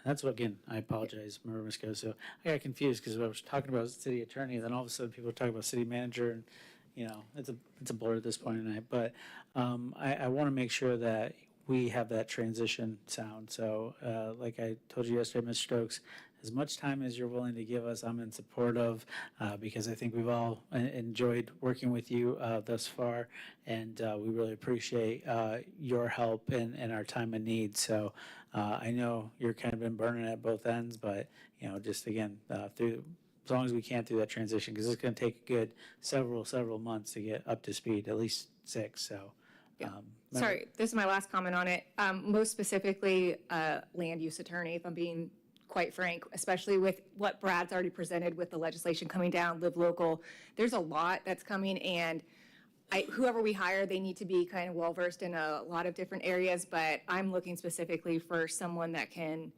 [SPEAKER 1] that's what, again, I apologize, Member Misko. So I got confused because I was talking about city attorney, and then all of a sudden people were talking about city manager, and it's a blur at this point tonight. But I want to make sure that we have that transition sound. So like I told you yesterday, Mr. Stokes, as much time as you're willing to give us, I'm in support of, because I think we've all enjoyed working with you thus far, and we really appreciate your help in our time of need. So I know you're kind of been burning at both ends, but just again, through as long as we can through that transition, because it's going to take a good several months to get up to speed, at least 6. So.
[SPEAKER 12] Sorry, this is my last comment on it. Most specifically, land use attorney, if I'm being quite frank, especially with what Brad's already presented with the legislation coming down, live local. There's a lot that's coming, and whoever we hire, they need to be kind of well-versed in a lot of different areas, but I'm looking specifically for someone that can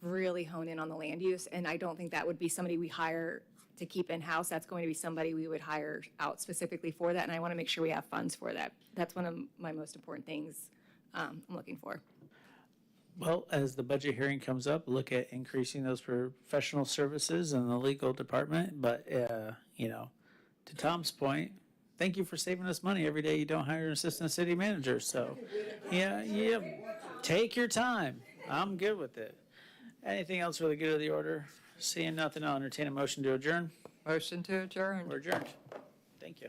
[SPEAKER 12] really hone in on the land use, and I don't think that would be somebody we hire to keep in-house. That's going to be somebody we would hire out specifically for that, and I want to make sure we have funds for that. That's one of my most important things I'm looking for.
[SPEAKER 1] Well, as the budget hearing comes up, look at increasing those professional services in the legal department. But, to Tom's point, thank you for saving us money every day you don't hire an assistant city manager. So, yeah, take your time. I'm good with it. Anything else for the good of the order? Seeing nothing, I'll entertain a motion to adjourn.
[SPEAKER 5] Motion to adjourn.
[SPEAKER 1] We're adjourned. Thank you.